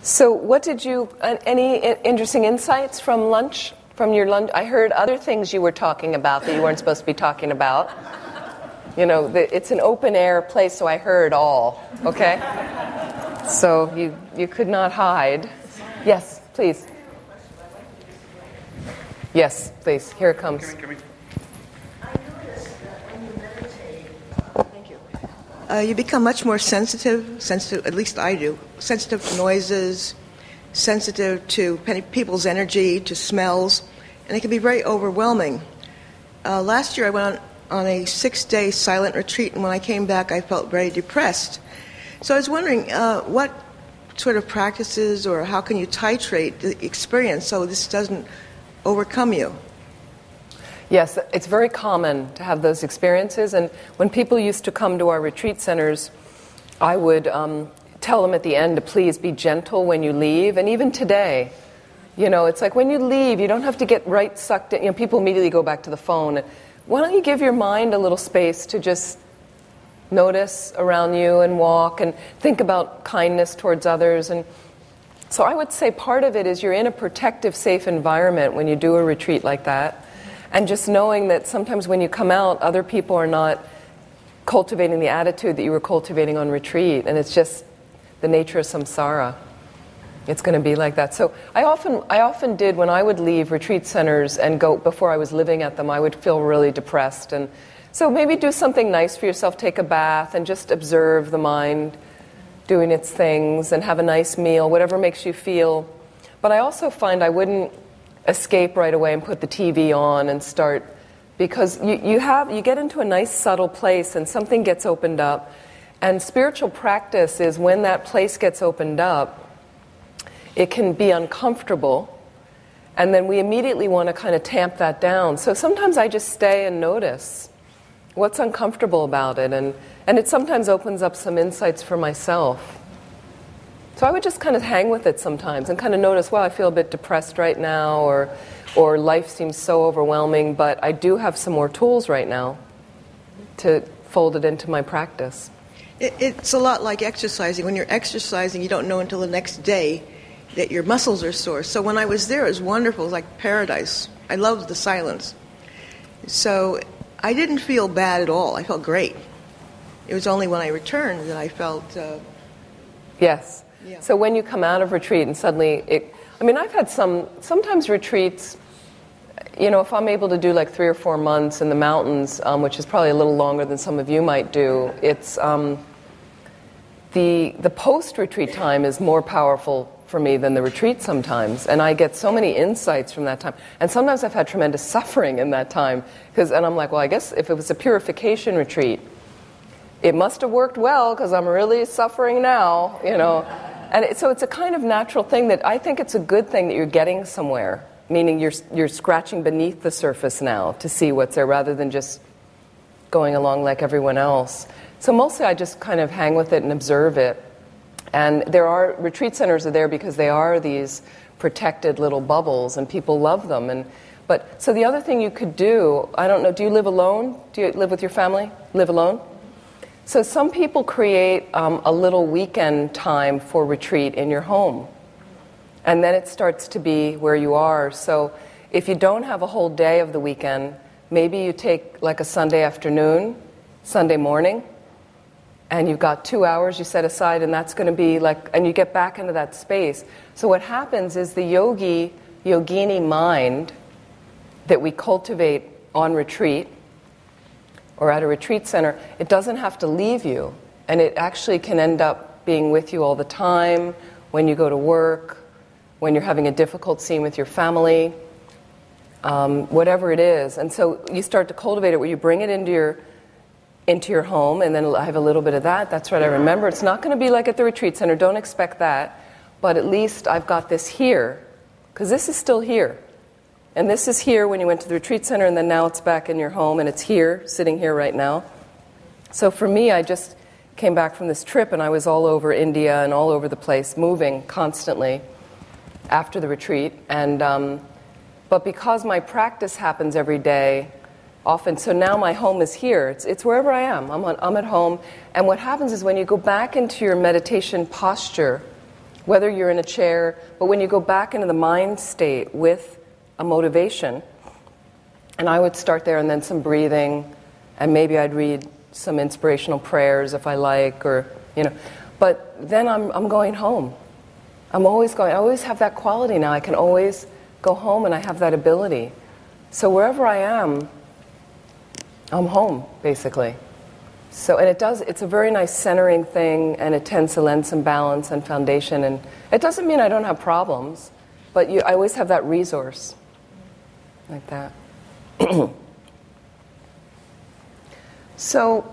So what did you, any interesting insights from lunch, from your lunch? I heard other things you were talking about that you weren't supposed to be talking about. You know, it's an open air place, so I heard all, okay? So you could not hide. Yes, please. Yes, please. Here it comes. Come in. I noticed that when you meditate, thank you, you become much more sensitive, at least I do, sensitive to noises, sensitive to people's energy, to smells, and it can be very overwhelming. Last year I went on a 6-day silent retreat, and when I came back I felt very depressed. So I was wondering what sort of practices or how can you titrate the experience so this doesn't overcome you? Yes, it's very common to have those experiences, and when people used to come to our retreat centers, I would tell them at the end to please be gentle when you leave, and even today, you know, it's like when you leave, you don't have to get right sucked in. You know, people immediately go back to the phone. Why don't you give your mind a little space to just notice around you and walk and think about kindness towards others? And so I would say part of it is you're in a protective, safe environment when you do a retreat like that. And just knowing that sometimes when you come out, other people are not cultivating the attitude that you were cultivating on retreat. And it's just the nature of samsara. It's going to be like that. So I often did, when I would leave retreat centers and go, before I was living at them, I would feel really depressed. And so maybe do something nice for yourself, take a bath and just observe the mind doing its things and have a nice meal, whatever makes you feel. But I also find I wouldn't escape right away and put the TV on and start, because you get into a nice subtle place and something gets opened up. And spiritual practice is when that place gets opened up, it can be uncomfortable, and then we immediately want to kind of tamp that down. So sometimes I just stay and notice what's uncomfortable about it, and it sometimes opens up some insights for myself. So I would just kind of hang with it sometimes and kind of notice, well, I feel a bit depressed right now, or life seems so overwhelming, but I do have some more tools right now to fold it into my practice. It's a lot like exercising. When you're exercising, you don't know until the next day that your muscles are sore. So when I was there, it was wonderful. It was like paradise. I loved the silence. So I didn't feel bad at all. I felt great. It was only when I returned that I felt... Yes. Yeah. So when you come out of retreat and suddenly... I've had sometimes retreats, you know, if I'm able to do like 3 or 4 months in the mountains, which is probably a little longer than some of you might do, it's... The post-retreat time is more powerful for me than the retreat sometimes, and I get so many insights from that time. And sometimes I've had tremendous suffering in that time, and I'm like, well, I guess if it was a purification retreat, it must have worked well because I'm really suffering now, you know. And so it's a kind of natural thing that I think it's a good thing that you're getting somewhere, meaning you're scratching beneath the surface now to see what's there rather than just going along like everyone else. So mostly I just kind of hang with it and observe it. And retreat centers are there because they are these protected little bubbles, and people love them. So the other thing you could do, I don't know, do you live alone? Do you live with your family? Live alone? So some people create a little weekend time for retreat in your home. And then it starts to be where you are. So if you don't have a whole day of the weekend, maybe you take like a Sunday afternoon, Sunday morning, and you've got 2 hours you set aside, and that's going to be like, and you get back into that space. So what happens is the yogini mind that we cultivate on retreat or at a retreat center, it doesn't have to leave you, and it actually can end up being with you all the time, when you go to work, when you're having a difficult scene with your family, whatever it is. And so you start to cultivate it where you bring it into your home, and then I have a little bit of that. That's what I remember. It's not going to be like at the retreat center. Don't expect that. But at least I've got this here, because this is still here. And this is here when you went to the retreat center, and then now it's back in your home, and it's here, sitting here right now. So for me, I just came back from this trip, and I was all over India and all over the place, moving constantly after the retreat. And but because my practice happens every day, often, so now my home is here. It's wherever I am. I'm at home. And what happens is when you go back into your meditation posture, whether you're in a chair, but when you go back into the mind state with a motivation, and I would start there and then some breathing, and maybe I'd read some inspirational prayers if I like, or, but then I'm going home. I always have that quality now. I can always go home, and I have that ability. So wherever I am, I'm home, basically. So, and it's a very nice centering thing, and it tends to lend some balance and foundation. And it doesn't mean I don't have problems, but I always have that resource, like that. So,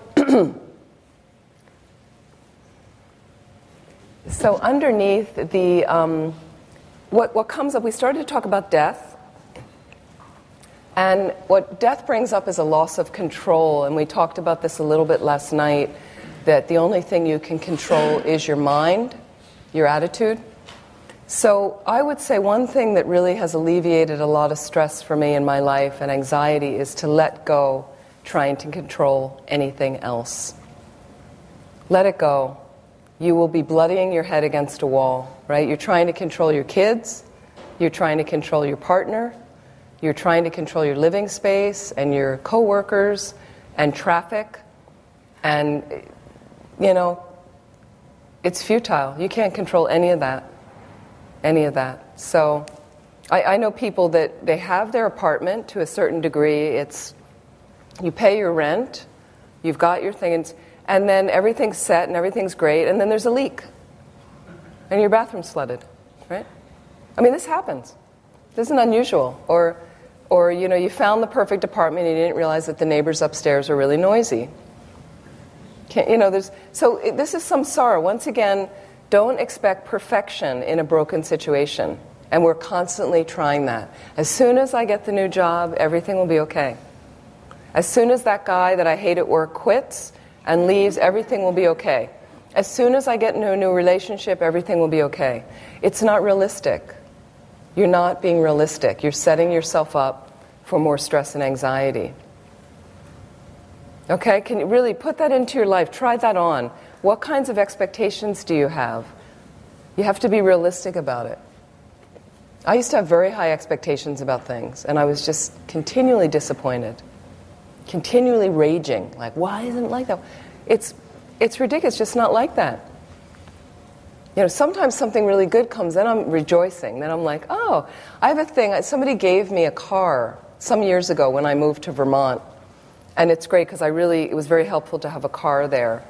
so underneath the what comes up, we started to talk about death. And what death brings up is a loss of control, and we talked about this a little bit last night, that the only thing you can control is your mind, your attitude. So I would say one thing that really has alleviated a lot of stress for me in my life and anxiety is to let go trying to control anything else. Let it go. You will be bloodying your head against a wall, right? You're trying to control your kids, you're trying to control your partner, you're trying to control your living space and your coworkers and traffic. And, it's futile. You can't control any of that. So I know people that they have their apartment to a certain degree. You pay your rent, you've got your things, and then everything's set and everything's great, and then there's a leak. And your bathroom's flooded, right? I mean, this happens. This isn't unusual. Or you found the perfect apartment and you didn't realize that the neighbors upstairs are really noisy. This is samsara. Once again, don't expect perfection in a broken situation. And we're constantly trying that. As soon as I get the new job, everything will be okay. As soon as that guy that I hate at work quits and leaves, everything will be okay. As soon as I get into a new relationship, everything will be okay. It's not realistic. You're not being realistic. You're setting yourself up for more stress and anxiety. Okay? Can you really put that into your life? Try that on. What kinds of expectations do you have? You have to be realistic about it. I used to have very high expectations about things, and I was just continually disappointed, continually raging. Like, why isn't it like that? It's ridiculous. It's just not like that. Sometimes something really good comes, then I'm rejoicing. Then I'm like, oh, I have a thing. Somebody gave me a car some years ago when I moved to Vermont. And it's great because it was very helpful to have a car there.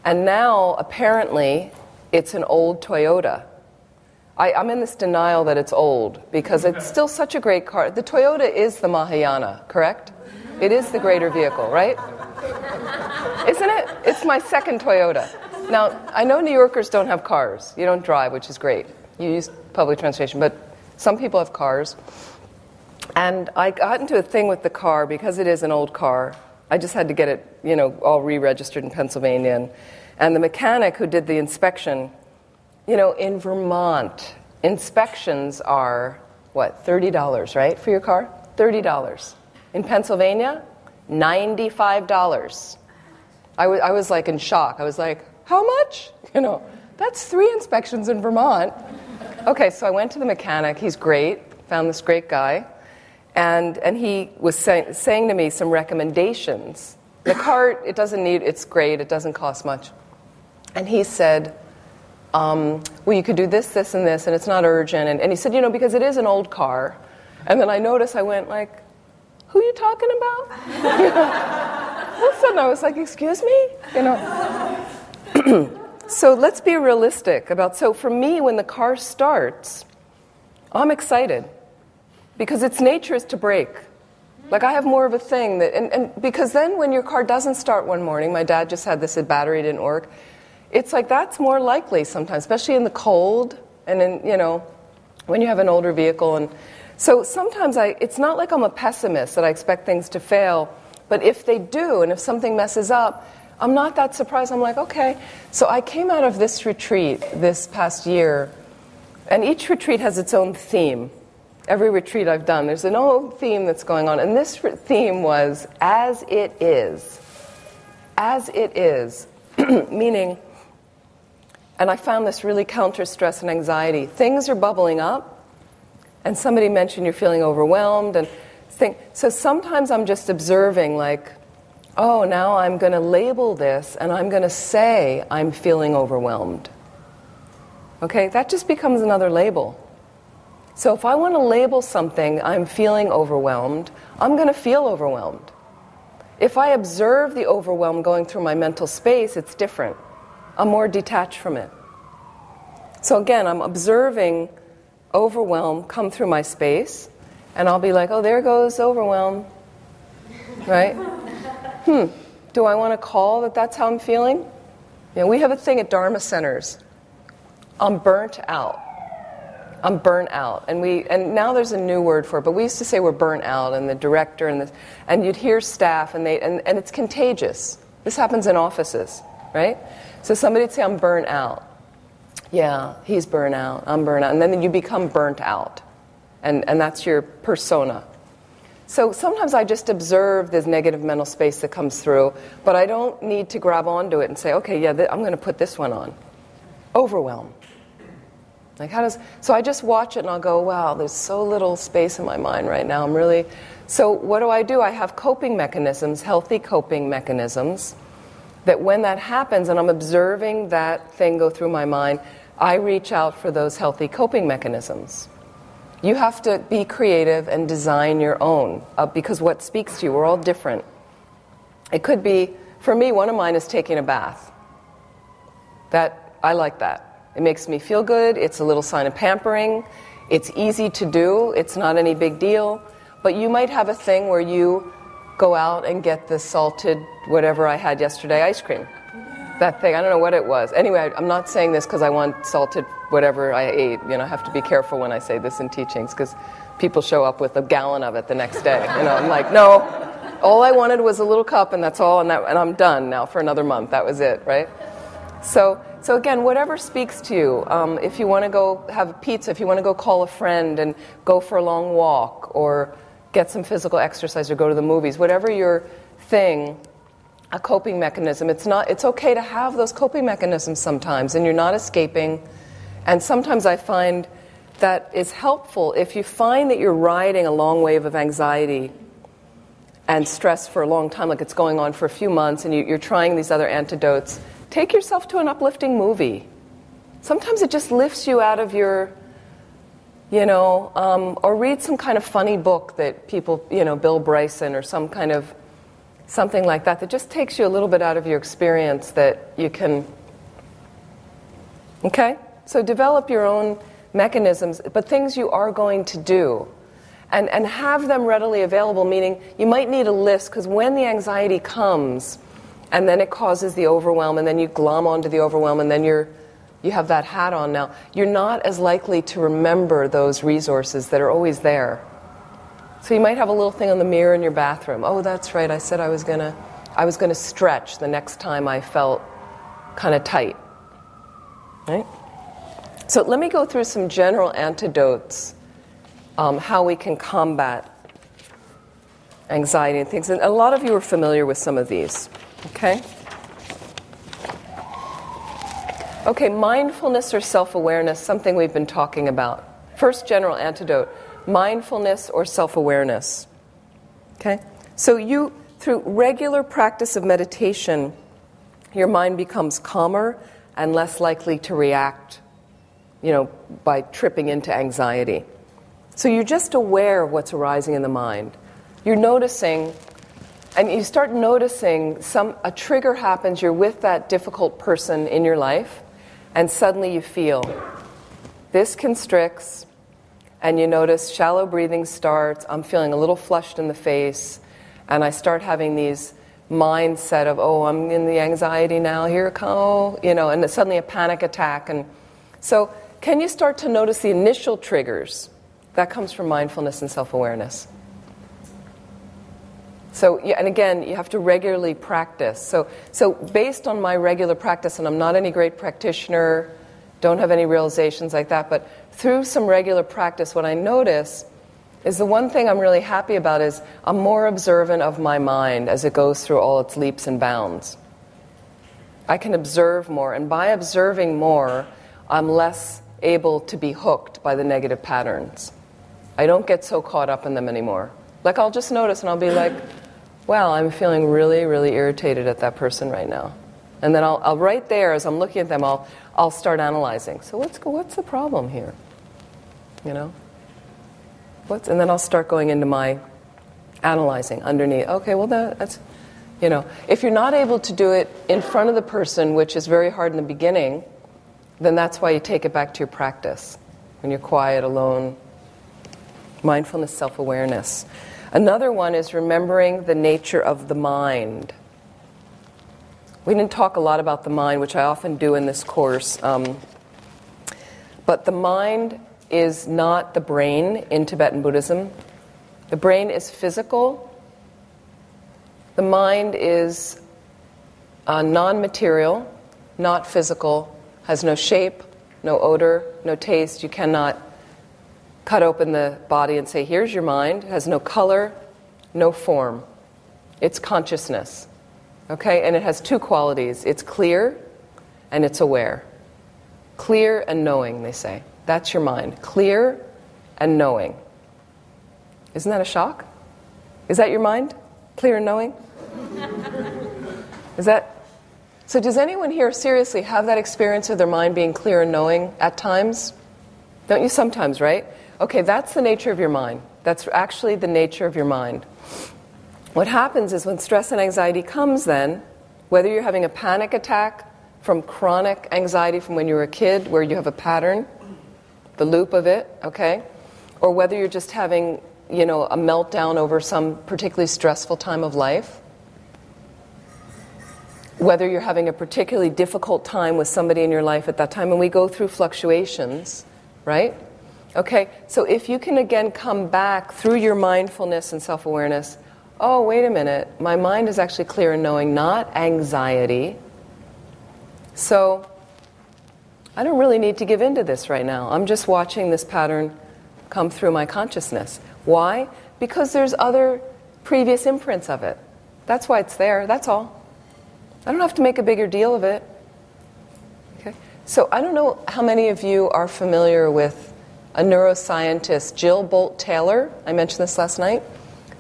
And now, apparently, it's an old Toyota. I'm in this denial that it's old because it's still such a great car. The Toyota is the Mahayana, correct? It is the greater vehicle, right? Isn't it? It's my second Toyota. Now, I know New Yorkers don't have cars. You don't drive, which is great. You use public transportation, but some people have cars. And I got into a thing with the car because it is an old car. I just had to get it, all re-registered in Pennsylvania. And the mechanic who did the inspection, in Vermont, inspections are, $30, right, for your car? $30. In Pennsylvania, $95. I was like in shock. I was like, how much? That's 3 inspections in Vermont. Okay, so I went to the mechanic. He's great. Found this great guy. And he was saying to me some recommendations. The car, it's great. It doesn't cost much. And he said, well, you could do this, this, and this, and it's not urgent. And he said, because it is an old car. And then I noticed, I went like, who are you talking about? All of a sudden I was like, excuse me? So let's be realistic so for me, when the car starts, I'm excited because its nature is to break. Like I have more of a thing and because then when your car doesn't start one morning, my dad just had this, his battery didn't work. It's like that's more likely sometimes, especially in the cold and in, when you have an older vehicle. And so sometimes it's not like I'm a pessimist that I expect things to fail, but if they do and if something messes up, I'm not that surprised. I'm like, okay. So I came out of this retreat this past year, and each retreat has its own theme. Every retreat I've done, there's an old theme that's going on. And this theme was, as it is. As it is. Meaning, And I found this really counters stress and anxiety. Things are bubbling up, and somebody mentioned you're feeling overwhelmed. So sometimes I'm just observing, like, oh, now I'm going to label this, and I'm going to say I'm feeling overwhelmed. Okay, that just becomes another label. So if I want to label something, I'm feeling overwhelmed, I'm going to feel overwhelmed. If I observe the overwhelm going through my mental space, it's different. I'm more detached from it. So again, I'm observing overwhelm come through my space, and I'll be like, oh, there goes overwhelm. Right? Do I want to call that that's how I'm feeling? You know, we have a thing at Dharma centers. I'm burnt out. I'm burnt out. And now there's a new word for it, but we used to say we're burnt out, and the director and you'd hear staff, and it's contagious. This happens in offices, right? So somebody'd say, I'm burnt out. Yeah, he's burnt out, I'm burnt out. And then you become burnt out. And that's your persona. So sometimes I just observe this negative mental space that comes through, but I don't need to grab onto it and say, okay, yeah, I'm going to put this one on. Overwhelm. Like so I just watch it and I'll go, wow, there's so little space in my mind right now. So what do? I have coping mechanisms, healthy coping mechanisms, that when that happens and I'm observing that thing go through my mind, I reach out for those healthy coping mechanisms. You have to be creative and design your own, because what speaks to you, we're all different. It could be, for me, one of mine is taking a bath. I like that. It makes me feel good. It's a little sign of pampering. It's easy to do. It's not any big deal. But you might have a thing where you go out and get the salted, whatever I had yesterday, ice cream. That thing, I don't know what it was. Anyway, I'm not saying this because I want salted whatever I ate. I have to be careful when I say this in teachings, because people show up with a gallon of it the next day. I'm like, no, all I wanted was a little cup, and that's all, and I'm done now for another month. That was it, right? So again, whatever speaks to you. If you want to go have pizza, if you want to go call a friend and go for a long walk, or get some physical exercise, or go to the movies, whatever your thing, a coping mechanism. It's okay to have those coping mechanisms sometimes, and you're not escaping. And sometimes I find that is helpful if you find that you're riding a long wave of anxiety and stress for a long time, like it's going on for a few months, and you're trying these other antidotes. Take yourself to an uplifting movie. Sometimes it just lifts you out of your, or read some kind of funny book that people, Bill Bryson or some kind of something like that just takes you a little bit out of your experience that you can, okay? So develop your own mechanisms, but things you are going to do. And have them readily available, meaning you might need a list, because when the anxiety comes, and then it causes the overwhelm, and then you glom onto the overwhelm, and then you have that hat on now, you're not as likely to remember those resources that are always there. So you might have a little thing on the mirror in your bathroom. Oh, that's right, I said I was gonna stretch the next time I felt kind of tight. Right? So let me go through some general antidotes, how we can combat anxiety and things. And a lot of you are familiar with some of these. Okay? Okay, mindfulness or self-awareness, something we've been talking about. First general antidote, mindfulness or self-awareness. Okay? So through regular practice of meditation, your mind becomes calmer and less likely to react, by tripping into anxiety. So you're just aware of what's arising in the mind. You're noticing. And you start noticing a trigger happens, you're with that difficult person in your life, and suddenly you feel this constricts, and you notice shallow breathing starts, I'm feeling a little flushed in the face, and I start having these mindset of, oh, I'm in the anxiety now, here it comes, and it's suddenly a panic attack. And so can you start to notice the initial triggers? That comes from mindfulness and self-awareness. So, and again, you have to regularly practice. So based on my regular practice, and I'm not any great practitioner, don't have any realizations like that, but through some regular practice, what I notice is the one thing I'm really happy about is I'm more observant of my mind as it goes through all its leaps and bounds. I can observe more, and by observing more, I'm less able to be hooked by the negative patterns. I don't get so caught up in them anymore. Like, I'll just notice and I'll be like, wow, I'm feeling really, really irritated at that person right now. And then I'll right there, as I'm looking at them, I'll start analyzing. So what's the problem here? You know? And then I'll start going into my analyzing underneath. Okay, well, that's, you know. If you're not able to do it in front of the person, which is very hard in the beginning, then that's why you take it back to your practice. When you're quiet, alone. Mindfulness, self-awareness. Another one is remembering the nature of the mind. We didn't talk a lot about the mind, which I often do in this course. But the mind is not the brain in Tibetan Buddhism. The brain is physical. The mind is non-material, not physical, has no shape, no odor, no taste. You cannot cut open the body and say, here's your mind. It has no color, no form. It's consciousness. Okay? And it has two qualities. It's clear and it's aware. Clear and knowing, they say. That's your mind. Clear and knowing. Isn't that a shock? Is that your mind? Clear and knowing? Is that... So does anyone here seriously have that experience of their mind being clear and knowing at times? Don't you sometimes, right? Okay, that's the nature of your mind. That's actually the nature of your mind. What happens is when stress and anxiety comes then, whether you're having a panic attack from chronic anxiety from when you were a kid, where you have a pattern, the loop of it, okay? Or whether you're just having, you know, a meltdown over some particularly stressful time of life, whether you're having a particularly difficult time with somebody in your life at that time, and we go through fluctuations, right? Okay, so if you can again come back through your mindfulness and self-awareness, oh, wait a minute, my mind is actually clear and knowing, not anxiety. So I don't really need to give in to this right now. I'm just watching this pattern come through my consciousness. Why? Because there's other previous imprints of it. That's why it's there, that's all. I don't have to make a bigger deal of it. Okay? So I don't know how many of you are familiar with a neuroscientist, Jill Bolte Taylor. I mentioned this last night.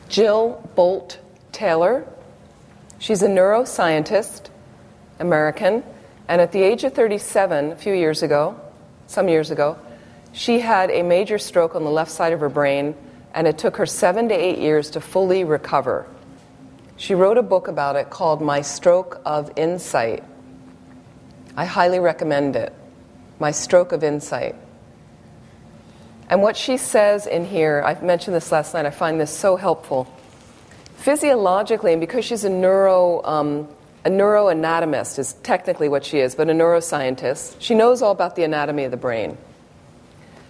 Jill Bolte Taylor. She's a neuroscientist, American, and at the age of 37, a few years ago, some years ago, she had a major stroke on the left side of her brain, and it took her 7 to 8 years to fully recover. She wrote a book about it called My Stroke of Insight. I highly recommend it. My Stroke of Insight. And what she says in here, I mentioned this last night, I find this so helpful. Physiologically, and because she's a neuroanatomist is technically what she is, but a neuroscientist, she knows all about the anatomy of the brain.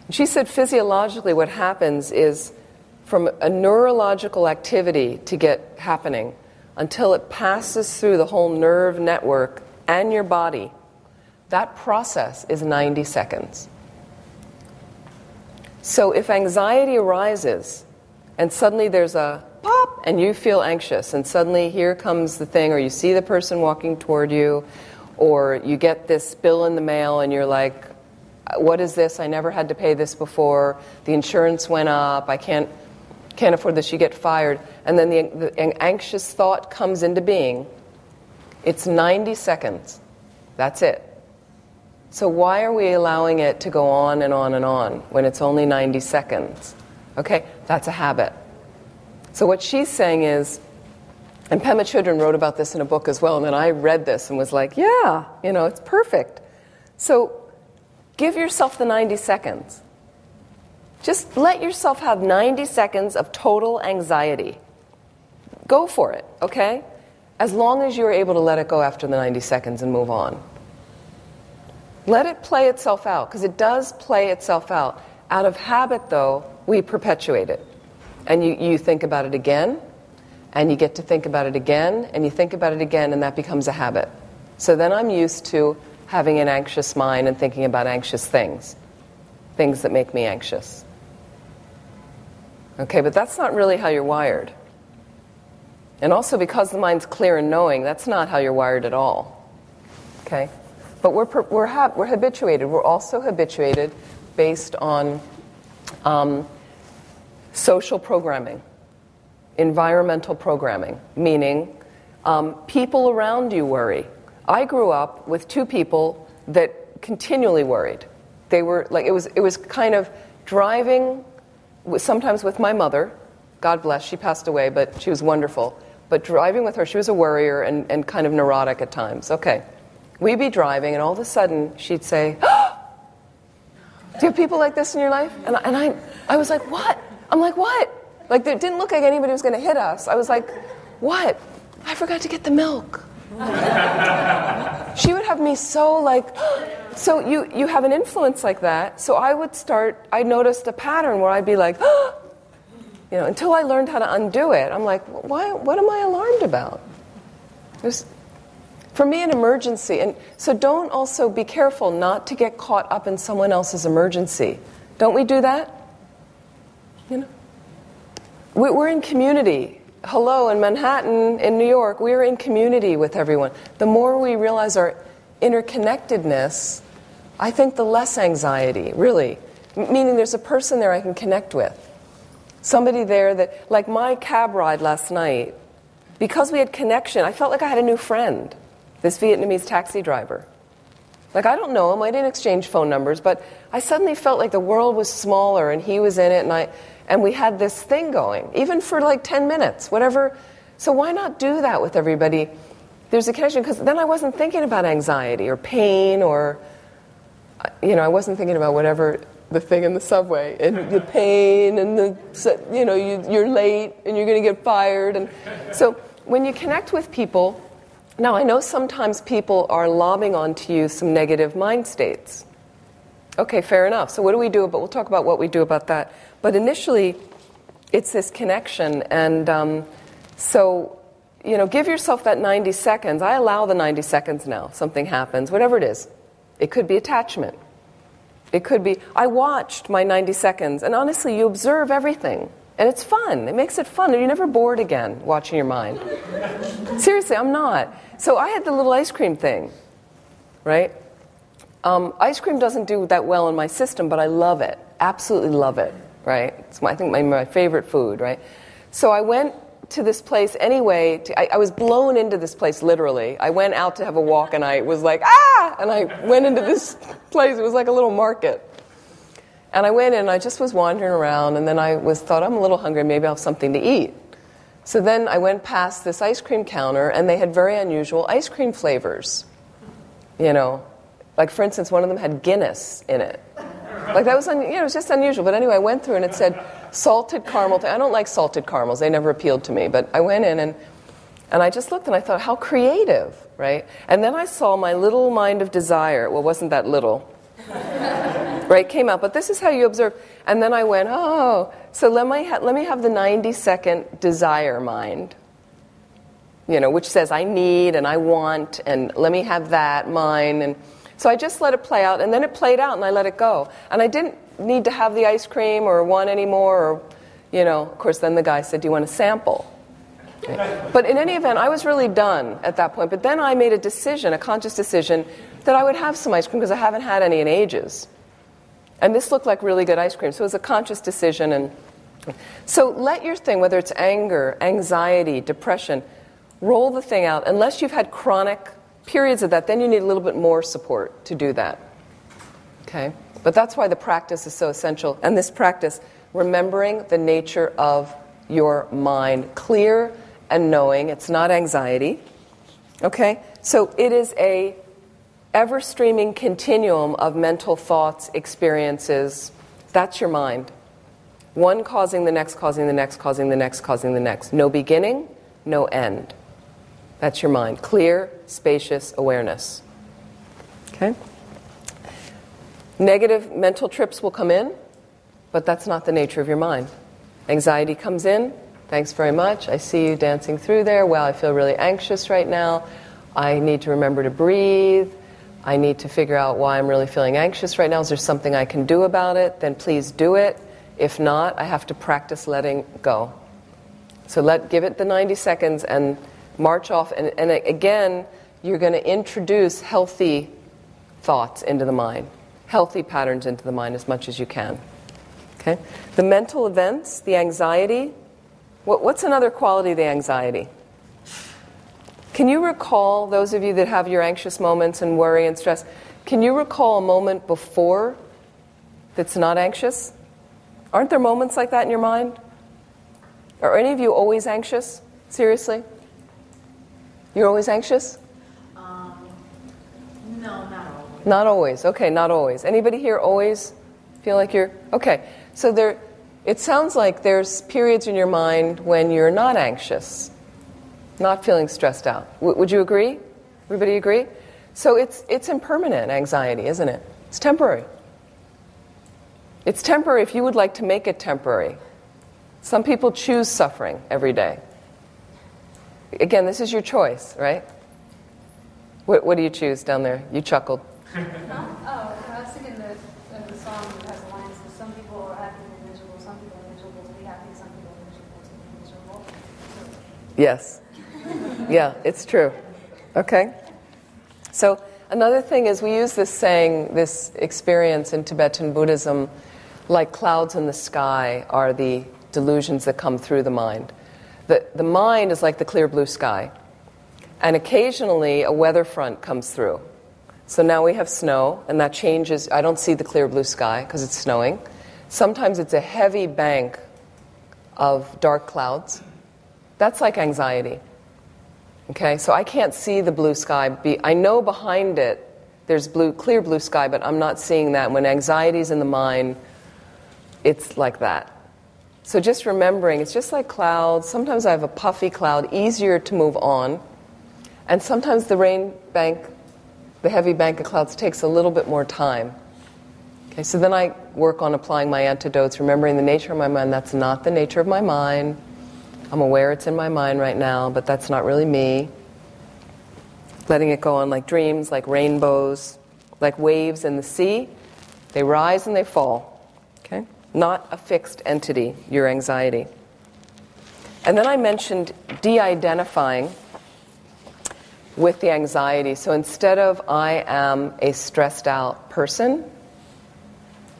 And she said physiologically what happens is from a neurological activity to get happening until it passes through the whole nerve network and your body, that process is 90 seconds. So if anxiety arises and suddenly there's a pop and you feel anxious and suddenly here comes the thing, or you see the person walking toward you, or you get this bill in the mail and you're like, what is this? I never had to pay this before. The insurance went up. I can't afford this. You get fired. And then the anxious thought comes into being. It's 90 seconds. That's it. So why are we allowing it to go on and on and on when it's only 90 seconds? Okay, that's a habit. So what she's saying is, and Pema Chodron wrote about this in a book as well, and then I read this and was like, yeah, you know, it's perfect. So give yourself the 90 seconds. Just let yourself have 90 seconds of total anxiety. Go for it, okay? As long as you're able to let it go after the 90 seconds and move on. Let it play itself out, because it does play itself out. Out of habit, though, we perpetuate it. And you think about it again, and you get to think about it again, and you think about it again, and that becomes a habit. So then I'm used to having an anxious mind and thinking about anxious things that make me anxious. Okay, but that's not really how you're wired. And also because the mind's clear and knowing, that's not how you're wired at all. Okay? But we're habituated. We're also habituated based on social programming, environmental programming, meaning people around you worry. I grew up with two people that continually worried. They were like, it was kind of driving, sometimes with my mother, God bless, she passed away, but she was wonderful. But driving with her, she was a worrier and kind of neurotic at times. Okay. We'd be driving, and all of a sudden, she'd say, "Oh, do you have people like this in your life?" And I was like, "What?" I'm like, "What?" Like, it didn't look like anybody was going to hit us. I was like, "What?" "I forgot to get the milk." She would have me so like, so you have an influence like that. So I noticed a pattern where I'd be like, until I learned how to undo it. I'm like, why? What am I alarmed about? There's, for me, an emergency. And so don't also be careful not to get caught up in someone else's emergency. Don't we do that? We're in community. Hello, in Manhattan, in New York, we're in community with everyone. The more we realize our interconnectedness, I think the less anxiety, really. Meaning there's a person there I can connect with. Somebody there that, like my cab ride last night, because we had connection, I felt like I had a new friend, this Vietnamese taxi driver. Like, I don't know him, I didn't exchange phone numbers, but I suddenly felt like the world was smaller and he was in it, and we had this thing going, even for like 10 minutes, whatever. So why not do that with everybody? There's a connection, because then I wasn't thinking about anxiety or pain or, I wasn't thinking about whatever the thing in the subway, and the pain, and you're late, and you're going to get fired. And so when you connect with people, now I know sometimes people are lobbing onto you some negative mind states. Okay, fair enough. So what do we do? But we'll talk about what we do about that. But initially, it's this connection, and give yourself that 90 seconds. I allow the 90 seconds now. Something happens, whatever it is. It could be attachment. It could be, I watched my 90 seconds, and honestly, you observe everything, and it's fun. It makes it fun, and you're never bored again watching your mind. Seriously, I'm not. So I had the little ice cream thing, right? Ice cream doesn't do that well in my system, but I love it. Absolutely love it, right? It's I think my favorite food, right? So I went to this place anyway. I was blown into this place, literally. I went out to have a walk, and I was like, ah! And I went into this place. It was like a little market. And I went in, and I just was wandering around, and then I thought, I'm a little hungry. Maybe I'll have something to eat. So then I went past this ice cream counter, and they had very unusual ice cream flavors. Like, for instance, one of them had Guinness in it. Like, that was, it was just unusual. But anyway, I went through, and it said salted caramel. I don't like salted caramels. They never appealed to me. But I went in, and I just looked, and I thought, how creative, right? And then I saw my little mind of desire. Well, it wasn't that little. Right? Came out. But this is how you observe. And then I went, so let me have the 90-second desire mind. Which says I need and I want, and let me have that, mine. And so I just let it play out, and then it played out, and I let it go. And I didn't need to have the ice cream or want any more, or, of course, then the guy said, do you want a sample? Okay. But in any event, I was really done at that point. But then I made a conscious decision, that I would have some ice cream, because I haven't had any in ages. And this looked like really good ice cream. So it was a conscious decision. And so let your thing, whether it's anger, anxiety, depression, roll the thing out. Unless you've had chronic periods of that, then you need a little bit more support to do that. Okay? But that's why the practice is so essential. And this practice, remembering the nature of your mind, clear and knowing, it's not anxiety. Okay? So it is a ever-streaming continuum of mental thoughts, experiences. That's your mind. One causing the next, causing the next, causing the next, causing the next. No beginning, no end. That's your mind. Clear, spacious awareness. Okay? Negative mental trips will come in, but that's not the nature of your mind. Anxiety comes in. Thanks very much. I see you dancing through there. Well, I feel really anxious right now. I need to remember to breathe. I need to figure out why I'm really feeling anxious right now. Is there something I can do about it? Then please do it. If not, I have to practice letting go. So give it the 90 seconds and march off. And again, you're going to introduce healthy thoughts into the mind, healthy patterns into the mind as much as you can. Okay? The mental events, the anxiety, what's another quality of the anxiety? Can you recall, those of you that have your anxious moments and worry and stress, can you recall a moment before that's not anxious? Aren't there moments like that in your mind? Are any of you always anxious? Seriously? You're always anxious? No, not always. Not always. Okay, not always. Anybody here always feel like you're... Okay, so it sounds like there's periods in your mind when you're not anxious, not feeling stressed out. Would you agree? Everybody agree? So it's impermanent anxiety, isn't it? It's temporary. It's temporary if you would like to make it temporary. Some people choose suffering every day. Again, this is your choice, right? What do you choose down there? You chuckled. I was thinking the song that has a line that says, some people are happy to be miserable, some people are miserable to be happy, some people are miserable to be miserable. Yes. Yeah, it's true. Okay? So another thing is we use this saying, this experience in Tibetan Buddhism, like clouds in the sky are the delusions that come through the mind. The mind is like the clear blue sky. And occasionally a weather front comes through. So now we have snow, and that changes. I don't see the clear blue sky because it's snowing. Sometimes it's a heavy bank of dark clouds. That's like anxiety. Okay, so I can't see the blue sky. I know behind it there's clear blue sky, but I'm not seeing that. When anxiety's in the mind, it's like that. So just remembering, it's just like clouds. Sometimes I have a puffy cloud, easier to move on. And sometimes the rain bank, the heavy bank of clouds takes a little bit more time. Okay, so then I work on applying my antidotes, remembering the nature of my mind. That's not the nature of my mind. I'm aware it's in my mind right now, but that's not really me. Letting it go on like dreams, like rainbows, like waves in the sea. They rise and they fall. Okay? Not a fixed entity, your anxiety. And then I mentioned de-identifying with the anxiety. So instead of I am a stressed out person,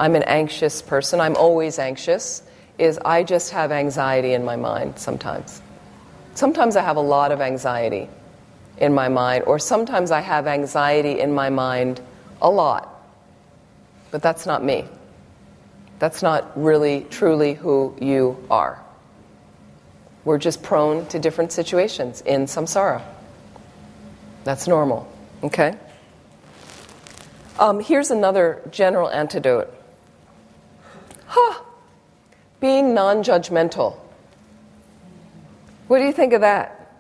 I'm an anxious person, I'm always anxious, is I just have anxiety in my mind sometimes. Sometimes I have a lot of anxiety in my mind, or sometimes I have anxiety in my mind a lot. But that's not me. That's not really, truly who you are. We're just prone to different situations in samsara. That's normal, okay? Here's another general antidote. Being non-judgmental. What do you think of that?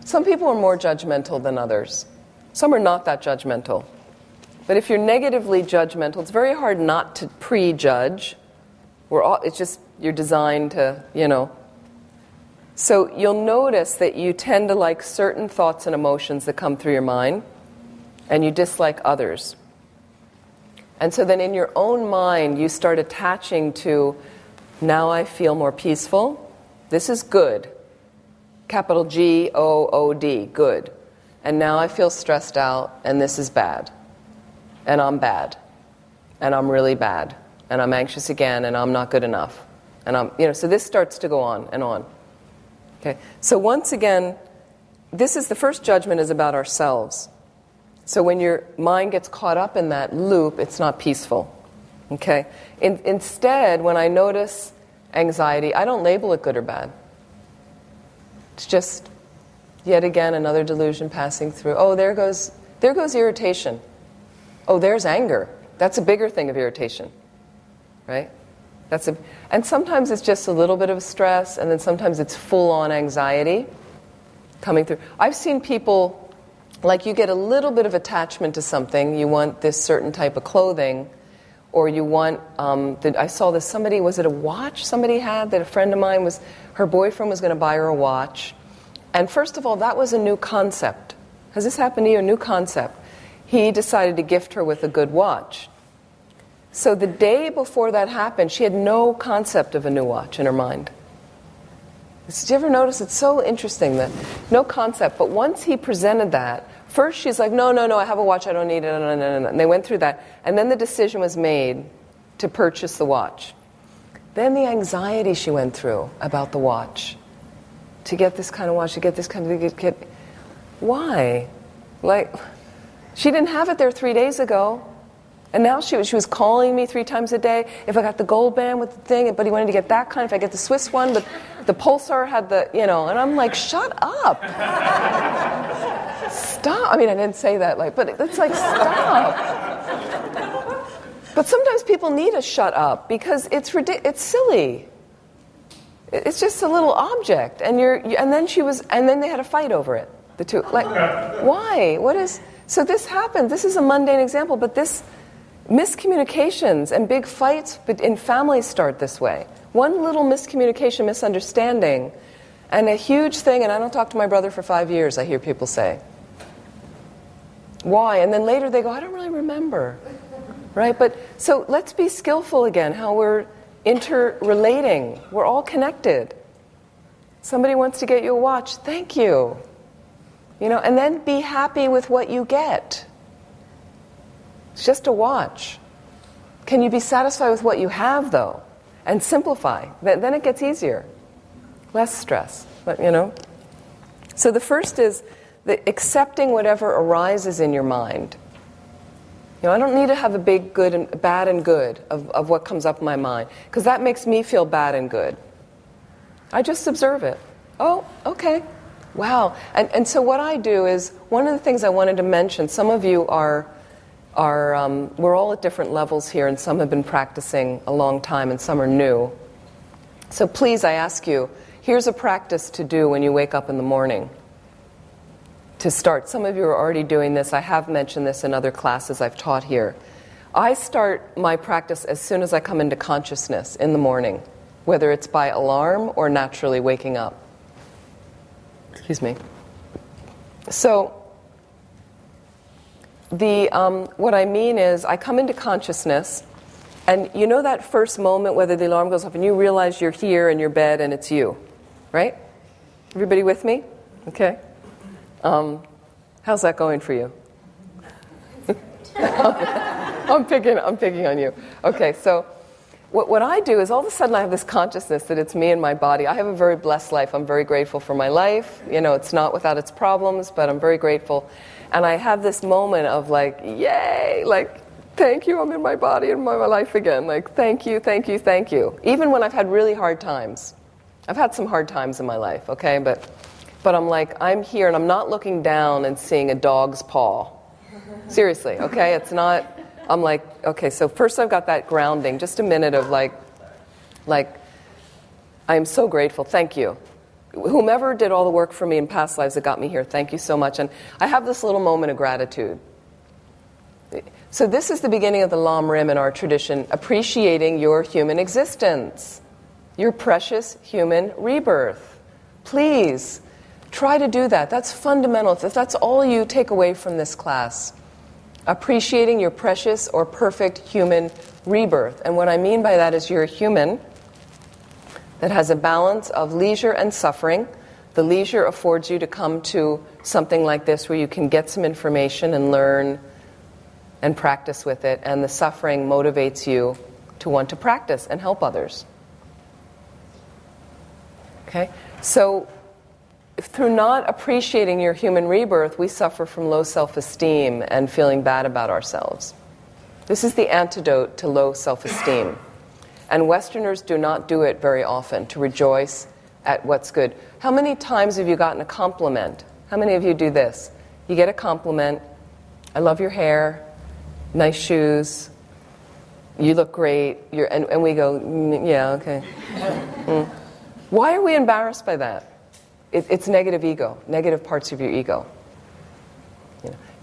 Some people are more judgmental than others. Some are not that judgmental. But if you're negatively judgmental, it's very hard not to prejudge. It's just you're designed to, So you'll notice that you tend to like certain thoughts and emotions that come through your mind, and you dislike others. And so then in your own mind, you start attaching to, now I feel more peaceful. This is good. Capital G-O-O-D, good. And now I feel stressed out, and this is bad. And I'm bad. And I'm really bad. And I'm anxious again, and I'm not good enough. And so this starts to go on and on. Okay. So once again, the first judgment is about ourselves. So when your mind gets caught up in that loop, it's not peaceful. Okay? Instead, when I notice anxiety, I don't label it good or bad. It's just, yet again, another delusion passing through. Oh, there goes irritation. Oh, there's anger. That's a bigger thing of irritation. Right? And sometimes it's just a little bit of stress, and then sometimes it's full-on anxiety coming through. I've seen people... Like you get a little bit of attachment to something, you want this certain type of clothing, or you want, I saw this, was it a watch somebody had that a friend of mine her boyfriend was going to buy her a watch. And first of all, that was a new concept. Has this happened to you? A new concept. He decided to gift her with a good watch. So the day before that happened, she had no concept of a new watch in her mind. Did you ever notice? It's so interesting that no concept. But once he presented that, first she's like, no, I have a watch, I don't need it, no. And they went through that. And then the decision was made to purchase the watch. Then the anxiety she went through about the watch. To get this kind of watch, to get this kind of... Why? Like, she didn't have it there 3 days ago. And now she was calling me 3 times a day. If I got the gold band with the thing, but he wanted to get that kind. If I get the Swiss one, but the Pulsar had the, and I'm like, shut up. Stop. I mean, I didn't say that, but it's like, stop. But sometimes people need a shut up because it's silly. It's just a little object, and then they had a fight over it. The two, why? So this happened. This is a mundane example, but this miscommunications and big fights in families start this way. One little miscommunication, misunderstanding, and a huge thing. And I don't talk to my brother for 5 years. I hear people say, why? And then later they go, I don't really remember. Right? But so let's be skillful again, how we're interrelating. We're all connected. Somebody wants to get you a watch. Thank you. And then be happy with what you get. It's just a watch. Can you be satisfied with what you have, though? And simplify. Then it gets easier. Less stress. So the first is accepting whatever arises in your mind. I don't need to have a big good and bad and good of what comes up in my mind, because that makes me feel bad and good. I just observe it. Oh, okay. Wow. And so what I do is, one of the things I wanted to mention, some of you we're all at different levels here, and some have been practicing a long time and some are new. So please, I ask you, here's a practice to do when you wake up in the morning. To start, some of you are already doing this. I have mentioned this in other classes I've taught here. I start my practice as soon as I come into consciousness in the morning, whether it's by alarm or naturally waking up. Excuse me. So, what I mean is, I come into consciousness, and that first moment, whether the alarm goes off and you realize you're here in your bed and it's you, right? Everybody with me? Okay. How's that going for you? I'm picking on you. Okay, so what I do is all of a sudden I have this consciousness that it's me and my body. I have a very blessed life. I'm very grateful for my life. It's not without its problems, but I'm very grateful. And I have this moment of yay, thank you, I'm in my body and my life again. Thank you, thank you, thank you. Even when I've had really hard times. I've had some hard times in my life, okay? But I'm I'm here and I'm not looking down and seeing a dog's paw. Seriously, okay? It's not, I'm okay, so first I've got that grounding, just a minute of I am so grateful, thank you. Whomever did all the work for me in past lives that got me here, thank you so much. And I have this little moment of gratitude. So this is the beginning of the Lam Rim in our tradition, appreciating your human existence, your precious human rebirth. Please, try to do that. That's fundamental. If that's all you take away from this class, appreciating your precious or perfect human rebirth. And what I mean by that is you're a human that has a balance of leisure and suffering. The leisure affords you to come to something like this where you can get some information and learn and practice with it. And the suffering motivates you to want to practice and help others. Okay? So, through not appreciating your human rebirth, we suffer from low self-esteem and feeling bad about ourselves. This is the antidote to low self-esteem. And Westerners do not do it very often, to rejoice at what's good. How many times have you gotten a compliment? How many of you do this? You get a compliment, I love your hair, nice shoes, you look great, and we go, yeah, okay. Why are we embarrassed by that? It's negative ego, negative parts of your ego.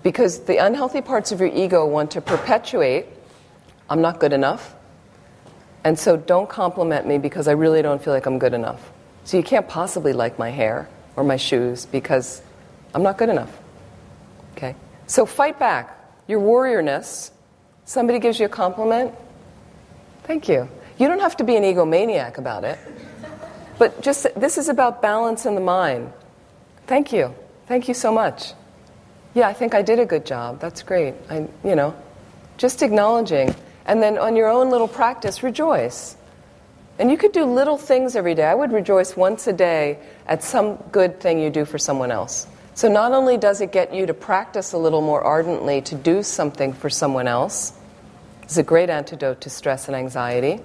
Because the unhealthy parts of your ego want to perpetuate, I'm not good enough, and so don't compliment me because I really don't feel like I'm good enough. So you can't possibly like my hair or my shoes because I'm not good enough. Okay? So fight back. Your warriorness, somebody gives you a compliment, thank you. You don't have to be an egomaniac about it. But just, this is about balance in the mind. Thank you. Thank you so much. Yeah, I think I did a good job. That's great. Just acknowledging. And then on your own little practice, rejoice. And you could do little things every day. I would rejoice once a day at some good thing you do for someone else. So not only does it get you to practice a little more ardently to do something for someone else, it's a great antidote to stress and anxiety.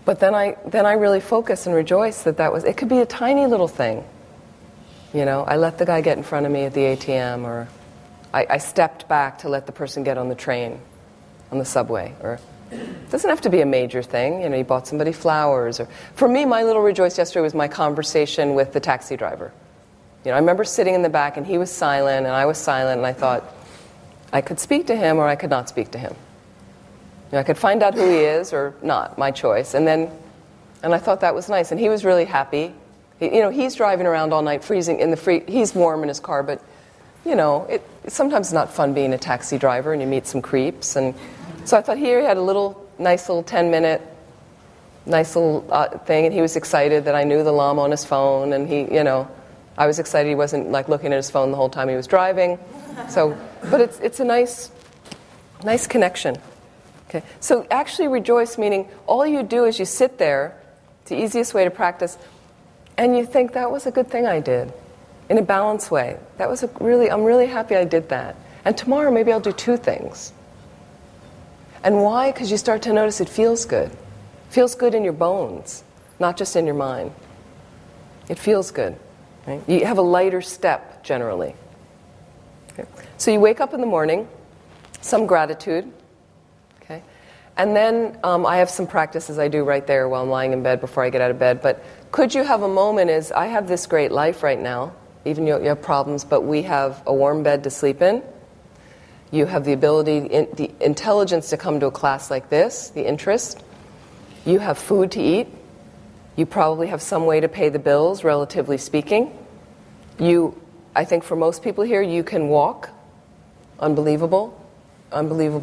But then I really focus and rejoice it could be a tiny little thing. I let the guy get in front of me at the ATM, or I stepped back to let the person get on the train, on the subway, or it doesn't have to be a major thing. You bought somebody flowers. Or for me, my little rejoice yesterday was my conversation with the taxi driver. I remember sitting in the back and he was silent and I was silent, and I thought I could speak to him or I could not speak to him. I could find out who he is or not, my choice. And I thought that was nice. And he was really happy. He's driving around all night freezing in the he's warm in his car, but sometimes it's not fun being a taxi driver and you meet some creeps. And so I thought here he had a nice little 10-minute, nice little thing, and he was excited that I knew the Lama on his phone, and I was excited he wasn't looking at his phone the whole time he was driving. So, but it's a nice connection. Okay. So actually rejoice, meaning all you do is you sit there, it's the easiest way to practice, and you think that was a good thing I did, in a balanced way. I'm really happy I did that. And tomorrow maybe I'll do 2 things. And why? Because you start to notice it feels good. It feels good in your bones, not just in your mind. It feels good. Right? You have a lighter step, generally. Okay. So you wake up in the morning, some gratitude. Okay. And then I have some practices I do right there while I'm lying in bed before I get out of bed. But could you have a moment is, I have this great life right now. Even you have problems, but we have a warm bed to sleep in. You have the ability, the intelligence to come to a class like this, the interest. You have food to eat. You probably have some way to pay the bills, relatively speaking. I think for most people here, you can walk. Unbelievable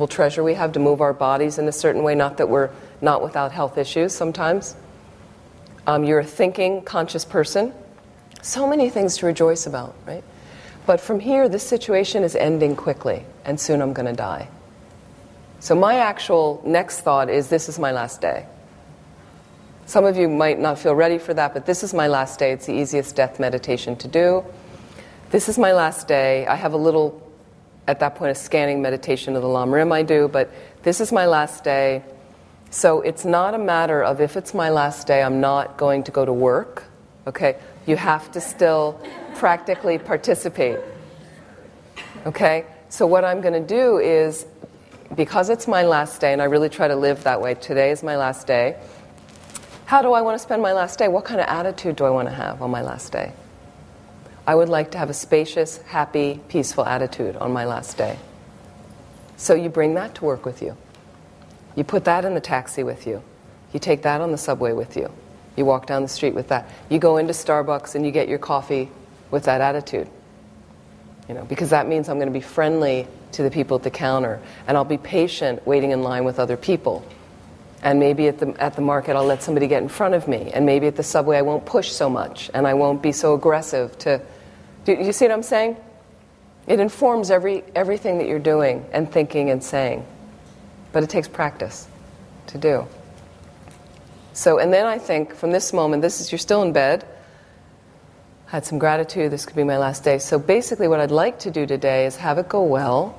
treasure we have to move our bodies in a certain way, not that we're not without health issues sometimes. You're a thinking, conscious person. So many things to rejoice about, right? But from here, this situation is ending quickly, and soon I'm going to die. So my actual next thought is, this is my last day. Some of you might not feel ready for that, but this is my last day. It's the easiest death meditation to do. This is my last day. I have a little, at that point, a scanning meditation of the Lam Rim I do, but this is my last day. So it's not a matter of, if it's my last day, I'm not going to go to work. Okay? You have to still practically participate. Okay? So what I'm going to do is, because it's my last day, and I really try to live that way, today is my last day, how do I want to spend my last day? What kind of attitude do I want to have on my last day? I would like to have a spacious, happy, peaceful attitude on my last day. So you bring that to work with you. You put that in the taxi with you. You take that on the subway with you. You walk down the street with that. You go into Starbucks and you get your coffee with that attitude. Because that means I'm going to be friendly to the people at the counter, and I'll be patient waiting in line with other people. And maybe at the market I'll let somebody get in front of me, and maybe at the subway I won't push so much, and I won't be so aggressive to... Do you see what I'm saying? It informs everything that you're doing and thinking and saying. But it takes practice to do. So, and then I think from this moment, you're still in bed, had some gratitude, this could be my last day. So basically what I'd like to do today is have it go well,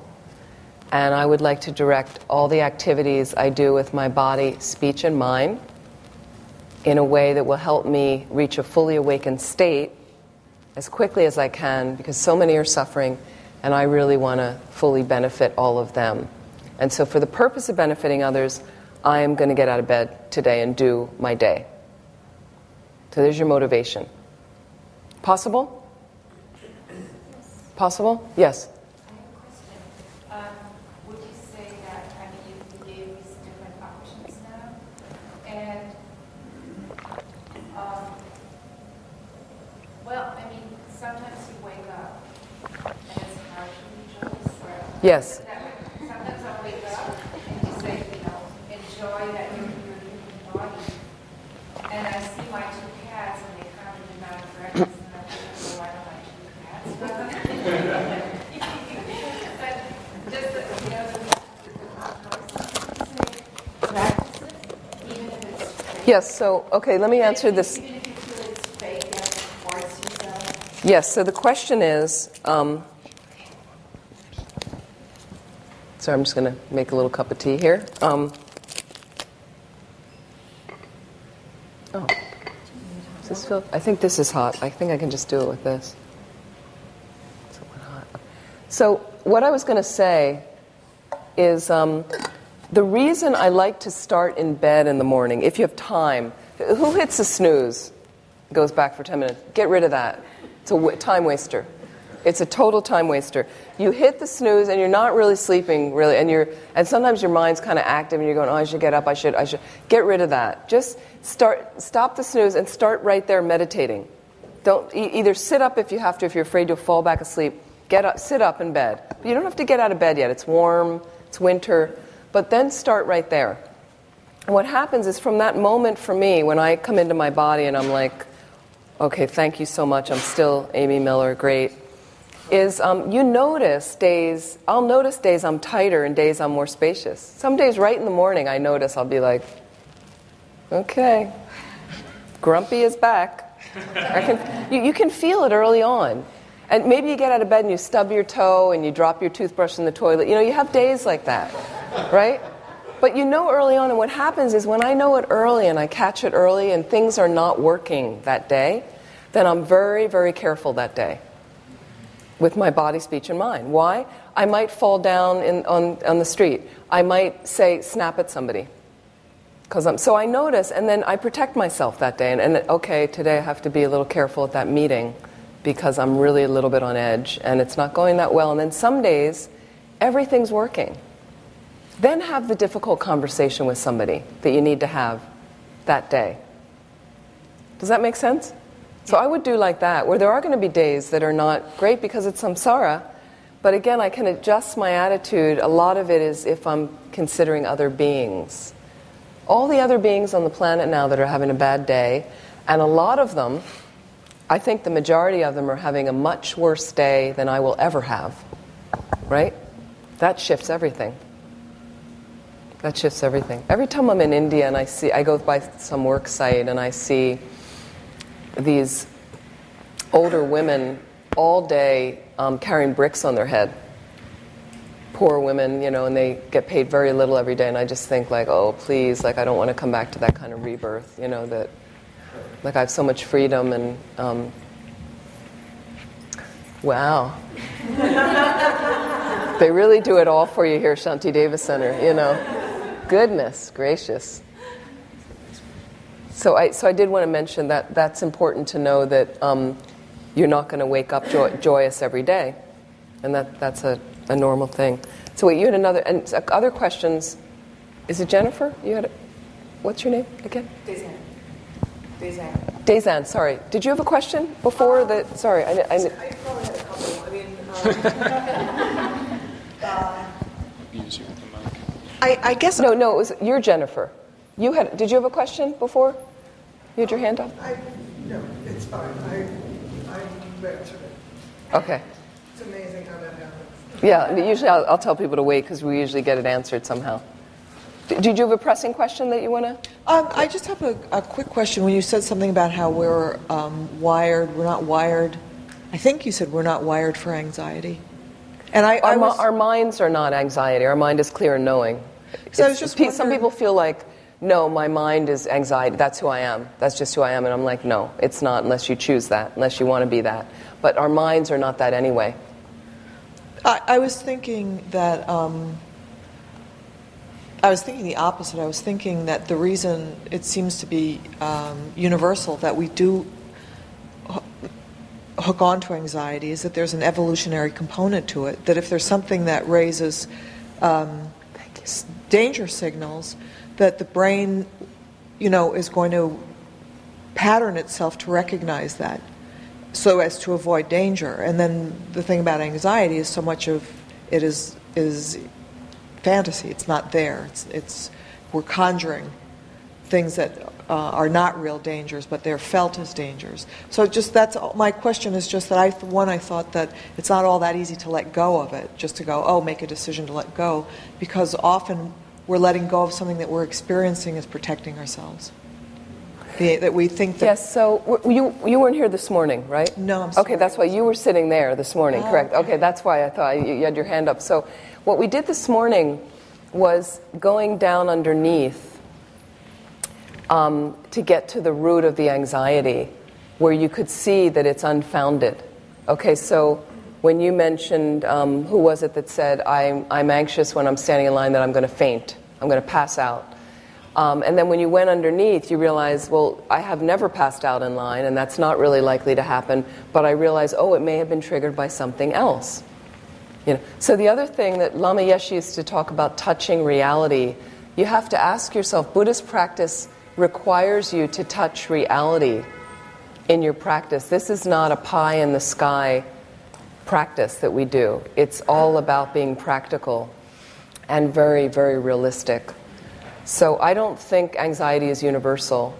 and I would like to direct all the activities I do with my body, speech, and mind in a way that will help me reach a fully awakened state as quickly as I can, because so many are suffering, and I really want to fully benefit all of them. And so for the purpose of benefiting others, I am going to get out of bed today and do my day. So there's your motivation. Possible? Possible? Yes. I have a question. Would you say that, you gave these different options now? And, sometimes you wake up and it's hard to rejoice. Yes. Sometimes I wake up and you say, enjoy that you're in your human body. And I Yes, so, okay, let me answer this. Even if you feel it's fake, you have to force yourself. Yes, so the question is, sorry, I'm just going to make a little cup of tea here. Does this feel, I think this is hot. I think I can just do it with this. It's somewhat hot. So what I was going to say is the reason I like to start in bed in the morning, if you have time, who hits a snooze, goes back for 10 minutes, get rid of that. It's a time waster. It's a total time waster. You hit the snooze and you're not really sleeping, really, and sometimes your mind's kind of active and you're going, oh, I should get up, I should. Get rid of that. Just stop the snooze and start right there meditating. Don't either sit up if you have to, if you're afraid you'll fall back asleep. Get up, sit up in bed. But you don't have to get out of bed yet. It's warm, it's winter, but then start right there. And what happens is from that moment for me, when I come into my body and I'm like, okay, thank you so much, I'm still Amy Miller, great, is you notice days, I'll notice days I'm tighter and days I'm more spacious. Some days right in the morning I notice I'll be like, okay, grumpy is back. You can feel it early on. And maybe you get out of bed and you stub your toe and you drop your toothbrush in the toilet. You know, you have days like that, right? But you know early on, and what happens is when I know it early and I catch it early and things are not working that day, then I'm very, very careful that day with my body, speech, and mind. Why? I might fall down on the street. I might say, snap at somebody. So I notice, and then I protect myself that day. And okay, today I have to be a little careful at that meeting because I'm really a little bit on edge and it's not going that well. And then some days, everything's working. Then have the difficult conversation with somebody that you need to have that day. Does that make sense? So I would do like that, where there are going to be days that are not great because it's samsara. But again, I can adjust my attitude. A lot of it is if I'm considering other beings. All the other beings on the planet now that are having a bad day, and a lot of them, I think the majority of them are having a much worse day than I will ever have. Right? That shifts everything. That shifts everything. Every time I'm in India and I go by some work site and I see these older women all day carrying bricks on their head. Poor women, you know, and they get paid very little every day. And I just think like, oh, please, like I don't want to come back to that kind of rebirth, you know, that like I have so much freedom and, wow. They really do it all for you here, Shantideva Center, you know. Goodness gracious. So I did want to mention that that's important to know that you're not going to wake up joyous every day. And that's a normal thing. So wait, you had another, and other questions. Is it Jennifer? You had what's your name again? Dazan, sorry. Did you have a question before that? Sorry, I probably had a couple. I guess... No, it was, you're Jennifer. Did you have a question before? You had your hand up? No, it's fine. I'm ready to it. Okay. It's amazing how that happens. Yeah, usually I'll tell people to wait because we usually get it answered somehow. Did you have a pressing question that you want to? I just have a quick question. When you said something about how we're wired, we're not wired. I think you said we're not wired for anxiety. And our minds are not anxiety. Our mind is clear and knowing. So I was just some people feel like, no, my mind is anxiety. That's who I am. That's just who I am. And I'm like, no, it's not unless you choose that, unless you want to be that. But our minds are not that anyway. I was thinking that... I was thinking the opposite. I was thinking that the reason it seems to be universal that we do hook on to anxiety is that there's an evolutionary component to it. That if there's something that raises danger signals, that the brain, is going to pattern itself to recognize that, so as to avoid danger. And then the thing about anxiety is so much of it is fantasy. It's not there. We're conjuring things that are not real dangers, but they're felt as dangers. So that's my question is just that I thought that it's not all that easy to let go of it, just to go, make a decision to let go, because often we're letting go of something that we're experiencing as protecting ourselves. That we think that... Yes, so you weren't here this morning, right? No, I'm Okay, sorry. that's why you were sitting there this morning, correct? Okay, that's why I thought you had your hand up. So what we did this morning was going down underneath to get to the root of the anxiety, where you could see that it's unfounded. Okay, so when you mentioned, who was it that said, I'm anxious when I'm standing in line that I'm going to faint, I'm going to pass out. And then when you went underneath, you realize, well, I have never passed out in line, and that's not really likely to happen, but I realized, it may have been triggered by something else. So the other thing that Lama Yeshe used to talk about, touching reality, you have to ask yourself, Buddhist practice requires you to touch reality in your practice. This is not a pie in the sky practice that we do. It's all about being practical and very, very realistic. So I don't think anxiety is universal,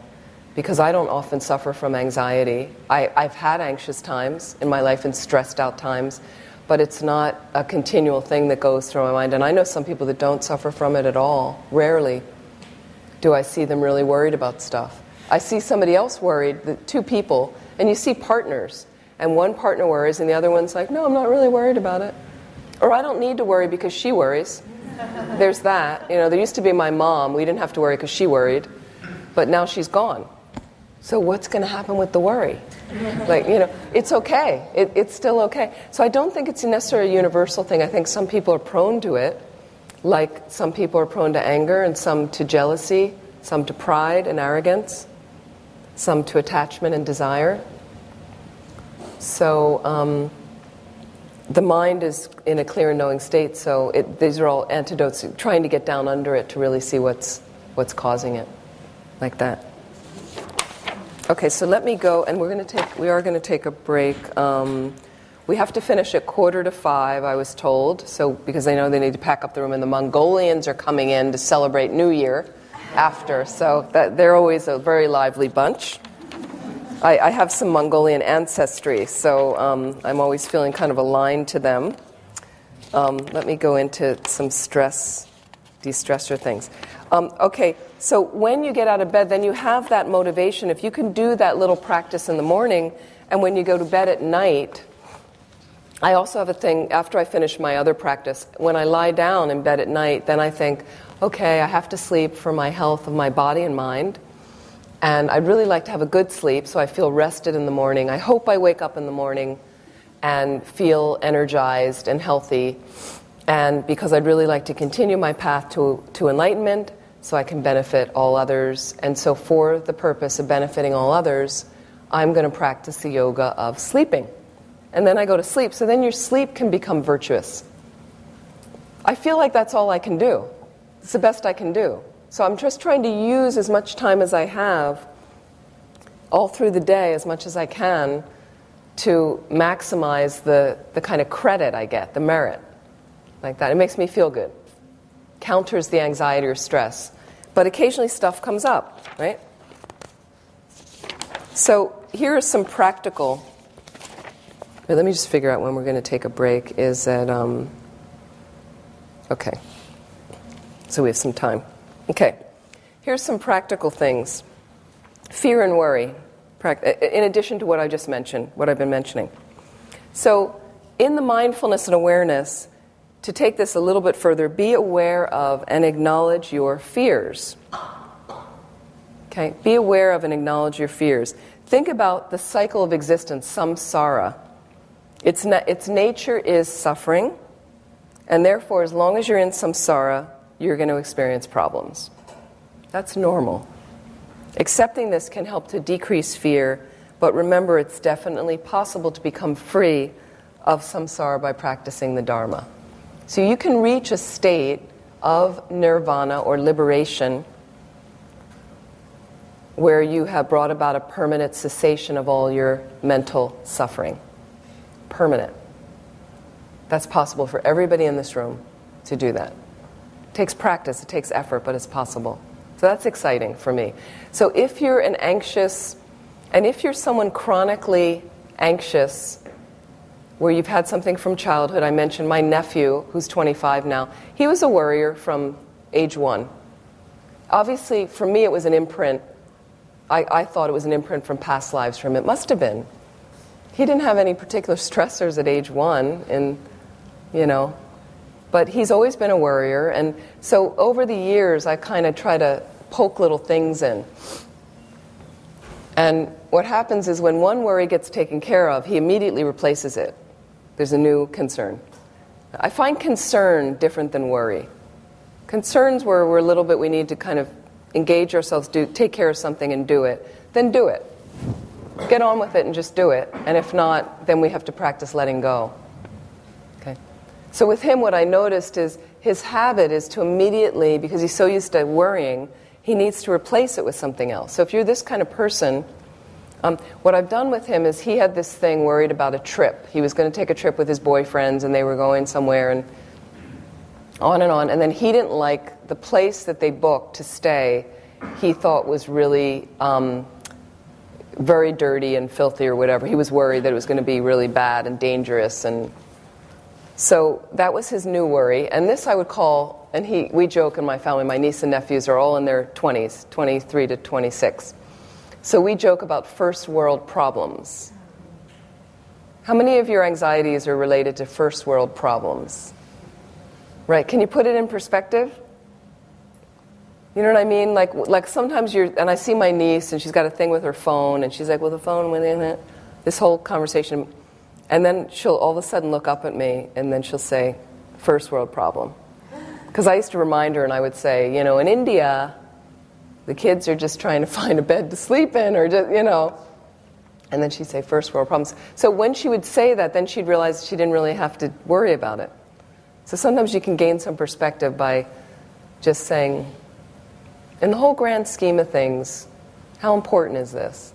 because I don't often suffer from anxiety. I've had anxious times in my life and stressed out times, but it's not a continual thing that goes through my mind. And I know some people that don't suffer from it at all. Rarely do I see them really worried about stuff. I see somebody else worried, two people, and you see partners, and one partner worries and the other one's like, no, I'm not really worried about it. Or I don't need to worry because she worries. There's that. There used to be my mom. We didn't have to worry because she worried, but now she's gone. So what's going to happen with the worry? It's okay. It's still okay. So I don't think it's necessarily a universal thing. I think some people are prone to it, like some people are prone to anger, and some to jealousy, some to pride and arrogance, some to attachment and desire. So the mind is in a clear and knowing state, so these are all antidotes, trying to get down under it to really see what's causing it, like that. Okay, so let me go, and we are going to take a break. We have to finish at 4:45, I was told, so because they know they need to pack up the room, and the Mongolians are coming in to celebrate New Year after, so they're always a very lively bunch. I have some Mongolian ancestry, so I'm always feeling kind of aligned to them. Let me go into some de-stressor things. Okay, so when you get out of bed, then you have that motivation. If you can do that little practice in the morning, and when you go to bed at night, I also have a thing, after I finish my other practice, when I lie down in bed at night, then I think, okay, I have to sleep for my health of my body and mind. And I'd really like to have a good sleep, so I feel rested in the morning. I hope I wake up in the morning and feel energized and healthy. And because I'd really like to continue my path to enlightenment, so I can benefit all others. And so for the purpose of benefiting all others, I'm going to practice the yoga of sleeping. And then I go to sleep, so then your sleep can become virtuous. I feel like that's all I can do. It's the best I can do. So I'm just trying to use as much time as I have all through the day, as much as I can, to maximize the kind of credit I get, the merit, like that. It makes me feel good. Counters the anxiety or stress. But occasionally stuff comes up, right? So here are some practical... Wait, let me just figure out when we're going to take a break. Is that... Okay. So we have some time. Okay, here's some practical things. Fear and worry, in addition to what I just mentioned, what I've been mentioning. So in the mindfulness and awareness, to take this a little bit further, be aware of and acknowledge your fears. Okay, be aware of and acknowledge your fears. Think about the cycle of existence, samsara. Its nature is suffering, and therefore, as long as you're in samsara, you're going to experience problems. That's normal. Accepting this can help to decrease fear, but remember, it's definitely possible to become free of samsara by practicing the Dharma. So you can reach a state of nirvana or liberation where you have brought about a permanent cessation of all your mental suffering. Permanent. That's possible for everybody in this room to do that. It takes practice, it takes effort, but it's possible. So that's exciting for me. So if you're an anxious, and if you're someone chronically anxious, where you've had something from childhood, I mentioned my nephew, who's 25 now, he was a worrier from age 1. Obviously, for me, it was an imprint. I thought it was an imprint from past lives for him. It must have been. He didn't have any particular stressors at age 1, and, but he's always been a worrier. And so over the years, I kind of try to poke little things in. And what happens is when one worry gets taken care of, he immediately replaces it. There's a new concern. I find concern different than worry. Concerns where we're a little bit, we need to kind of engage ourselves, take care of something and do it. Then do it. Get on with it and just do it. And if not, then we have to practice letting go. Okay. So with him, what I noticed is his habit is to immediately, because he's so used to worrying, he needs to replace it with something else. So if you're this kind of person, what I've done with him is he had this thing worried about a trip. He was going to take a trip with his boyfriends, and they were going somewhere, and on. And then he didn't like the place that they booked to stay. He thought was really very dirty and filthy or whatever. He was worried that it was going to be really bad and dangerous. And so that was his new worry. And this I would call, and we joke in my family, my niece and nephews are all in their 20s, 23 to 26. So we joke about first world problems. How many of your anxieties are related to first world problems? Right, can you put it in perspective? You know what I mean? Like sometimes and I see my niece, and she's got a thing with her phone, and she's like, well, the phone, this whole conversation. And then she'll all of a sudden look up at me, and then she'll say, first world problem. Because I used to remind her, and I would say, in India, the kids are just trying to find a bed to sleep in, or just, And then she'd say, first world problems. So when she would say that, then she'd realize she didn't really have to worry about it. So sometimes you can gain some perspective by just saying, in the whole grand scheme of things, how important is this?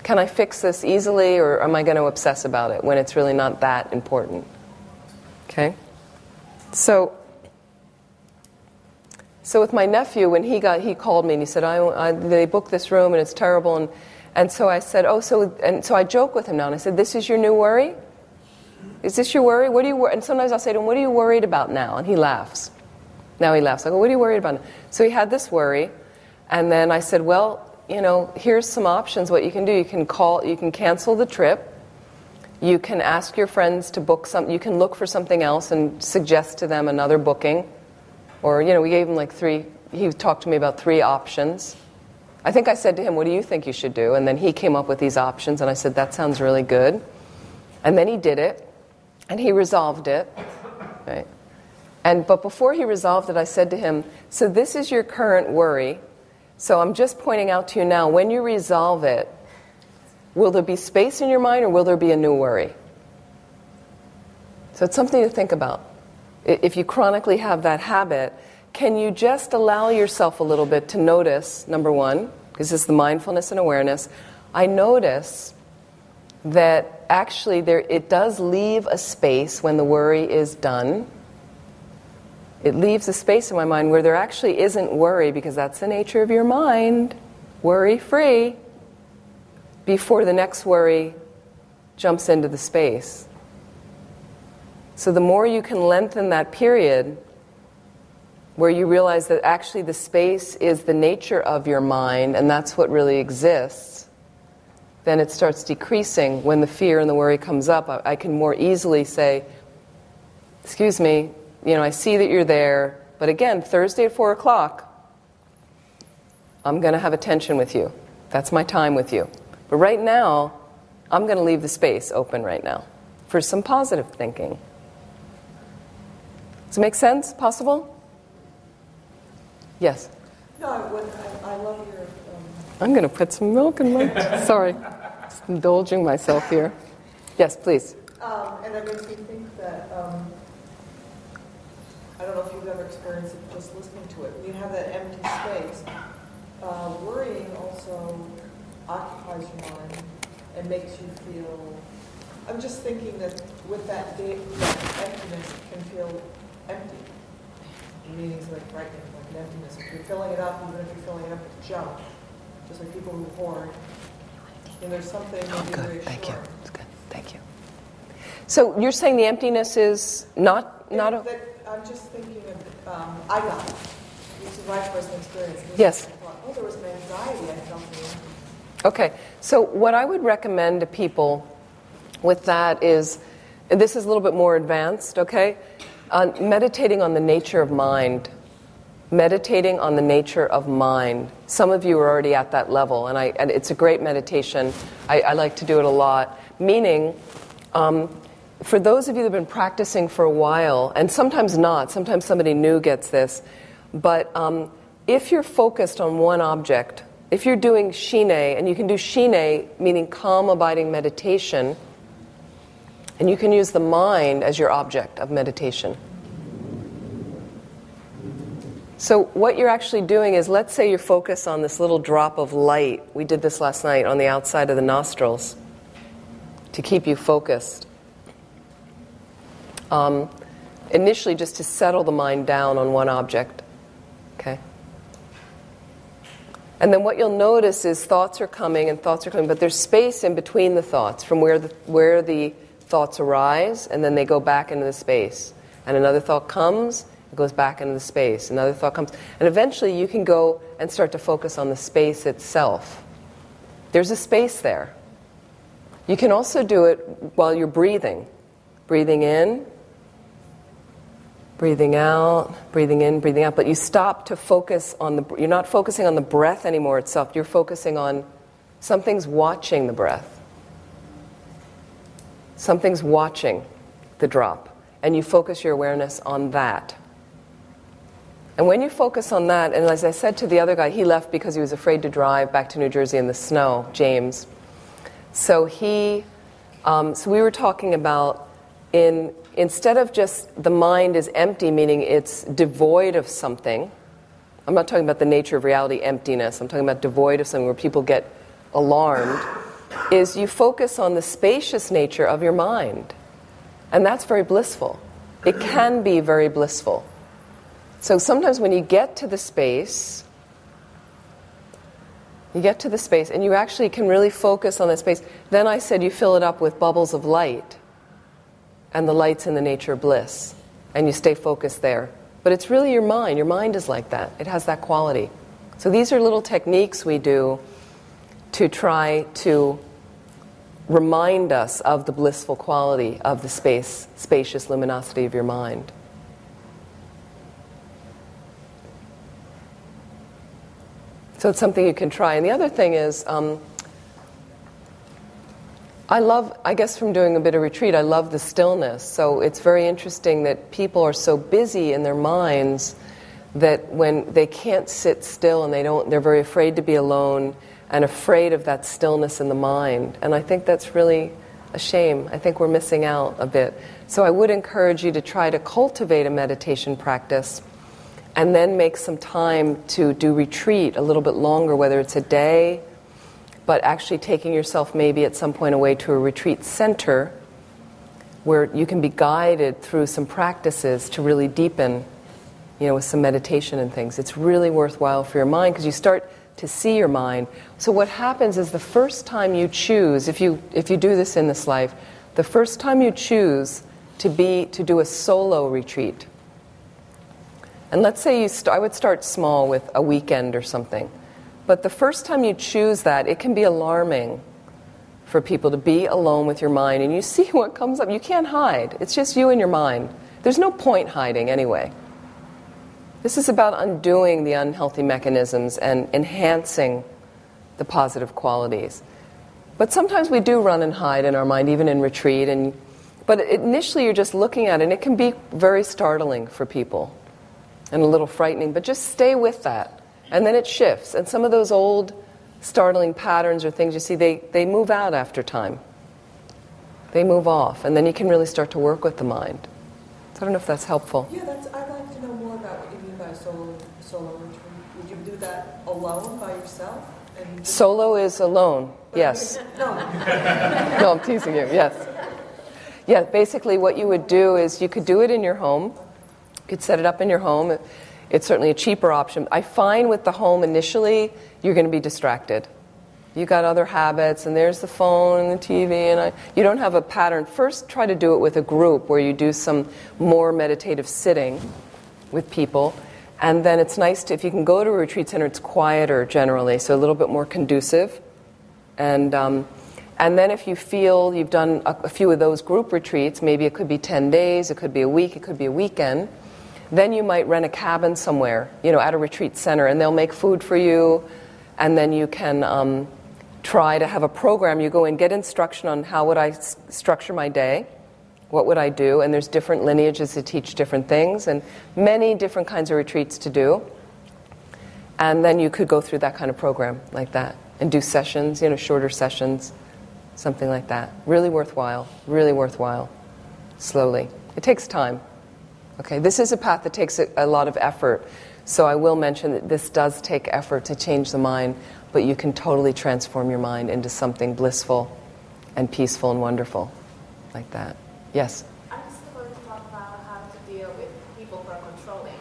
Can I fix this easily, or am I going to obsess about it when it's really not that important? Okay? So with my nephew, when he called me and he said, they booked this room and it's terrible. And so I said, so I joke with him now, and I said, this is your new worry? Is this your worry? What do you And sometimes I'll say to him, what are you worried about now? And he laughs. Now he laughs. I go, what are you worried about now? So he had this worry. And then I said, well, here's some options. What you can do, you can cancel the trip. You can ask your friends to book something. You can look for something else and suggest to them another booking. Or, we gave him he talked to me about 3 options. I think I said to him, what do you think you should do? And then he came up with these options. And I said, that sounds really good. And then he did it. And he resolved it, right? But before he resolved it, I said to him, so this is your current worry. So I'm just pointing out to you now, when you resolve it, will there be space in your mind, or will there be a new worry? So it's something to think about. If you chronically have that habit, can you just allow yourself a little bit to notice, number one, because it's the mindfulness and awareness, I notice that actually it does leave a space when the worry is done. It leaves a space in my mind where there actually isn't worry, because that's the nature of your mind, worry-free, before the next worry jumps into the space. So the more you can lengthen that period where you realize that actually the space is the nature of your mind, and that's what really exists, then it starts decreasing. When the fear and the worry comes up, I can more easily say, excuse me, I see that you're there, but again, Thursday at 4 o'clock, I'm going to have attention with you. That's my time with you. But right now, I'm going to leave the space open right now for some positive thinking. Does it make sense? Possible? Yes? No, I love your... I'm going to put some milk in my... Sorry. Just indulging myself here. Yes, please. And that makes me think that... I don't know if you've ever experienced it just listening to it. When you have that empty space, worrying also occupies your mind and makes you feel... I'm just thinking that with that emptiness, it can feel empty. Meaning it's like frightening, like an emptiness. If you're filling it up, even if you're filling it up with junk, just like people who hoard, and there's something maybe good. reassuring. Thank you. That's good. Thank you. So you're saying the emptiness is not I'm just thinking of, I got it. This is my personal experience. Yes. I thought, Oh, there was an anxiety I felt. Okay, so what I would recommend to people with that is, and this is a little bit more advanced, okay? Meditating on the nature of mind. Meditating on the nature of mind. Some of you are already at that level, and it's a great meditation. I like to do it a lot. Meaning, for those of you that have been practicing for a while, and sometimes not, sometimes somebody new gets this, but if you're focused on one object, if you're doing shine, and you can do shine, meaning calm, abiding meditation, and you can use the mind as your object of meditation. So what you're actually doing is, let's say you're focused on this little drop of light. We did this last night on the outside of the nostrils to keep you focused. Initially, just to settle the mind down on one object. Okay? And then what you'll notice is thoughts are coming, but there's space in between the thoughts from where the thoughts arise, and then they go back into the space. And another thought comes, it goes back into the space. Another thought comes. And eventually you can go and start to focus on the space itself. There's a space there. You can also do it while you're breathing. Breathing in, breathing out, breathing in, breathing out. But you stop to focus on you're not focusing on the breath anymore itself. You're focusing on something's watching the breath. Something's watching the drop. And you focus your awareness on that. And when you focus on that, and as I said to the other guy, he left because he was afraid to drive back to New Jersey in the snow, James. So we were talking about instead of just the mind is empty, meaning it's devoid of something. I'm not talking about the nature of reality, emptiness. I'm talking about devoid of something where people get alarmed. Is you focus on the spacious nature of your mind. And that's very blissful. It can be very blissful. So sometimes when you get to the space, and you actually can really focus on the space. Then I said you fill it up with bubbles of light. And the light's in the nature of bliss. And you stay focused there. But it's really your mind. Your mind is like that. It has that quality. So these are little techniques we do to try to remind us of the blissful quality of the spacious luminosity of your mind. So it's something you can try. And the other thing is, I guess from doing a bit of retreat, I love the stillness. So it's very interesting that people are so busy in their minds that when they can't sit still and they're very afraid to be alone and afraid of that stillness in the mind. And I think that's really a shame. I think we're missing out a bit. So I would encourage you to try to cultivate a meditation practice and then make some time to do retreat a little bit longer, whether it's a day, but actually taking yourself maybe at some point away to a retreat center where you can be guided through some practices to really deepen, with some meditation and things. It's really worthwhile for your mind because you start to see your mind. So what happens is the first time you choose, if you do this in this life, the first time you choose to do a solo retreat, and let's say I would start small with a weekend or something. But the first time you choose that, it can be alarming for people to be alone with your mind. And you see what comes up. You can't hide. It's just you and your mind. There's no point hiding anyway. This is about undoing the unhealthy mechanisms and enhancing the positive qualities. But sometimes we do run and hide in our mind, even in retreat. But initially you're just looking at it, and it can be very startling for people. And a little frightening, but just stay with that. And then it shifts. And some of those old startling patterns or things you see, they move out after time. They move off. And then you can really start to work with the mind. So I don't know if that's helpful. Yeah, I'd like to know more about what you mean by solo retreat. Would you do that alone by yourself? Solo is alone, yes. No. No, I'm teasing you, yes. Yeah, basically what you would do is you could do it in your home. You could set it up in your home. It's certainly a cheaper option. I find with the home initially, you're going to be distracted. You got other habits, and there's the phone and the TV, and you don't have a pattern. First, try to do it with a group where you do some more meditative sitting with people, And then it's nice to, if you can go to a retreat center, it's quieter generally, so a little bit more conducive. And then if you feel you've done a few of those group retreats, maybe it could be 10 days, it could be a week, it could be a weekend, then you might rent a cabin somewhere, at a retreat center, and they'll make food for you, and then you can try to have a program. You go and get instruction on how would I structure my day, what would I do, and there's different lineages that teach different things, and many different kinds of retreats to do. And then you could go through that kind of program like that, and do sessions, shorter sessions, something like that. Really worthwhile, slowly. It takes time. Okay, this is a path that takes a lot of effort. So I will mention that this does take effort to change the mind, but you can totally transform your mind into something blissful and peaceful and wonderful, like that. Yes? I was going to talk about how to deal with people who are controlling.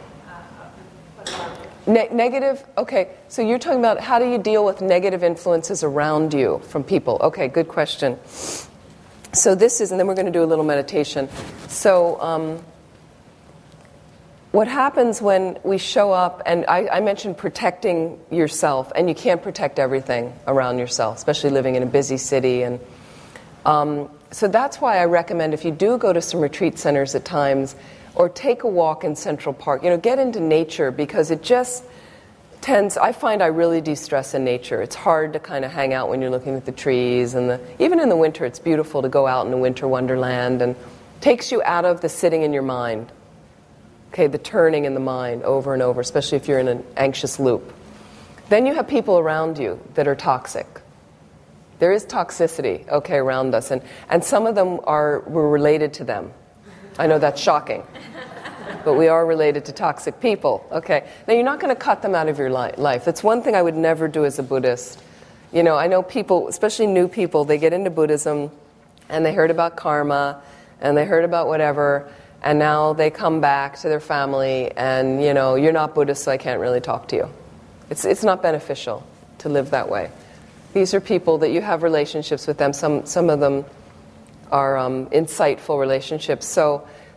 Negative, okay, so you're talking about how do you deal with negative influences around you from people. Okay, good question. So this is, and then we're going to do a little meditation. So what happens when we show up, and I mentioned protecting yourself, and you can't protect everything around yourself, especially living in a busy city. And so that's why I recommend if you do go to some retreat centers at times, or take a walk in Central Park, get into nature, because it just tends, I find I really de-stress in nature. It's hard to kind of hang out when you're looking at the trees, and even in the winter, it's beautiful to go out in a winter wonderland, and takes you out of the sitting in your mind. Okay, the turning in the mind over and over, especially if you're in an anxious loop. Then you have people around you that are toxic. There is toxicity, around us, and some of them we're related to them. I know that's shocking, but we are related to toxic people. Okay, now you're not going to cut them out of your life. That's one thing I would never do as a Buddhist. I know people, especially new people, they get into Buddhism, and they heard about karma, and they heard about whatever, and now they come back to their family, and you're not Buddhist, so I can't really talk to you. It's not beneficial to live that way. These are people that you have relationships with them. Some of them are insightful relationships.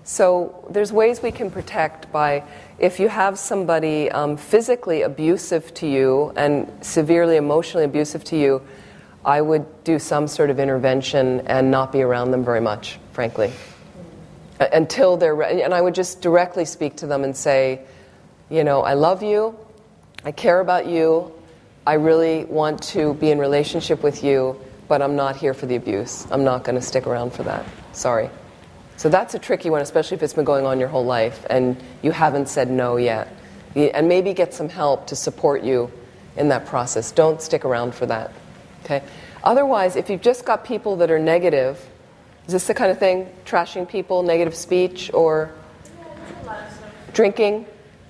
So there's ways we can protect by, if you have somebody physically abusive to you and severely emotionally abusive to you, I would do some sort of intervention and not be around them very much, frankly. Until they're ready. And I would just directly speak to them and say, I love you, I care about you, I really want to be in relationship with you, but I'm not here for the abuse. I'm not going to stick around for that. Sorry. So that's a tricky one, especially if it's been going on your whole life and you haven't said no yet. And maybe get some help to support you in that process. Don't stick around for that. Okay? Otherwise, if you've just got people that are negative, is this the kind of thing, trashing people, negative speech, or drinking?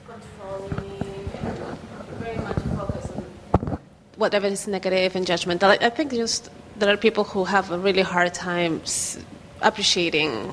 Controlling, very much focused on whatever is negative and judgmental. I think just there are people who have a really hard time appreciating,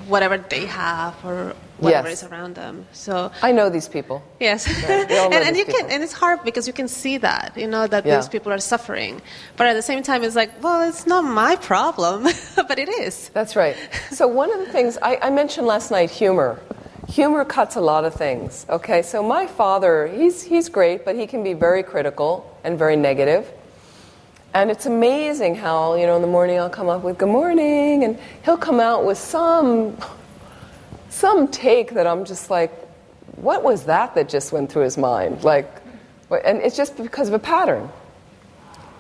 whatever they have or whatever is around them. So I know these people. Yes, and you can, and it's hard because you can see that, that those people are suffering. But at the same time, it's like, well, it's not my problem, but it is. That's right. So one of the things I mentioned last night, humor. Humor cuts a lot of things. Okay, so my father, he's great, but he can be very critical and very negative. And it's amazing how, in the morning I'll come up with good morning, and he'll come out with some take that I'm just like, what was that just went through his mind? And it's just because of a pattern.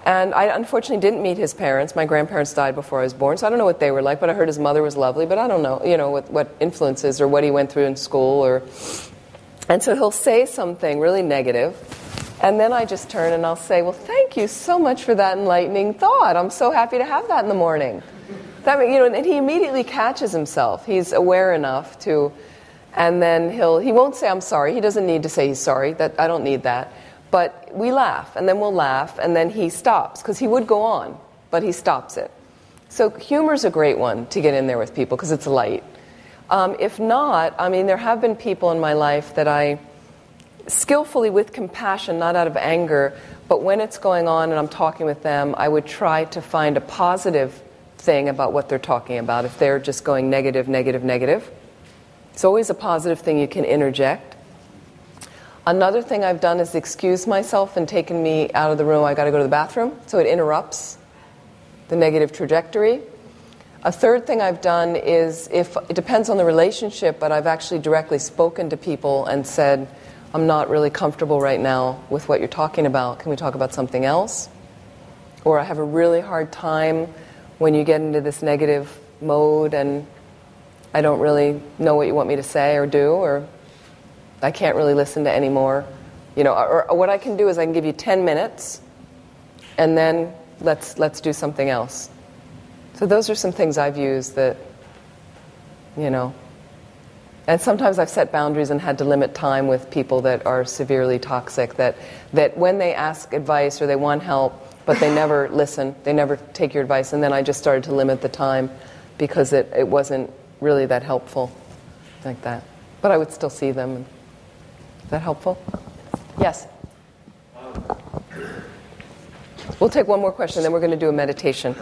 And I unfortunately didn't meet his parents. My grandparents died before I was born, so I don't know what they were like, but I heard his mother was lovely, but I don't know, what influences or what he went through in school. And so he'll say something really negative, and then I just turn and I'll say, well, thank you so much for that enlightening thought. I'm so happy to have that in the morning. And he immediately catches himself. He's aware enough to, and then he won't say I'm sorry. He doesn't need to say he's sorry. I don't need that. But we laugh, and then we'll laugh, and then he stops, because he would go on, but he stops it. So humor's a great one to get in there with people, because it's light. If not, there have been people in my life that I skillfully, with compassion, not out of anger, but when it's going on and I'm talking with them, I would try to find a positive thing about what they're talking about. If they're just going negative, negative, negative, it's always a positive thing you can interject. Another thing I've done is excuse myself and taken me out of the room. I got to go to the bathroom, so it interrupts the negative trajectory. A third thing I've done is, if it depends on the relationship, but I've actually directly spoken to people and said, I'm not really comfortable right now with what you're talking about. Can we talk about something else? Or I have a really hard time when you get into this negative mode and I don't really know what you want me to say or do, or I can't really listen to any more. Or what I can do is I can give you 10 minutes and then let's do something else. So those are some things I've used that, and sometimes I've set boundaries and had to limit time with people that are severely toxic, that when they ask advice or they want help, but they never listen, they never take your advice, and then I just started to limit the time because it wasn't really that helpful, like that. But I would still see them. Is that helpful? Yes? We'll take one more question, then we're going to do a meditation.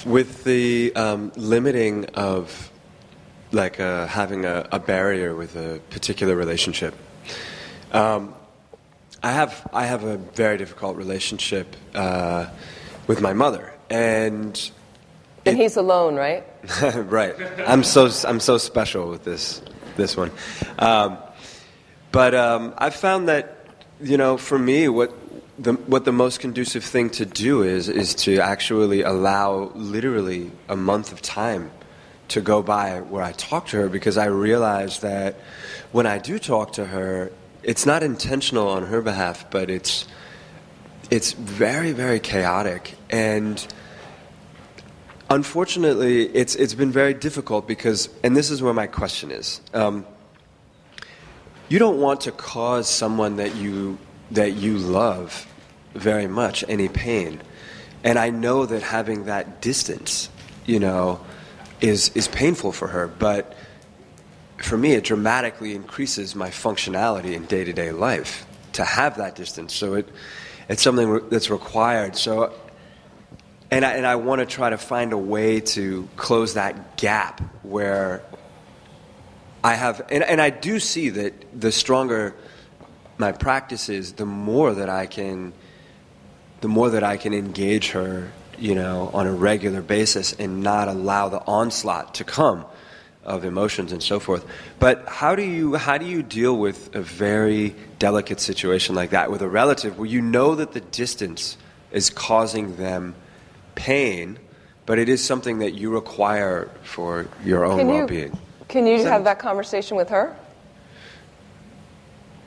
With the limiting of having a barrier with a particular relationship, I have a very difficult relationship with my mother, and he's alone, right? Right. I'm so special with this one, but I've found that for me what the most conducive thing to do is to actually allow literally a month of time to go by where I talk to her, because I realize that when I do talk to her, it's not intentional on her behalf, but it's very, very chaotic. And unfortunately, it's been very difficult because, and this is where my question is, you don't want to cause someone that you love very much any pain. And I know that having that distance, is painful for her, but for me it dramatically increases my functionality in day-to-day life to have that distance. So it's something that's required. So and I want to try to find a way to close that gap where I have, and I do see that the stronger my practice is, the more that I can engage her, on a regular basis and not allow the onslaught to come of emotions and so forth. But how do you deal with a very delicate situation like that with a relative where you know that the distance is causing them pain, but it is something that you require for your own well-being? Can you have that conversation with her?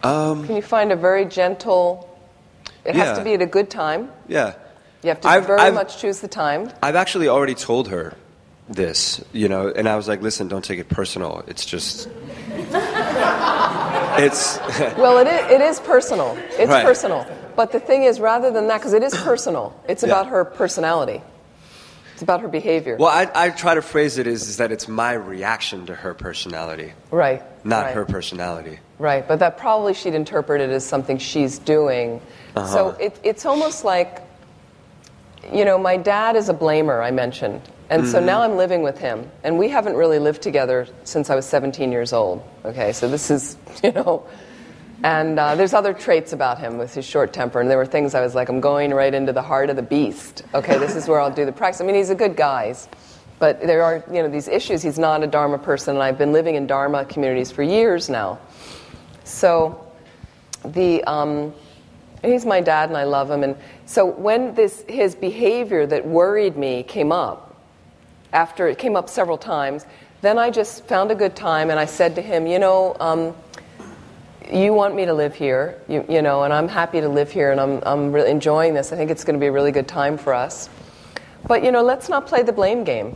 Can you find a very gentle... It has to be at a good time. Yeah. You have to very much choose the time. I've actually already told her this, and I was like, listen, don't take it personal. It's just... it's... Well, it is personal. It's right. Personal. But the thing is, rather than that, because it is personal, it's about her personality. It's about her behavior. Well, I try to phrase it is that it's my reaction to her personality. Right. Not her personality. Right, but that probably she'd interpret it as something she's doing. Uh-huh. So it's almost like, my dad is a blamer, I mentioned. And so now I'm living with him. And we haven't really lived together since I was 17 years old. Okay, so this is, And there's other traits about him with his short temper. And there were things I was like, I'm going right into the heart of the beast. Okay, this is where I'll do the practice. I mean, he's a good guy. But there are, these issues. He's not a Dharma person. And I've been living in Dharma communities for years now. So he's my dad and I love him. And so when his behavior that worried me came up, after it came up several times, then I just found a good time and I said to him, you want me to live here, and I'm happy to live here and I'm really enjoying this. I think it's going to be a really good time for us. But, let's not play the blame game.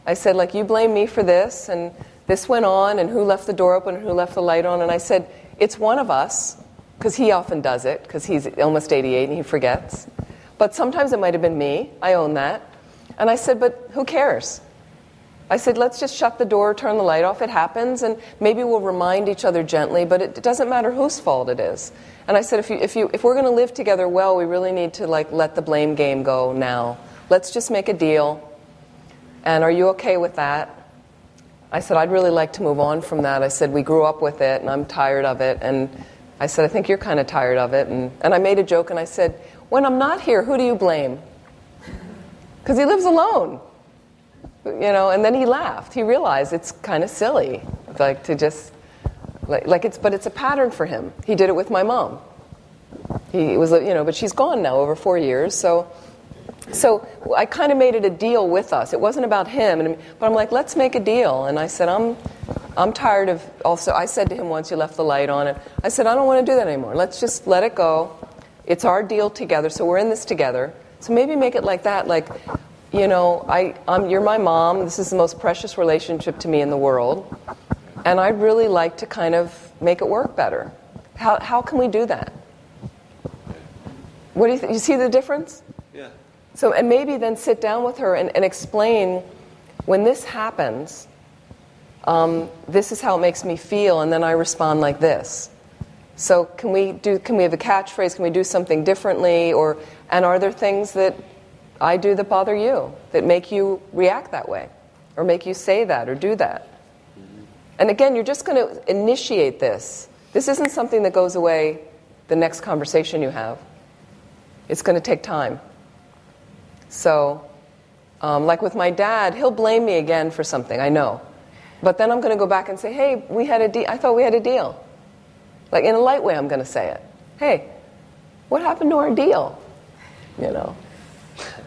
I said, you blame me for this and this went on and who left the door open and who left the light on. And I said, it's one of us, because he often does it, because he's almost 88 and he forgets. But sometimes it might have been me. I own that. And I said, but who cares? I said, let's just shut the door, turn the light off. It happens, and maybe we'll remind each other gently, but it doesn't matter whose fault it is. And I said, if we're going to live together well, we really need to let the blame game go now. Let's just make a deal. And are you okay with that? I said, I'd really like to move on from that. I said, we grew up with it, and I'm tired of it. And I said, I think you're kind of tired of it. And I made a joke, and I said, when I'm not here, who do you blame? Because he lives alone. And then he laughed. He realized it's kind of silly, like to just, but it's a pattern for him. He did it with my mom. He was, but she's gone now over 4 years. So I kind of made it a deal with us. It wasn't about him, but I'm like, let's make a deal. And I said, I'm tired of. Also, I said to him once, you left the light on, and I said, I don't want to do that anymore. Let's just let it go. It's our deal together, so we're in this together. So maybe make it like that, like. You're my mom. This is the most precious relationship to me in the world. And I'd really like to kind of make it work better. How can we do that? What do you think? You see the difference? Yeah. So, and maybe then sit down with her and explain, when this happens, this is how it makes me feel, and then I respond like this. So can we have a catchphrase? Can we do something differently? And are there things that I do that bother you, that make you react that way, or make you say that or do that? And again, you're just going to initiate this. This isn't something that goes away the next conversation you have. It's going to take time. So, like with my dad, he'll blame me again for something, I know. But then I'm going to go back and say, hey, I thought we had a deal. Like in a light way, I'm going to say it. Hey, what happened to our deal?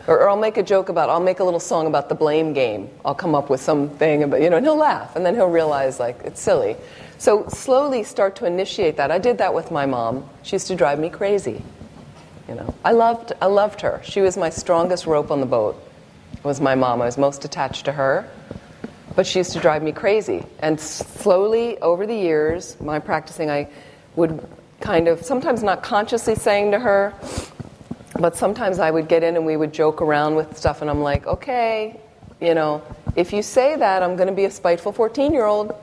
Or I'll make a little song about the blame game. I'll come up with something about, and he'll laugh, and then he'll realize, like, it's silly. So slowly start to initiate that. I did that with my mom. She used to drive me crazy. I loved her. She was my strongest rope on the boat. Was my mom. I was most attached to her. But she used to drive me crazy. And slowly, over the years, my practicing, I would kind of, sometimes not consciously saying to her, but sometimes I would get in and we would joke around with stuff, and I'm like, okay, if you say that, I'm going to be a spiteful 14-year-old.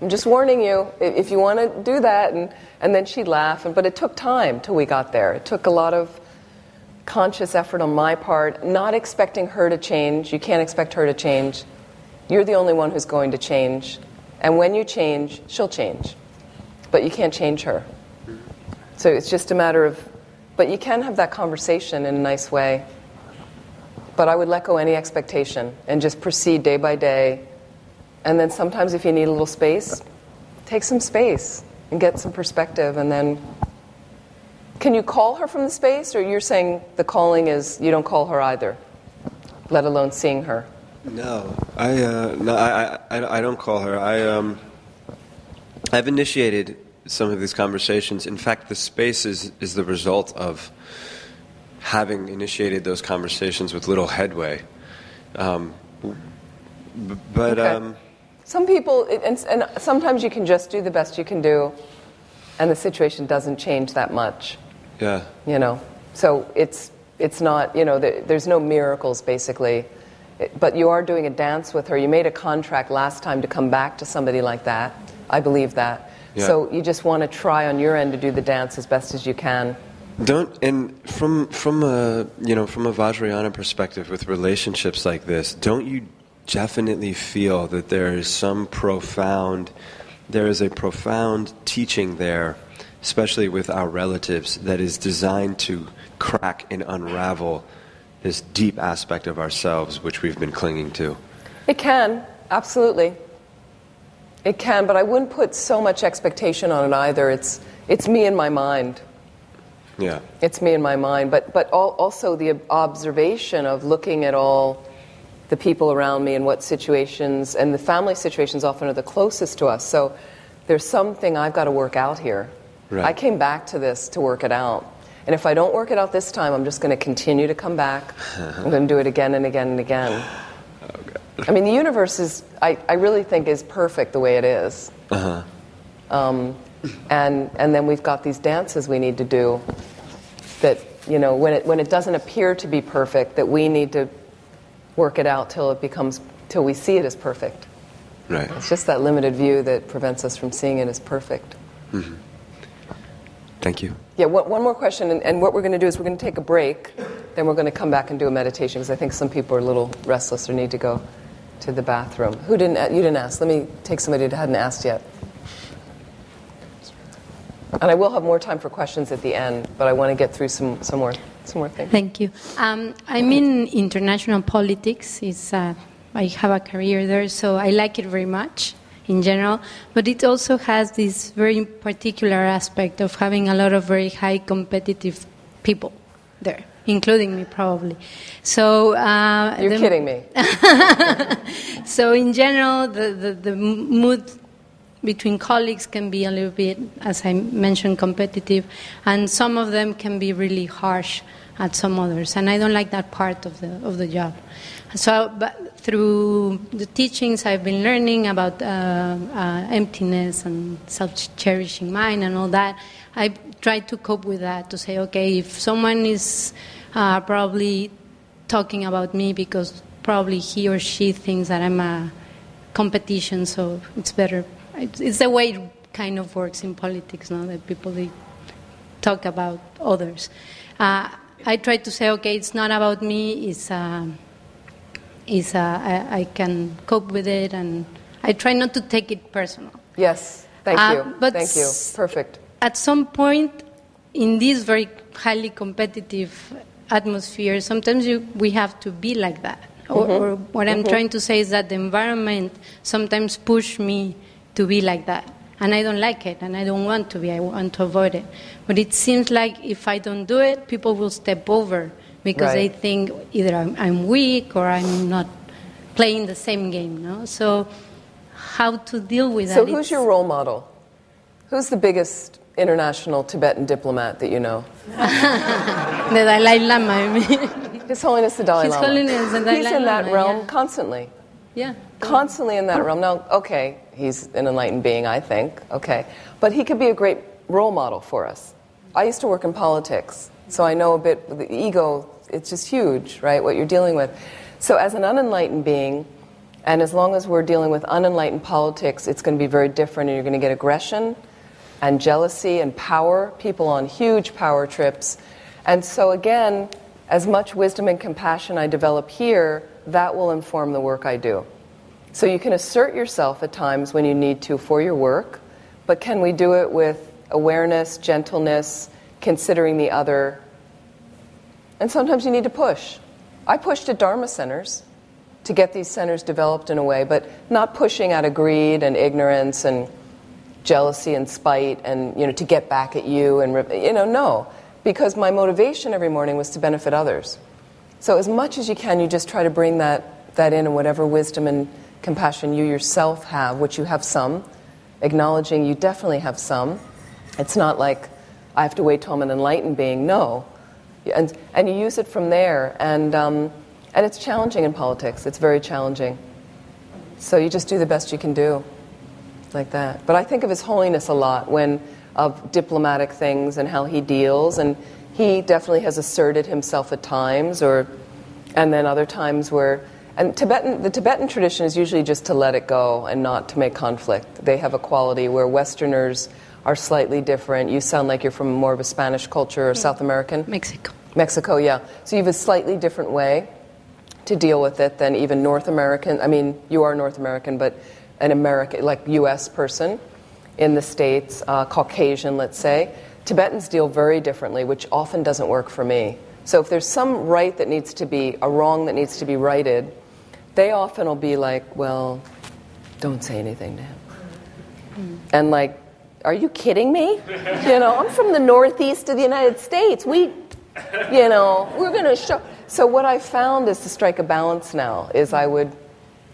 I'm just warning you, if you want to do that. And then she'd laugh. But it took time till we got there. It took a lot of conscious effort on my part, not expecting her to change. You can't expect her to change. You're the only one who's going to change. And when you change, she'll change. But you can't change her. So it's just a matter of, but you can have that conversation in a nice way. But I would let go any expectation and just proceed day by day. And then sometimes if you need a little space, take some space and get some perspective. And then, can you call her from the space? Or you're saying the calling is you don't call her either, let alone seeing her? No, I don't call her. I've initiated some of these conversations. In fact, the space is the result of having initiated those conversations with little headway. Okay. Some people, and sometimes you can just do the best you can do, and the situation doesn't change that much. Yeah. So it's not, there's no miracles, basically. But you are doing a dance with her. You made a contract last time to come back to somebody like that. I believe that. Yeah. So you just want to try on your end to do the dance as best as you can. From a Vajrayana perspective with relationships like this, don't you definitely feel that there is a profound teaching there, especially with our relatives, that is designed to crack and unravel this deep aspect of ourselves which we've been clinging to? It can, absolutely. It can, but I wouldn't put so much expectation on it either. It's me in my mind. Yeah. It's me in my mind, but also the observation of looking at all the people around me and what situations, and the family situations often are the closest to us. So there's something I've got to work out here. Right. I came back to this to work it out. And if I don't work it out this time, I'm just going to continue to come back. I'm going to do it again and again and again. Okay. I mean, the universe is, I really think, is perfect the way it is. Uh-huh. And then we've got these dances we need to do that, when it doesn't appear to be perfect, that we need to work it out till we see it as perfect. Right. It's just that limited view that prevents us from seeing it as perfect. Mm-hmm. Thank you. Yeah, one more question, and what we're going to do is we're going to take a break, then we're going to come back and do a meditation, because I think some people are a little restless or need to go to the bathroom. Who didn't? You didn't ask. Let me take somebody who hadn't asked yet. And I will have more time for questions at the end, but I want to get through some more things. Thank you. I'm in international politics. I have a career there, so I like it very much in general. But it also has this very particular aspect of having a lot of very high competitive people there, including me probably. So you're kidding me. So in general, the mood between colleagues can be a little bit, as I mentioned, competitive, and some of them can be really harsh at some others, and I don't like that part of the job. So, but through the teachings, I've been learning about emptiness and self-cherishing mind and all that. I try to cope with that, to say, okay, if someone is probably talking about me because probably he or she thinks that I'm a competition, so it's better. It's the way it kind of works in politics, no? That people they talk about others. I try to say, okay, it's not about me. I can cope with it, and I try not to take it personal. Yes, thank you. But thank you. Perfect. At some point, in this very highly competitive atmosphere, sometimes we have to be like that. Or what I'm trying to say is that the environment sometimes push me to be like that. And I don't like it, and I don't want to be. I want to avoid it. But it seems like if I don't do it, people will step over because they think either I'm weak or I'm not playing the same game. No? So how to deal with that? So who's your role model? Who's the biggest international Tibetan diplomat that you know? The Dalai Lama, I mean. His Holiness the Dalai Lama. His Holiness the Dalai Lama. He's in that realm yeah. constantly. Yeah. Constantly in that realm. Now, okay, he's an enlightened being, I think. Okay. But he could be a great role model for us. I used to work in politics, so I know a bit, the ego, it's just huge, right, what you're dealing with. So as an unenlightened being, and as long as we're dealing with unenlightened politics, it's going to be very different, and you're going to get aggression and jealousy and power, people on huge power trips. And so again, as much wisdom and compassion I develop here, that will inform the work I do. So you can assert yourself at times when you need to for your work, but can we do it with awareness, gentleness, considering the other? And sometimes you need to push. I pushed at Dharma centers to get these centers developed in a way, but not pushing out of greed and ignorance and jealousy and spite and, to get back at you and, no. Because my motivation every morning was to benefit others. So as much as you can, you just try to bring that in and whatever wisdom and compassion you yourself have, which you have some, acknowledging you definitely have some. It's not like I have to wait till I'm an enlightened being. No. And you use it from there. And it's challenging in politics. It's very challenging. So you just do the best you can do. Like that. But I think of His Holiness a lot of diplomatic things and how he deals, and he definitely has asserted himself at times, and then other times where, and the Tibetan tradition is usually just to let it go and not to make conflict. They have a quality where Westerners are slightly different. You sound like you're from more of a Spanish culture or South American. Mexico, yeah. So you have a slightly different way to deal with it than even North American. I mean, you are North American, but an American, like U.S. person in the States, Caucasian, let's say. Tibetans deal very differently, which often doesn't work for me. So if there's some right that needs to be, a wrong that needs to be righted, they often will be like, well, don't say anything to him. And like, are you kidding me? I'm from the northeast of the United States. We're going to show. So what I found is to strike a balance now, is I would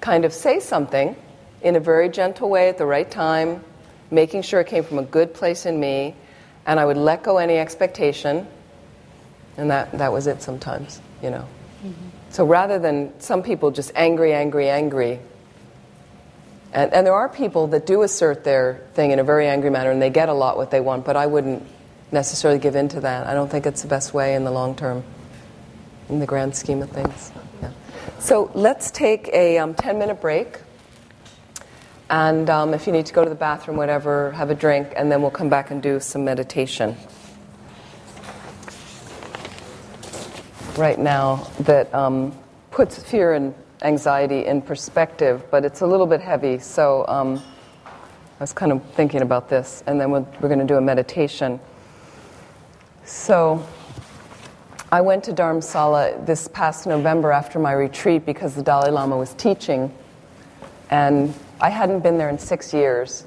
kind of say something in a very gentle way at the right time, making sure it came from a good place in me, and I would let go any expectation, and that was it sometimes, So rather than some people just angry, and there are people that do assert their thing in a very angry manner, and they get a lot what they want, but I wouldn't necessarily give in to that. I don't think it's the best way in the long term, in the grand scheme of things. Yeah. So let's take a 10-minute break. And if you need to go to the bathroom, whatever, have a drink, and then we'll come back and do some meditation. Right now, that puts fear and anxiety in perspective, but it's a little bit heavy, so I was kind of thinking about this, and then we're going to do a meditation. So I went to Dharamsala this past November after my retreat because the Dalai Lama was teaching, and I hadn't been there in 6 years.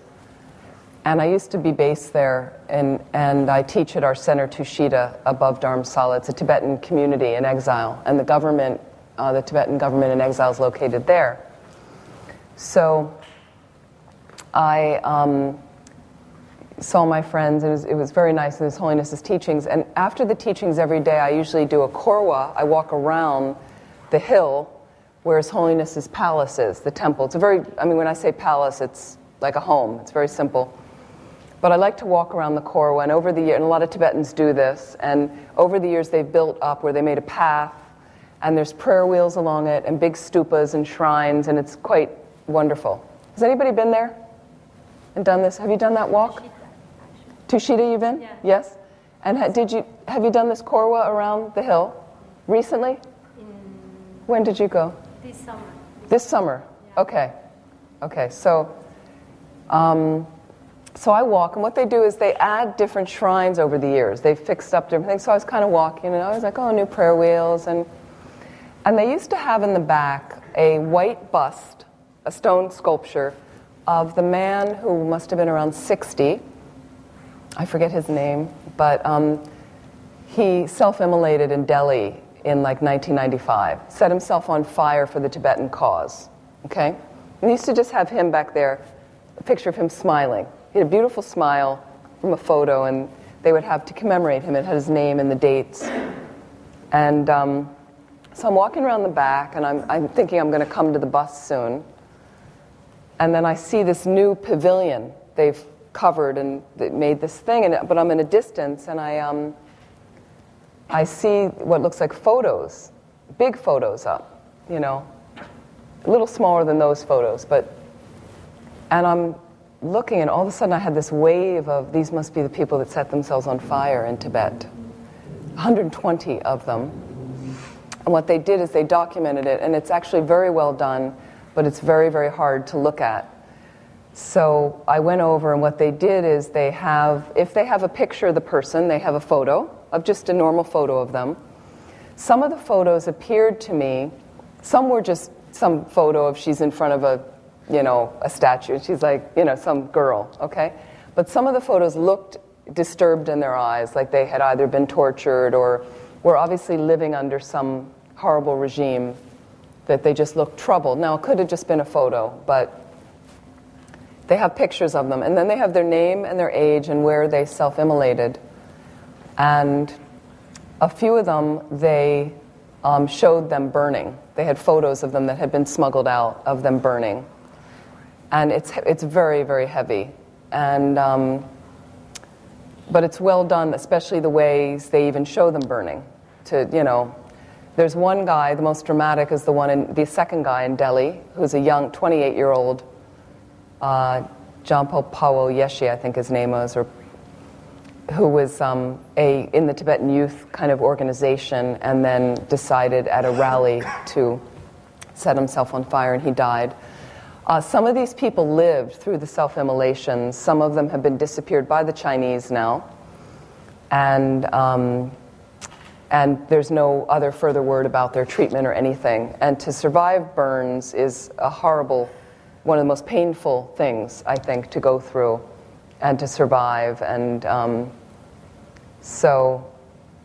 And I used to be based there, and I teach at our center, Tushita, above Dharamsala. It's a Tibetan community in exile, and the government, the Tibetan government in exile is located there. So I saw my friends. It was very nice in His Holiness's teachings. And after the teachings every day, I usually do a korwa. I walk around the hill where His Holiness's palace is, the temple. It's when I say palace, it's like a home. It's very simple. But I like to walk around the korwa, and over the years, and a lot of Tibetans do this, and over the years they've built up where they made a path, and there's prayer wheels along it, and big stupas and shrines, and it's quite wonderful. Has anybody been there and done this? Have you done that walk? Tushita, you've been? Yeah. Yes? And have you done this korwa around the hill recently? When did you go? This summer. This summer? Yeah. Okay, so I walk, and what they do is they add different shrines over the years. They've fixed up different things. So I was kind of walking, and I was like, new prayer wheels. And they used to have in the back a white bust, a stone sculpture, of the man who must have been around 60. I forget his name, but he self-immolated in Delhi in like 1995, set himself on fire for the Tibetan cause, okay? And they used to just have him back there, a picture of him smiling. He had a beautiful smile from a photo, and they would have to commemorate him. It had his name and the dates. And so I'm walking around the back, and I'm thinking I'm going to come to the bus soon. And then I see this new pavilion they've covered, and they made this thing, but I'm in a distance, and I see what looks like photos, big photos up, a little smaller than those photos, and I'm looking, and all of a sudden I had this wave of, these must be the people that set themselves on fire in Tibet. 120 of them. And what they did is they documented it, and it's actually very well done, but it's very, very hard to look at. So I went over, and what they did is if they have a picture of the person, they have a photo of just a normal photo of them. Some of the photos appeared to me, some were just some photo of she's in front of a statue. She's like, some girl, okay? But some of the photos looked disturbed in their eyes, like they had either been tortured or were obviously living under some horrible regime, that they just looked troubled. Now, it could have just been a photo, but they have pictures of them. And then they have their name and their age and where they self-immolated. And a few of them, they showed them burning. They had photos of them that had been smuggled out of them burning. And it's very, very heavy. And but it's well done, especially the ways they even show them burning. There's one guy, the most dramatic is the second guy in Delhi, who's a young 28-year-old, Jampo Pawo Yeshi, I think his name was, who was in the Tibetan youth kind of organization, and then decided at a rally to set himself on fire, and he died. Some of these people lived through the self-immolations. Some of them have been disappeared by the Chinese now. And there's no other further word about their treatment or anything. And to survive burns is a horrible, one of the most painful things, I think, to go through and to survive. And so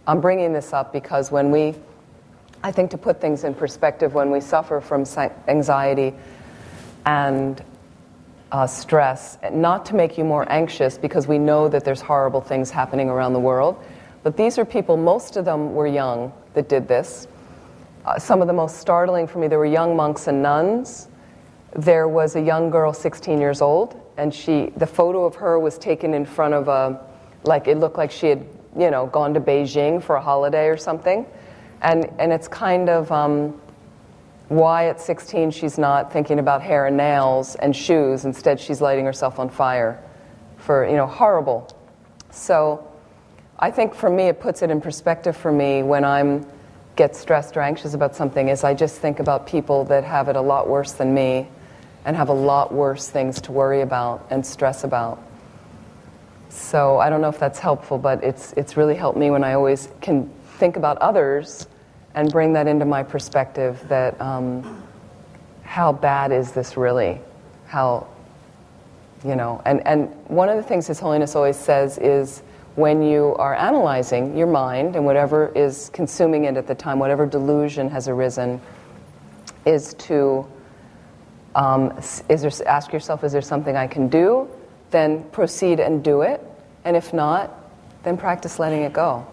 I'm bringing this up because I think to put things in perspective, when we suffer from anxiety and stress, not to make you more anxious, because we know that there's horrible things happening around the world, but these are people, most of them were young that did this. Some of the most startling for me, there were young monks and nuns. There was a young girl, 16 years old, and the photo of her was taken in front of it looked like she had, gone to Beijing for a holiday or something. And it's kind of why at 16 she's not thinking about hair and nails and shoes. Instead, she's lighting herself on fire for, horrible. So I think for me, it puts it in perspective for me when I'm get stressed or anxious about something is I just think about people that have it a lot worse than me and have a lot worse things to worry about and stress about. So I don't know if that's helpful, but it's really helped me when I always can think about others and bring that into my perspective that how bad is this really? How, and one of the things His Holiness always says is when you are analyzing your mind and whatever is consuming it at the time, whatever delusion has arisen, is to ask yourself, is there something I can do? Then proceed and do it. And if not, then practice letting it go.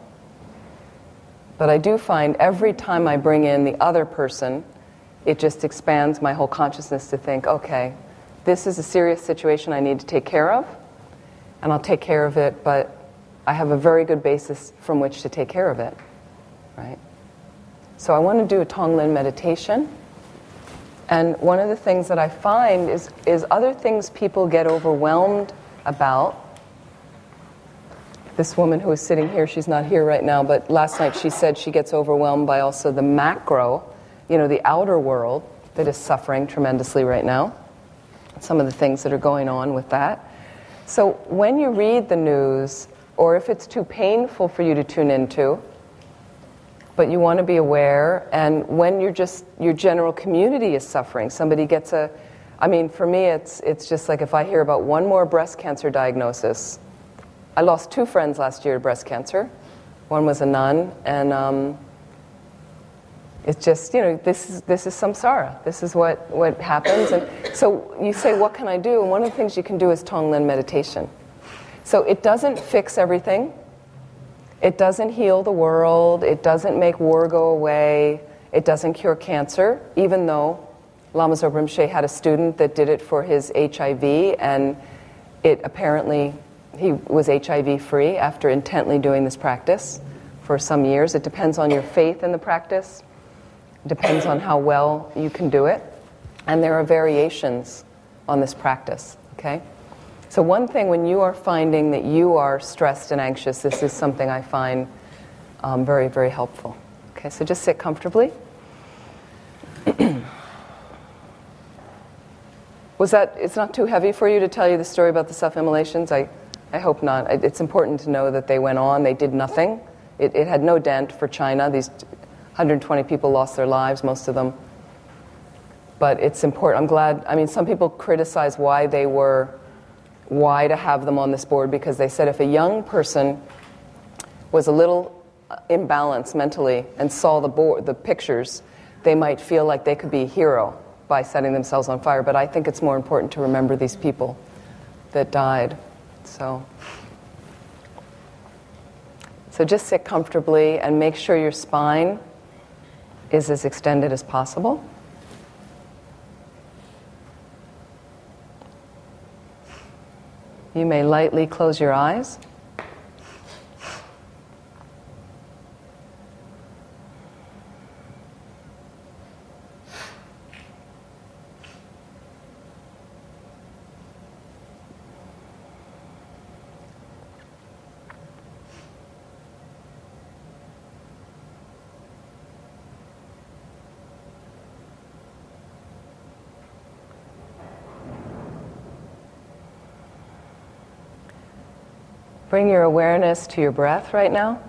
But I do find every time I bring in the other person, it just expands my whole consciousness to think, okay, this is a serious situation I need to take care of, and I'll take care of it, but I have a very good basis from which to take care of it, right? So I want to do a Tonglen meditation. And one of the things that I find is other things people get overwhelmed about. This woman who is sitting here, she's not here right now, but last night she said she gets overwhelmed by also the macro, the outer world that is suffering tremendously right now. Some of the things that are going on with that. So when you read the news, or if it's too painful for you to tune into, but you want to be aware, and when your general community is suffering, somebody gets for me it's just like if I hear about one more breast cancer diagnosis. I lost 2 friends last year to breast cancer. One was a nun, and it's just, this is samsara. This is what happens. And so you say, what can I do? And one of the things you can do is Tonglen meditation. So it doesn't fix everything. It doesn't heal the world. It doesn't make war go away. It doesn't cure cancer, even though Lama Zopa Rinpoche had a student that did it for his HIV, and it apparently, he was HIV free after intently doing this practice for some years. It depends on your faith in the practice. It depends on how well you can do it. And there are variations on this practice, okay? So one thing, when you are finding that you are stressed and anxious, this is something I find very, very helpful. Okay, so just sit comfortably. It's not too heavy for you to tell you the story about the self-immolations? I hope not. It's important to know that they went on, they did nothing. It had no dent for China. These 120 people lost their lives, most of them. But it's important. I'm glad, some people criticize why to have them on this board, because they said if a young person was a little imbalanced mentally and saw the pictures, they might feel like they could be a hero by setting themselves on fire. But I think it's more important to remember these people that died. So just sit comfortably and make sure your spine is as extended as possible. You may lightly close your eyes. Bring your awareness to your breath right now.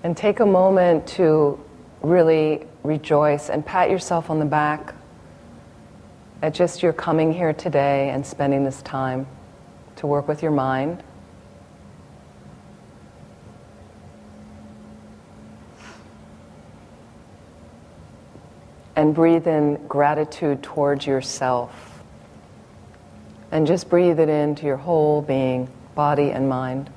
And take a moment to really rejoice and pat yourself on the back at just your coming here today and spending this time to work with your mind. And breathe in gratitude towards yourself. And just breathe it into your whole being, body and mind.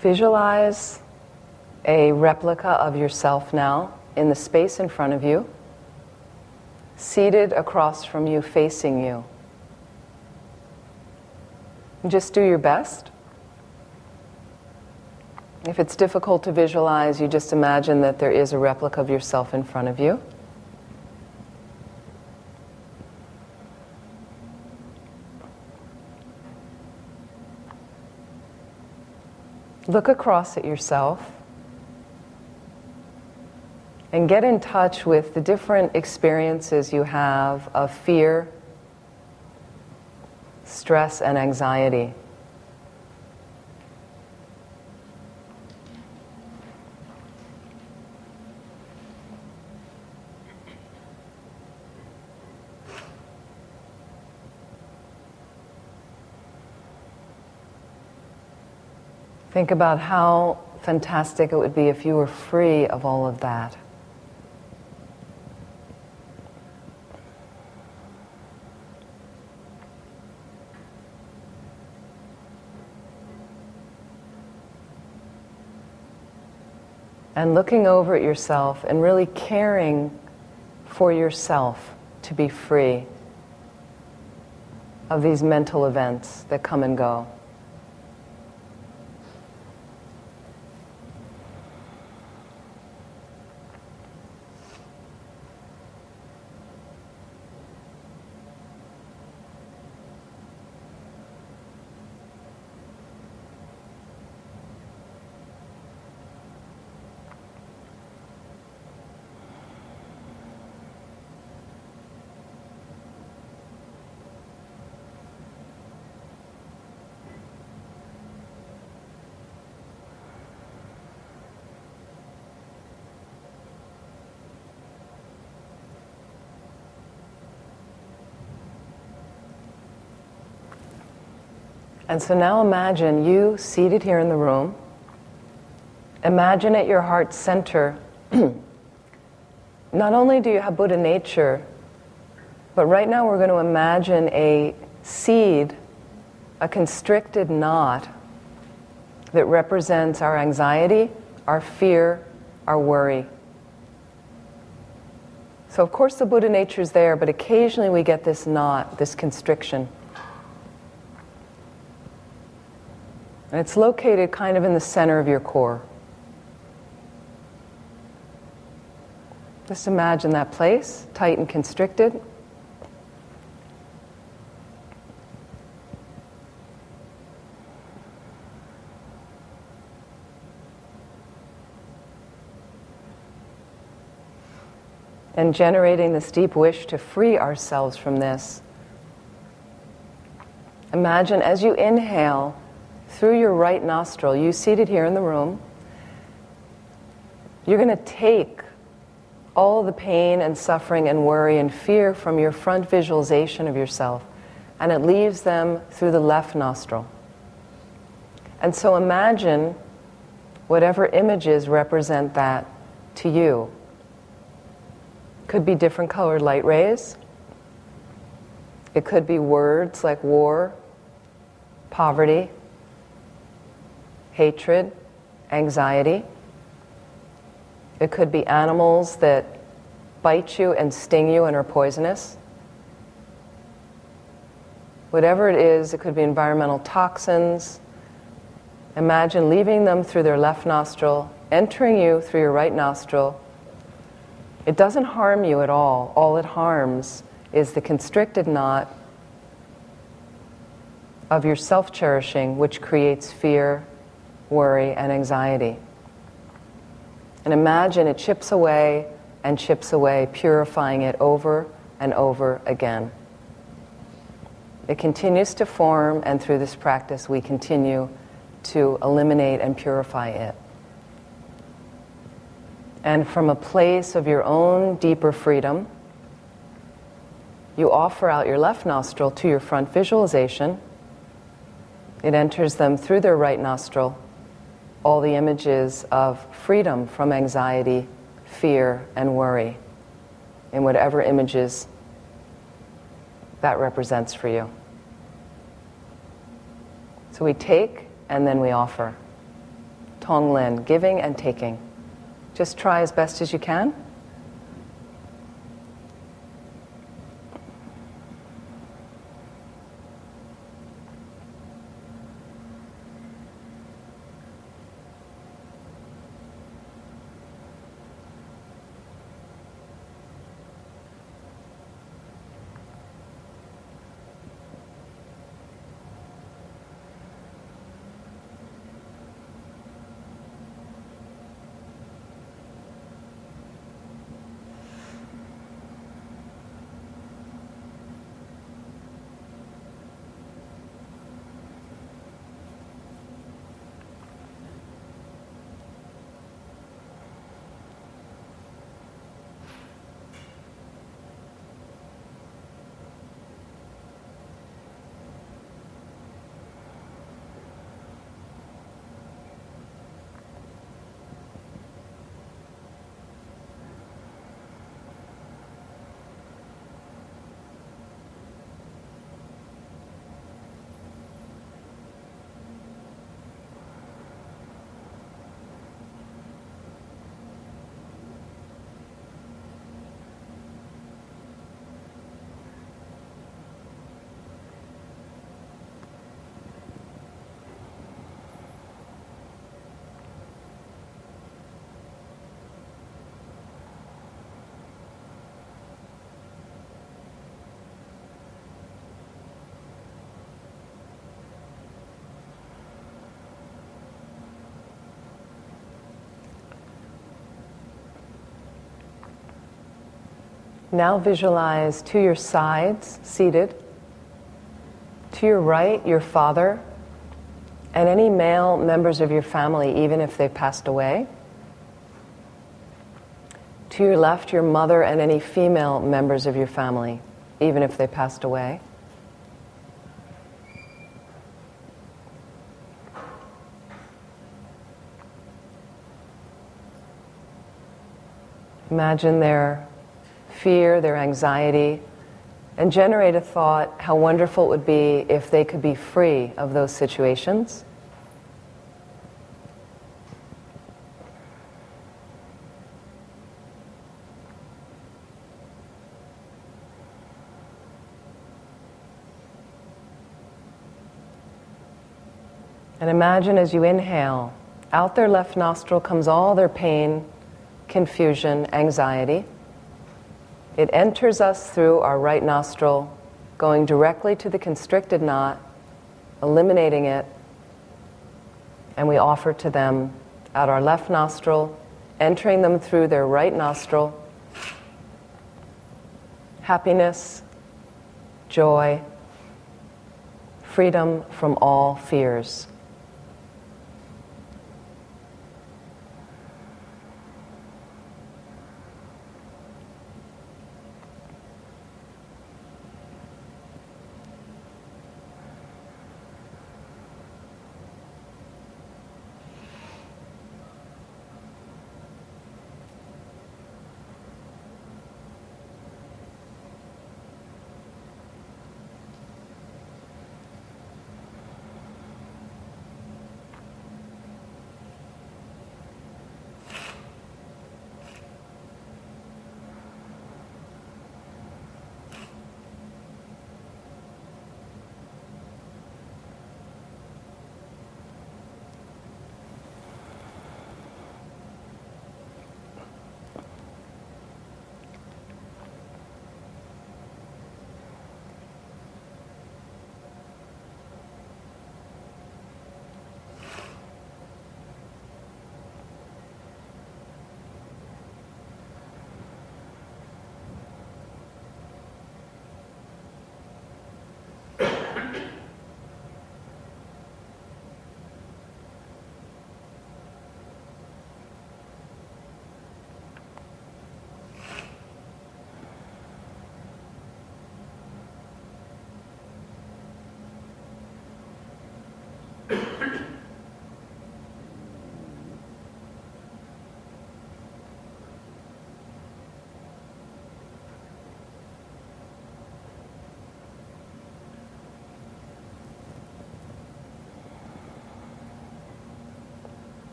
Visualize a replica of yourself now in the space in front of you, seated across from you, facing you. Just do your best. If it's difficult to visualize, you just imagine that there is a replica of yourself in front of you. Look across at yourself and get in touch with the different experiences you have of fear, stress, and anxiety. Think about how fantastic it would be if you were free of all of that. And looking over at yourself and really caring for yourself to be free of these mental events that come and go. And so now imagine you seated here in the room. Imagine at your heart center, not only do you have Buddha nature, but right now we're going to imagine a seed, a constricted knot that represents our anxiety, our fear, our worry. So of course the Buddha nature is there, but occasionally we get this knot, this constriction. And it's located kind of in the center of your core. Just imagine that place, tight and constricted. And generating this deep wish to free ourselves from this. Imagine as you inhale, through your right nostril, you seated here in the room, you're going to take all the pain and suffering and worry and fear from your front visualization of yourself, and it leaves them through the left nostril. And so imagine whatever images represent that to you. Could be different colored light rays. It could be words like war, poverty, hatred, anxiety. It could be animals that bite you and sting you and are poisonous. Whatever it is, it could be environmental toxins. Imagine leaving them through their left nostril, entering you through your right nostril. It doesn't harm you at all. All it harms is the constricted knot of your self-cherishing, which creates fear, worry, and anxiety. And imagine it chips away and chips away, purifying it over and over again. It continues to form, and through this practice we continue to eliminate and purify it. And from a place of your own deeper freedom, you offer out your left nostril to your front visualization. It enters them through their right nostril, all the images of freedom from anxiety, fear, and worry, in whatever images that represents for you. So we take and then we offer. Tonglen, giving and taking. Just try as best as you can. Now visualize to your sides, seated, to your right, your father, and any male members of your family, even if they've passed away. To your left, your mother and any female members of your family, even if they passed away. Imagine their fear, their anxiety, and generate a thought how wonderful it would be if they could be free of those situations. And imagine as you inhale, out their left nostril comes all their pain, confusion, anxiety. It enters us through our right nostril, going directly to the constricted knot, eliminating it, and we offer to them out our left nostril, entering them through their right nostril, happiness, joy, freedom from all fears.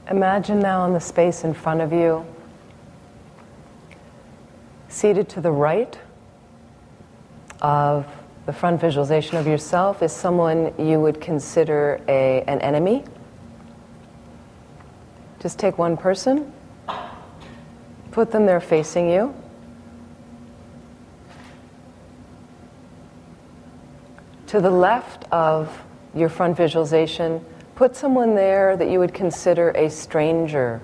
Imagine now in the space in front of you, seated to the right of the front visualization of yourself is someone you would consider an enemy. Just take one person, put them there facing you. To the left of your front visualization, put someone there that you would consider a stranger.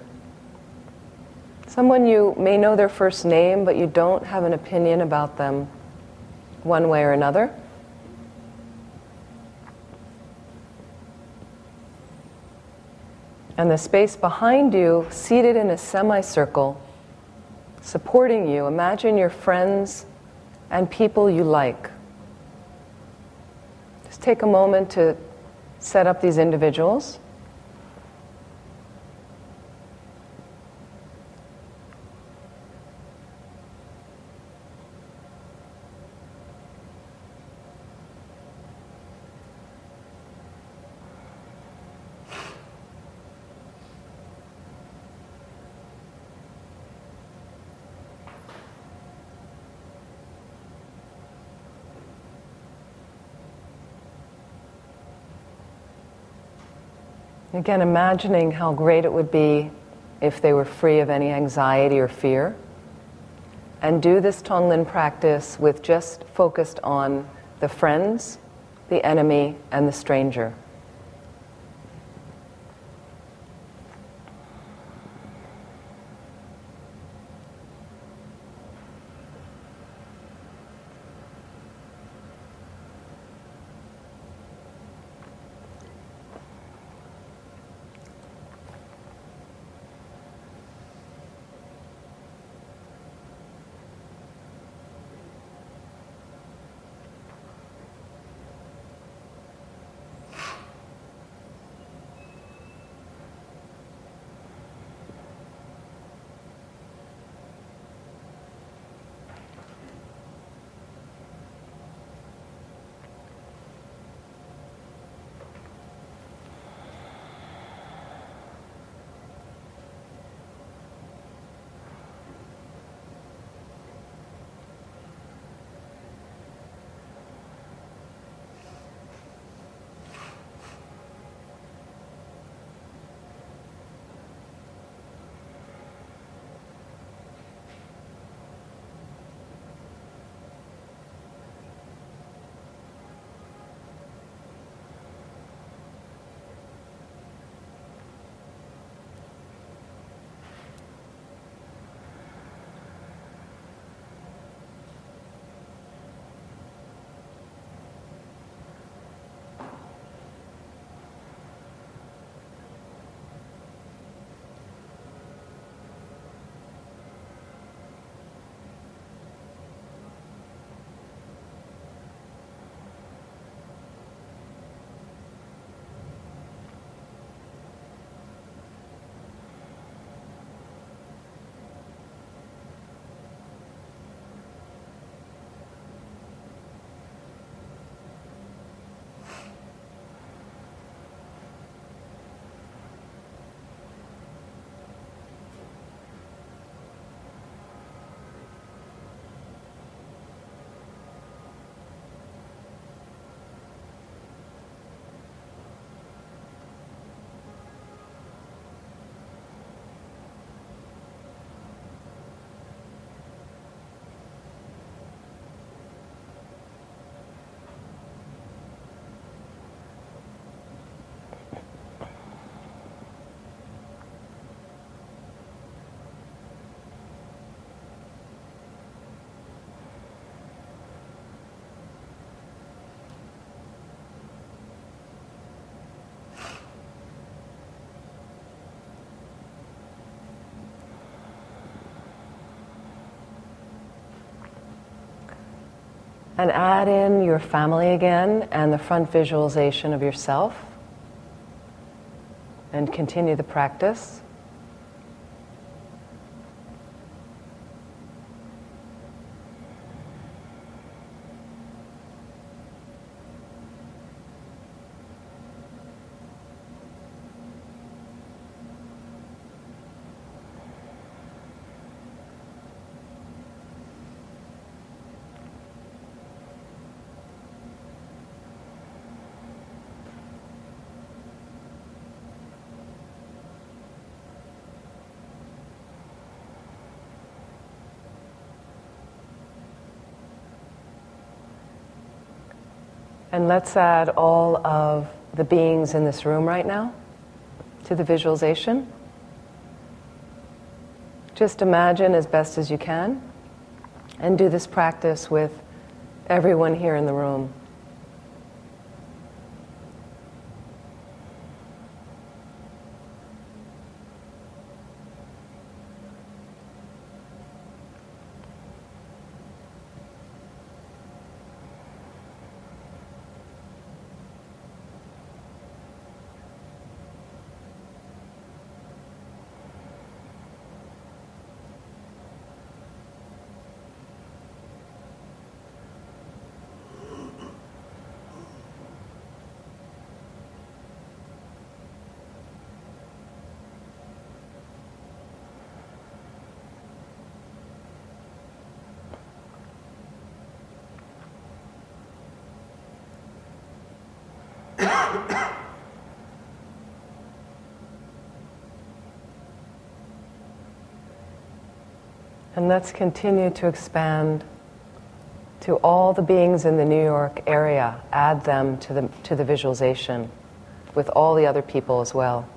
Someone you may know their first name, but you don't have an opinion about them one way or another. And the space behind you, seated in a semicircle, supporting you, imagine your friends and people you like. Just take a moment to set up these individuals. Again, imagining how great it would be if they were free of any anxiety or fear. And do this Tonglen practice with just focused on the friends, the enemy, and the stranger. And add in your family again and the front visualization of yourself. And continue the practice. And let's add all of the beings in this room right now to the visualization. Just imagine as best as you can, and do this practice with everyone here in the room. And let's continue to expand to all the beings in the New York area. Add them to the visualization with all the other people as well.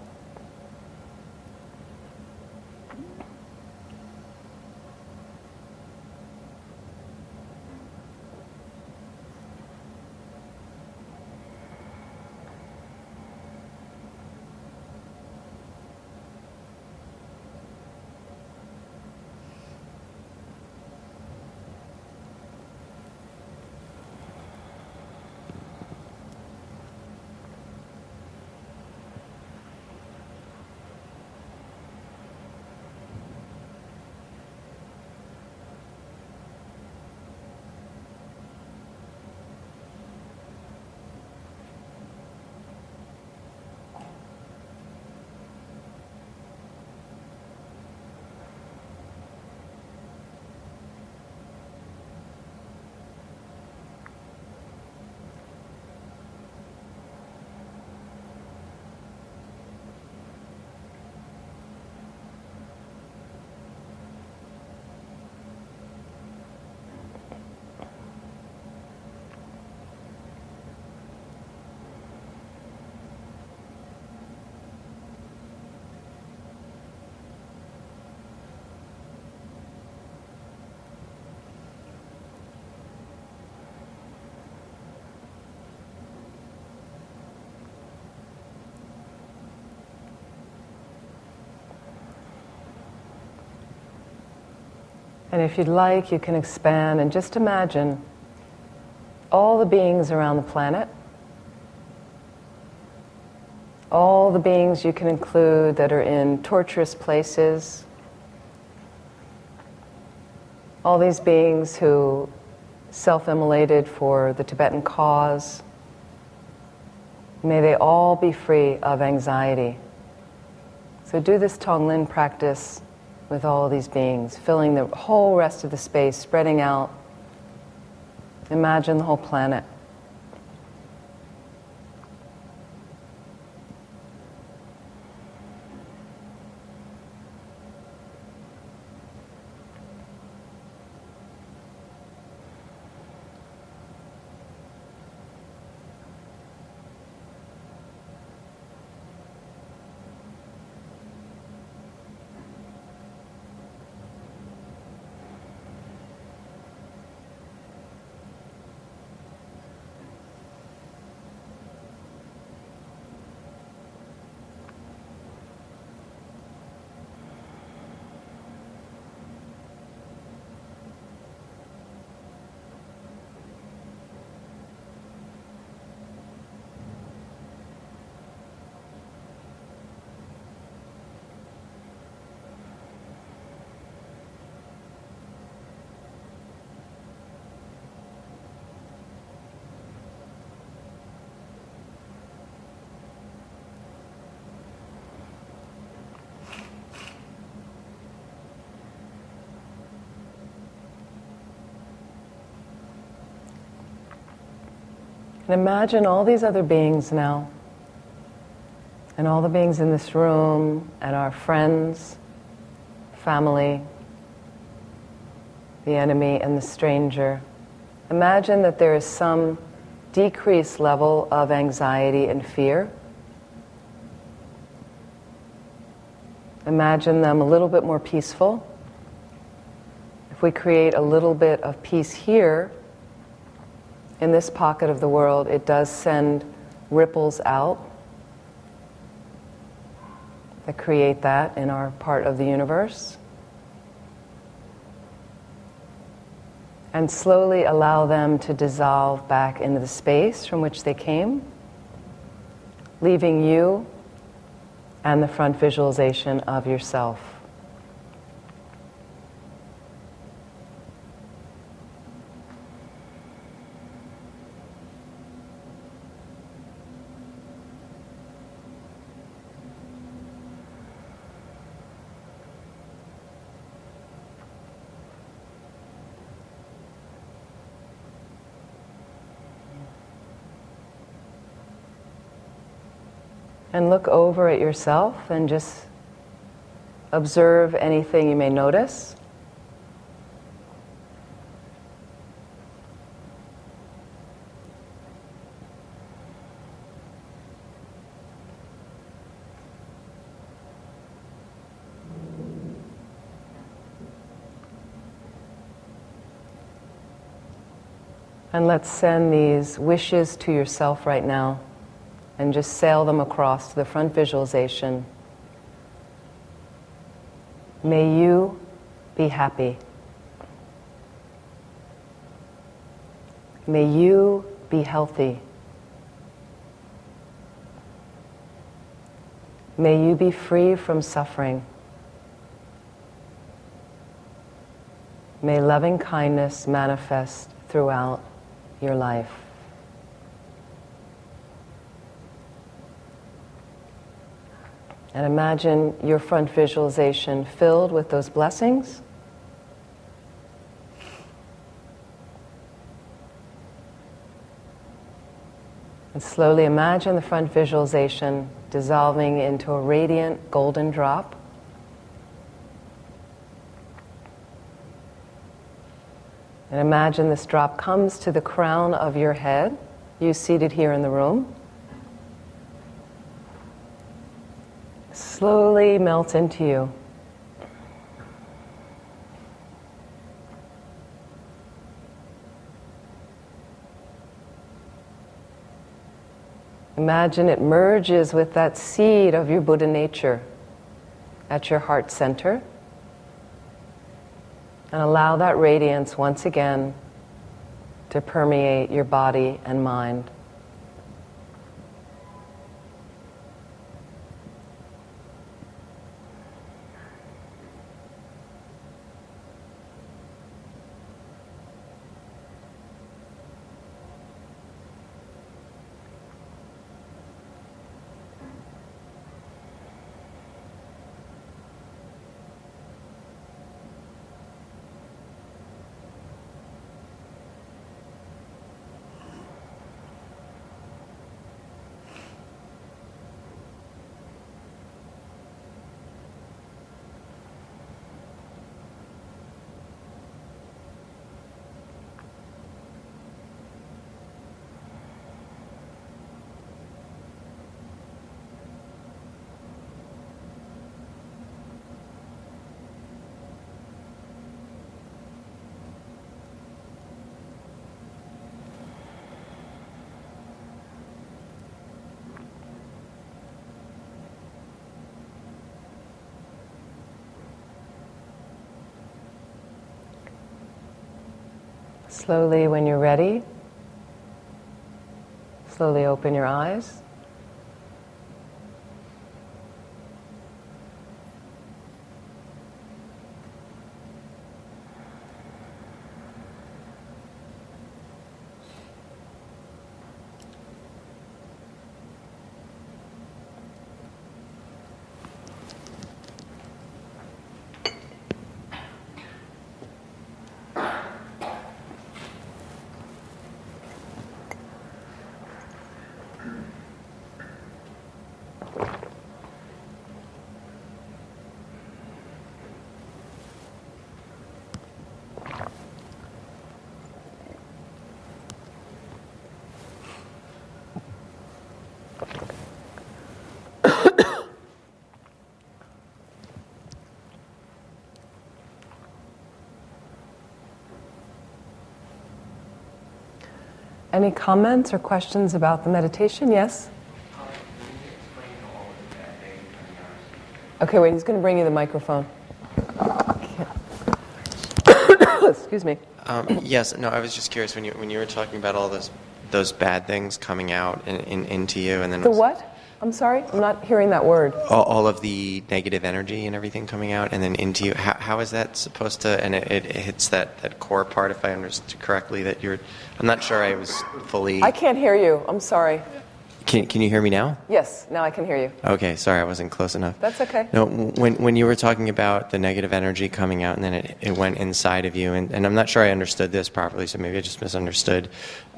And if you'd like, you can expand and just imagine all the beings around the planet, all the beings you can include that are in torturous places, all these beings who self-immolated for the Tibetan cause. May they all be free of anxiety. So do this Tonglen practice with all these beings, filling the whole rest of the space, spreading out. Imagine the whole planet. And imagine all these other beings now, and all the beings in this room, and our friends, family, the enemy, and the stranger. Imagine that there is some decreased level of anxiety and fear. Imagine them a little bit more peaceful. If we create a little bit of peace here, in this pocket of the world, it does send ripples out that create that in our part of the universe. And slowly allow them to dissolve back into the space from which they came, leaving you and the front visualization of yourself. And look over at yourself and just observe anything you may notice. And let's send these wishes to yourself right now. And just sail them across to the front visualization. May you be happy. May you be healthy. May you be free from suffering. May loving kindness manifest throughout your life. And imagine your front visualization filled with those blessings. And slowly imagine the front visualization dissolving into a radiant golden drop. And imagine this drop comes to the crown of your head, you seated here in the room. Slowly melt into you. Imagine it merges with that seed of your Buddha nature at your heart center. And allow that radiance once again to permeate your body and mind. Slowly, when you're ready, slowly open your eyes. Any comments or questions about the meditation? Yes? Okay, wait, he's going to bring you the microphone. Excuse me. Yes, no, I was just curious when you were talking about all those bad things coming out into you, and then The what? I'm sorry, I'm not hearing that word. All of the negative energy and everything coming out and then into you. How is that supposed to? And it hits that core part, if I understood correctly. That you're. I'm not sure I was fully. I can't hear you. I'm sorry. Can you hear me now? Yes, now I can hear you. Okay, sorry, I wasn't close enough. That's okay. No, when you were talking about the negative energy coming out and then it went inside of you, and I'm not sure I understood this properly, so maybe I just misunderstood.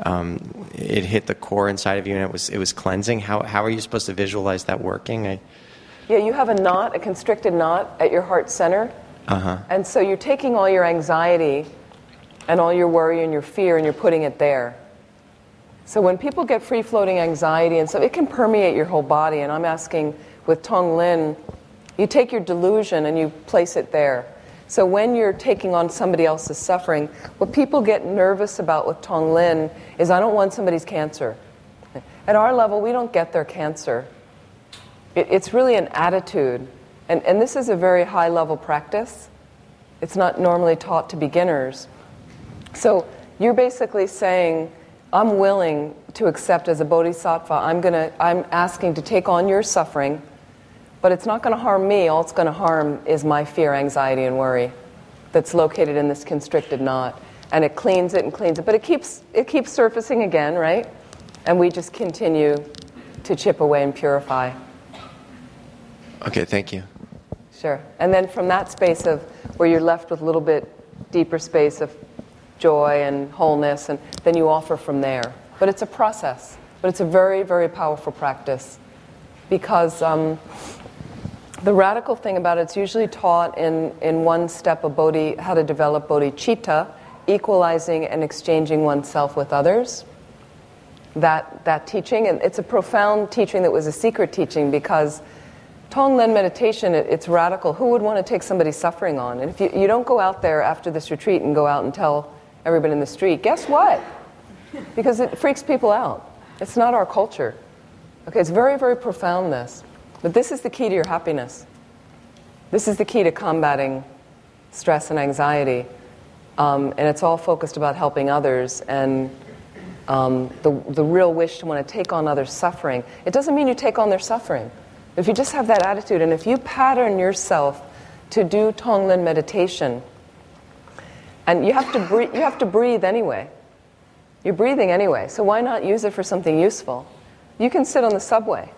It hit the core inside of you, and it was cleansing. How are you supposed to visualize that working? Yeah, you have a constricted knot at your heart center, and so you're taking all your anxiety and all your worry and your fear, and you're putting it there. So when people get free-floating anxiety and stuff, it can permeate your whole body. And I'm asking, with Tonglen, you take your delusion and you place it there. So when you're taking on somebody else's suffering, what people get nervous about with Tonglen is, I don't want somebody's cancer. At our level, we don't get their cancer. It's really an attitude. And this is a very high-level practice. It's not normally taught to beginners. So you're basically saying, I'm willing to accept as a bodhisattva, I'm asking to take on your suffering, but it's not going to harm me. All it's going to harm is my fear, anxiety, and worry that's located in this constricted knot. And it cleans it and cleans it. But it keeps surfacing again, right? And we just continue to chip away and purify. Okay, thank you. Sure. And then from that space of where you're left with a little bit deeper space of joy and wholeness, and then you offer from there. But it's a process. But it's a very, very powerful practice, because the radical thing about it's usually taught in one step of how to develop bodhicitta, equalizing and exchanging oneself with others. That teaching, and it's a profound teaching that was a secret teaching, because Tonglen meditation, it's radical. Who would want to take somebody's suffering on? And if you don't go out there after this retreat and go out and tell everybody in the street, guess what? Because it freaks people out. It's not our culture. Okay, it's very, very profound, this. But this is the key to your happiness. This is the key to combating stress and anxiety. And it's all focused about helping others, and the real wish to want to take on others' suffering. It doesn't mean you take on their suffering. If you just have that attitude, and if you pattern yourself to do Tonglen meditation, and you have to breathe anyway. You're breathing anyway, so why not use it for something useful? You can sit on the subway.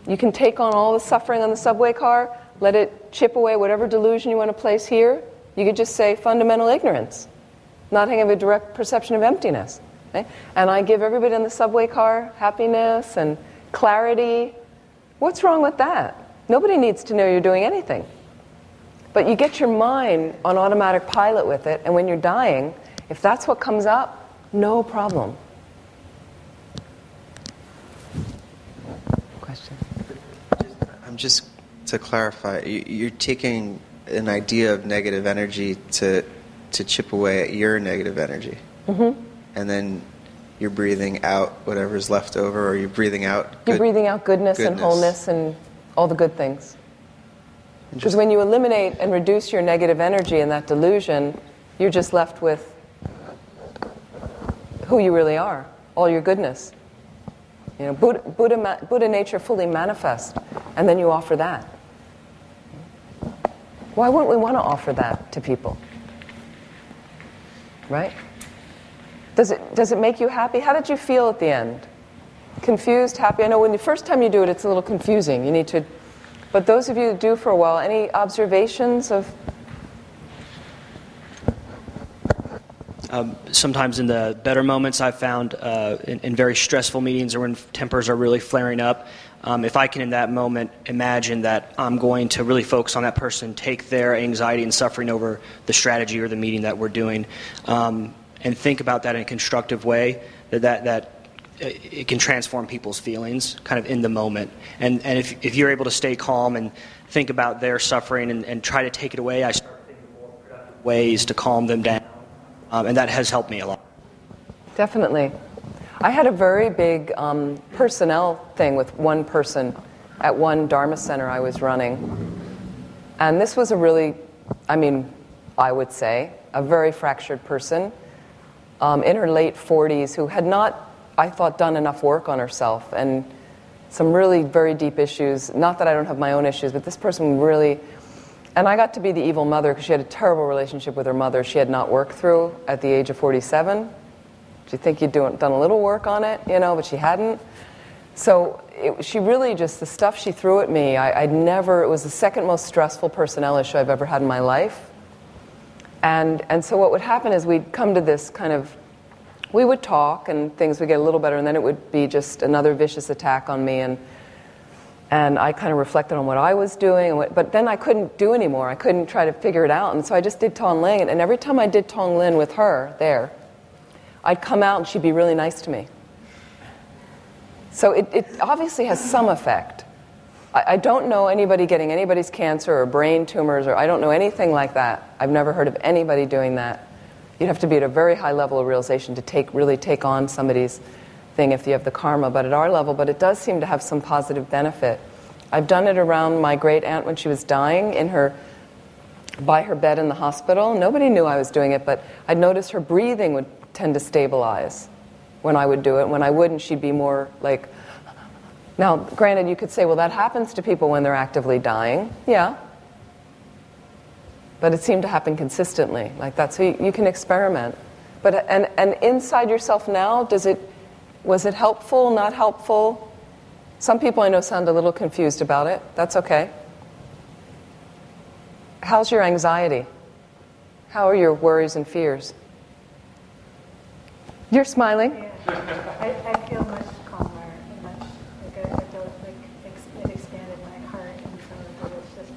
You can take on all the suffering on the subway car, let it chip away whatever delusion you want to place here. You could just say fundamental ignorance, not having a direct perception of emptiness. Okay? And I give everybody in the subway car happiness and clarity. What's wrong with that? Nobody needs to know you're doing anything. But you get your mind on automatic pilot with it, and when you're dying, if that's what comes up, no problem. Question? Just to clarify, you're taking an idea of negative energy to chip away at your negative energy. Mm-hmm. And then you're breathing out whatever's left over, or you're breathing out You're breathing out goodness and wholeness and all the good things. Because when you eliminate and reduce your negative energy and that delusion, you're just left with who you really are, all your goodness. You know, Buddha nature fully manifest, and then you offer that. Why wouldn't we want to offer that to people? Right? Does it make you happy? How did you feel at the end? Confused, happy? I know when the first time you do it, it's a little confusing. You need to... But those of you who do for a while, any observations of... Sometimes in the better moments I've found in very stressful meetings or when tempers are really flaring up, if I can in that moment imagine that I'm going to really focus on that person, take their anxiety and suffering over the strategy or the meeting that we're doing, and think about that in a constructive way, that it can transform people's feelings kind of in the moment. And if you're able to stay calm and think about their suffering and try to take it away, I start thinking more productive ways to calm them down. and that has helped me a lot. Definitely. I had a very big personnel thing with one person at one Dharma center I was running. And this was a really, I would say, a very fractured person in her late 40s who had not, I thought, done enough work on herself, and some really very deep issues. Not that I don't have my own issues, but this person really, and I got to be the evil mother because she had a terrible relationship with her mother she had not worked through at the age of 47. She'd think you'd done a little work on it, but she hadn't. So she really just, the stuff she threw at me, it was the second most stressful personnel issue I've ever had in my life. And so what would happen is we'd come to this we would talk and things would get a little better, and then it would be just another vicious attack on me, and I kind of reflected on what I was doing, but then I couldn't do anymore. I couldn't try to figure it out, and so I just did Tonglen, and every time I did Tonglen with her there, I'd come out and she'd be really nice to me. So it obviously has some effect. I don't know anybody getting anybody's cancer or brain tumors, or I don't know anything like that. I've never heard of anybody doing that. You'd have to be at a very high level of realization to really take on somebody's thing if you have the karma, but at our level, but it does seem to have some positive benefit. I've done it around my great aunt when she was dying by her bed in the hospital. Nobody knew I was doing it, but I'd notice her breathing would tend to stabilize when I would do it. When I wouldn't, she'd be more like... Now, granted, you could say, well, that happens to people when they're actively dying. Yeah. But it seemed to happen consistently like that. So you can experiment. But and inside yourself now, was it helpful, not helpful? Some people I know sound a little confused about it. That's okay. How's your anxiety? How are your worries and fears? You're smiling. Yeah. I feel much calmer and much, I feel like it expanded my heart, and so it's just...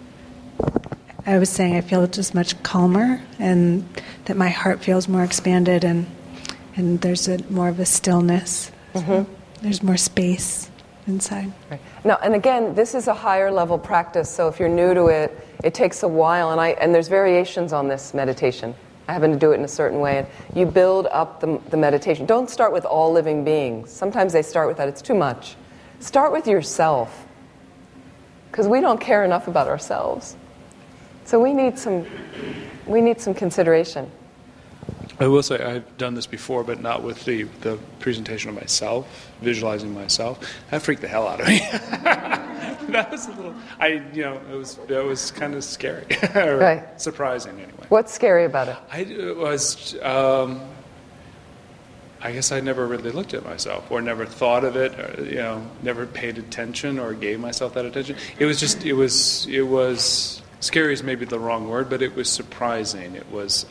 I was saying I feel just much calmer, and that my heart feels more expanded, and there's more of a stillness. Mm-hmm. There's more space inside. Right. Now, and again, this is a higher level practice, so if you're new to it, it takes a while, and there's variations on this meditation. I happen to do it in a certain way. And you build up the meditation. Don't start with all living beings. Sometimes they start with that. It's too much. Start with yourself, because we don't care enough about ourselves. So we need some consideration. I will say I've done this before, but not with the presentation of myself, visualizing myself. That freaked the hell out of me. That was a little, it was kind of scary, or right. Surprising anyway. What's scary about it? I guess I never really looked at myself, or never thought of it, or, never paid attention, or gave myself that attention. It was. Scary is maybe the wrong word, but it was surprising. It was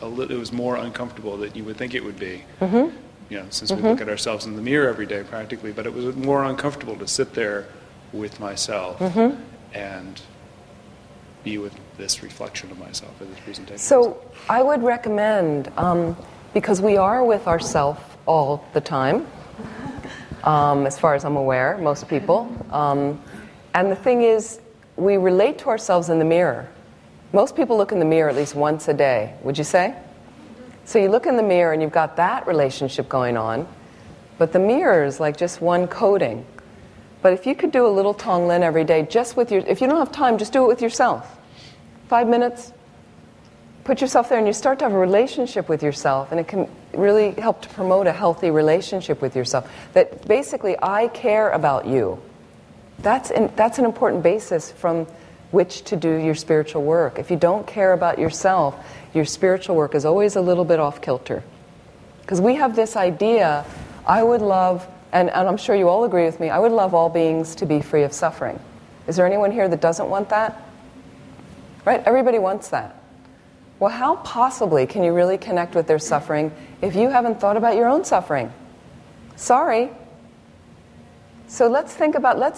more uncomfortable than you would think it would be. Mm-hmm. Since we look at ourselves in the mirror every day, practically. But it was more uncomfortable to sit there with myself and be with this reflection of myself in this presentation. So I would recommend, because we are with ourselves all the time, as far as I'm aware, most people. And the thing is, we relate to ourselves in the mirror. Most people look in the mirror at least once a day, would you say? So you look in the mirror and you've got that relationship going on, but the mirror is like just one coating. But if you could do a little Tonglen every day, if you don't have time, just do it with yourself. 5 minutes, put yourself there, and you start to have a relationship with yourself, and it can really help to promote a healthy relationship with yourself. That basically, I care about you. That's an important basis from which to do your spiritual work. If you don't care about yourself, your spiritual work is always a little bit off kilter. Because we have this idea, I would love, and I'm sure you all agree with me, I would love all beings to be free of suffering. Is there anyone here that doesn't want that? Right? Everybody wants that. Well, how possibly can you really connect with their suffering if you haven't thought about your own suffering? Sorry. So let's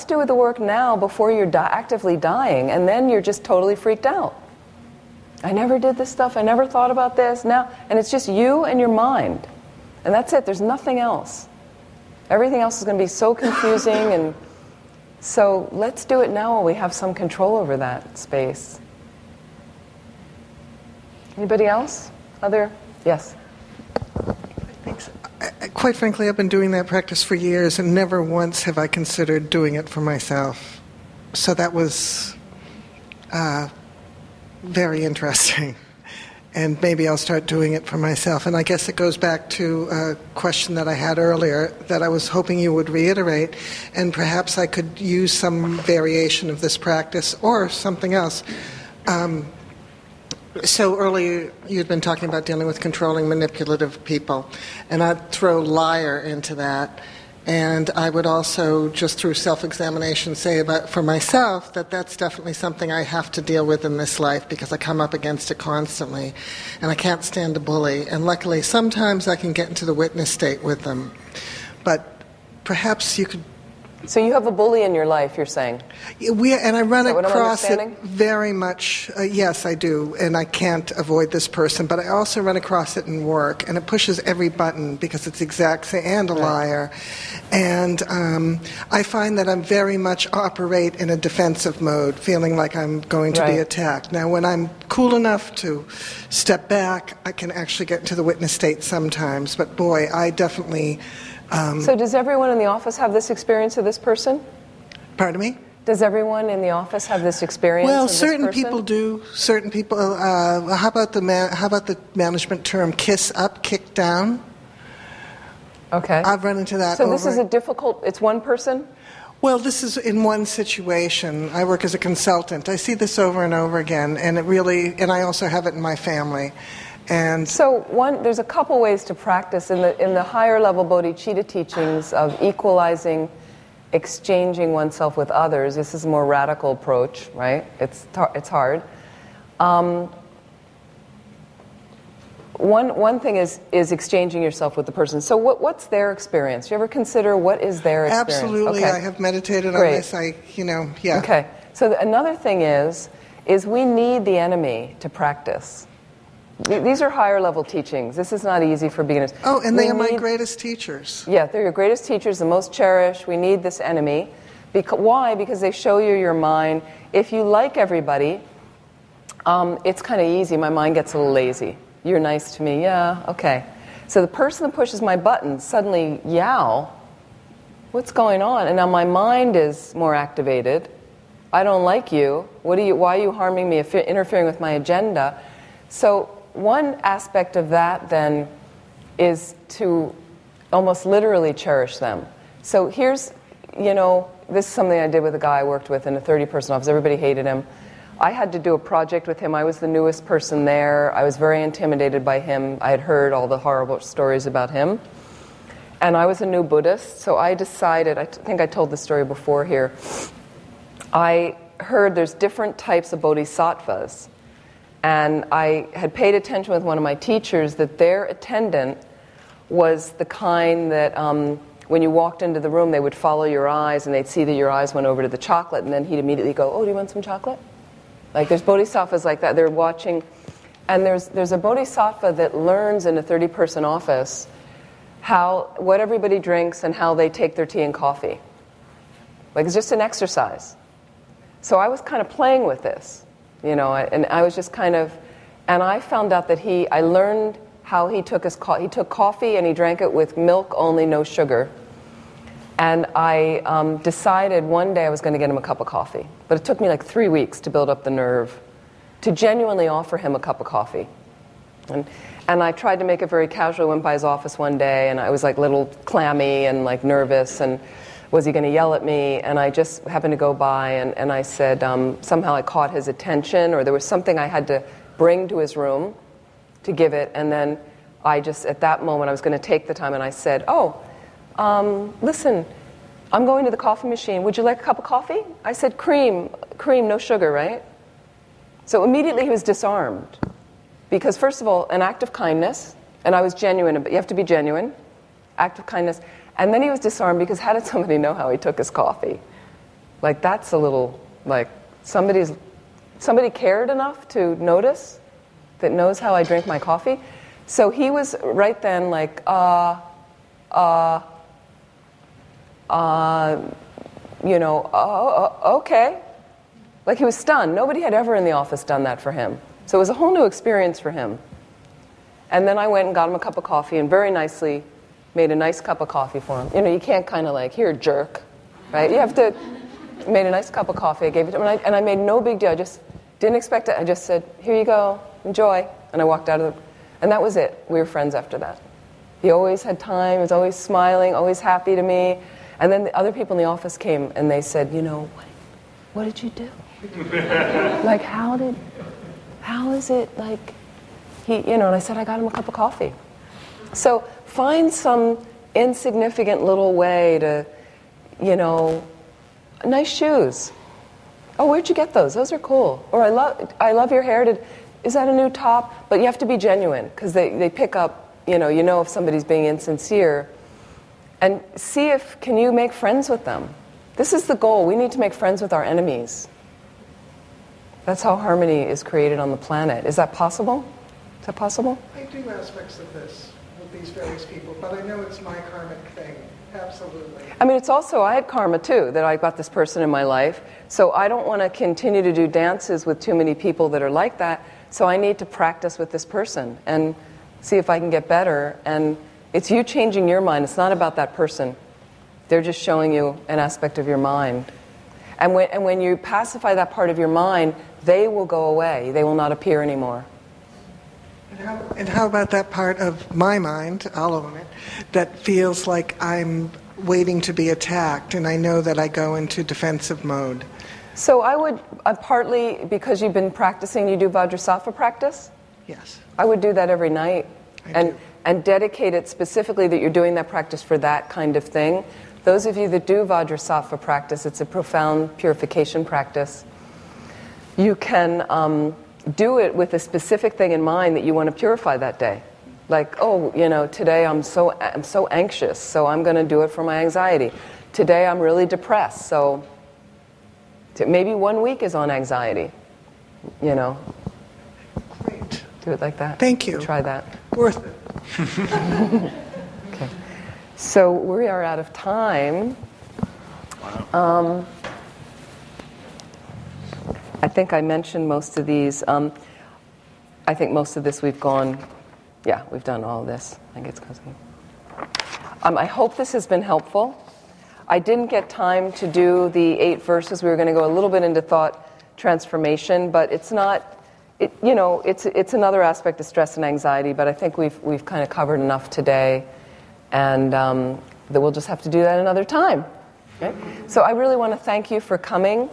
do the work now before you're actively dying, and then you're just totally freaked out. I never did this stuff, I never thought about this, now, and it's just you and your mind. And that's it, there's nothing else. Everything else is going to be so confusing, and so let's do it now while we have some control over that space. Anybody else? Yes? quite frankly, I've been doing that practice for years, and never once have I considered doing it for myself. So that was very interesting. And maybe I'll start doing it for myself. And I guess it goes back to a question that I had earlier that I was hoping you would reiterate, and perhaps I could use some variation of this practice or something else. So earlier you'd been talking about dealing with controlling, manipulative people, and I'd throw liar into that. And I would also, just through self-examination, say about for myself that that's definitely something I have to deal with in this life because I come up against it constantly, and I can't stand a bully. And luckily, sometimes I can get into the witness state with them. But perhaps you could... So you have a bully in your life, you're saying? And I run across it understanding? very much. Yes, I do, and I can't avoid this person. But I also run across it in work, and it pushes every button because it's exact same, and a liar. And I find that I'm very much operate in a defensive mode, feeling like I'm going to be attacked. Now, when I'm cool enough to step back, I can actually get into the witness state sometimes. But boy, I definitely... So does everyone in the office have this experience of this person? Pardon me? Does everyone in the office have this experience Well, of this certain person? people do. Certain people... how about the management term kiss up, kick down? Okay. I've run into that So this is a difficult... It's one person? Well, this is in one situation. I work as a consultant. I see this over and over again, and it really... And I also have it in my family. And so there's a couple ways to practice in the higher level bodhicitta teachings of equalizing, exchanging oneself with others. This is a more radical approach, right? It's hard. One thing is exchanging yourself with the person. So what's their experience? Do you ever consider what is their experience? Absolutely, okay. I have meditated on this. Yeah. Okay. So another thing is we need the enemy to practice. These are higher level teachings. This is not easy for beginners. Oh, and they are my greatest teachers. Yeah, they're your greatest teachers, the most cherished. We need this enemy. Why? Because they show you your mind. If you like everybody, it's kind of easy. My mind gets a little lazy. You're nice to me. Yeah, okay. So the person that pushes my buttons suddenly, yow, what's going on? And now my mind is more activated. I don't like you. Why are you harming me, interfering with my agenda? So one aspect of that, then, is to almost literally cherish them. So here's, this is something I did with a guy I worked with in a 30-person office. Everybody hated him. I had to do a project with him. I was the newest person there. I was very intimidated by him. I had heard all the horrible stories about him. And I was a new Buddhist, so I decided, I think I told the story before here, I heard there's different types of bodhisattvas. And I had paid attention with one of my teachers that their attendant was the kind that when you walked into the room, they would follow your eyes and they'd see that your eyes went over to the chocolate, and then he'd immediately go, oh, do you want some chocolate? Like there's bodhisattvas like that. They're watching. And there's a bodhisattva that learns in a 30-person office what everybody drinks and how they take their tea and coffee. Like it's just an exercise. So I was kind of playing with this. And I was just kind of, and I found out that I learned how he took he took coffee and he drank it with milk only, no sugar. And I decided one day I was going to get him a cup of coffee. But it took me like 3 weeks to build up the nerve to genuinely offer him a cup of coffee. And I tried to make it very casual. I went by his office one day and I was like a little clammy and like nervous, and was he going to yell at me? And I just happened to go by, and I said, somehow I caught his attention, or there was something I had to bring to his room to give it. And then I just, at that moment, I was going to take the time, and I said, listen, I'm going to the coffee machine. Would you like a cup of coffee? I said, cream, no sugar, right? So immediately he was disarmed. Because first of all, an act of kindness, and I was genuine, but you have to be genuine, act of kindness. And then he was disarmed because how did somebody know how he took his coffee? Like that's a little, like somebody cared enough to notice, that knows how I drink my coffee. So he was right then like, okay. Like he was stunned. Nobody had ever in the office done that for him. So it was a whole new experience for him. And then I went and got him a cup of coffee and very nicely made a nice cup of coffee for him. You know, you can't kind of like, here, jerk, right? You have to, made a nice cup of coffee. I gave it to him, and I made no big deal. I just didn't expect it. I just said, here you go, enjoy. And I walked out of the, and that was it. We were friends after that. He always had time, was always smiling, always happy to me. And then the other people in the office came and they said, you know, what did you do? Like, how is it, like, he, you know, and I said, I got him a cup of coffee. So find some insignificant little way to, you know, nice shoes. Oh, where'd you get those? Those are cool. Or I love your hair. Is that a new top? But you have to be genuine, because they pick up, you know if somebody's being insincere. And see if, can you make friends with them? This is the goal. We need to make friends with our enemies. That's how harmony is created on the planet. Is that possible? Is that possible? I do aspects of this with these various people, but I know it's my karmic thing. Absolutely. I mean, it's also, I had karma too, that I got this person in my life. So I don't want to continue to do dances with too many people that are like that. So I need to practice with this person and see if I can get better. And it's you changing your mind. It's not about that person. They're just showing you an aspect of your mind. And when you pacify that part of your mind, they will go away. They will not appear anymore. And how about that part of my mind, I'll own it, that feels like I'm waiting to be attacked, and I know that I go into defensive mode? So I would, partly because you've been practicing, you do Vajrasattva practice? Yes. I would do that every night. I do. And dedicate it specifically that you're doing that practice for that kind of thing. Those of you that do Vajrasattva practice, it's a profound purification practice. You can do it with a specific thing in mind that you want to purify that day. Like, oh, you know, today I'm so anxious, so I'm going to do it for my anxiety. Today I'm really depressed, so maybe 1 week is on anxiety. You know. Great. Do it like that. Thank you. Try that. Worth it. Okay. So we are out of time. I think I mentioned most of these. I think most of this we've gone, yeah, we've done all of this. I think it's cozy. I hope this has been helpful. I didn't get time to do the 8 verses. We were going to go a little bit into thought transformation, but it's not, it's another aspect of stress and anxiety, but I think we've kind of covered enough today, and that we'll just have to do that another time. Okay? So I really want to thank you for coming.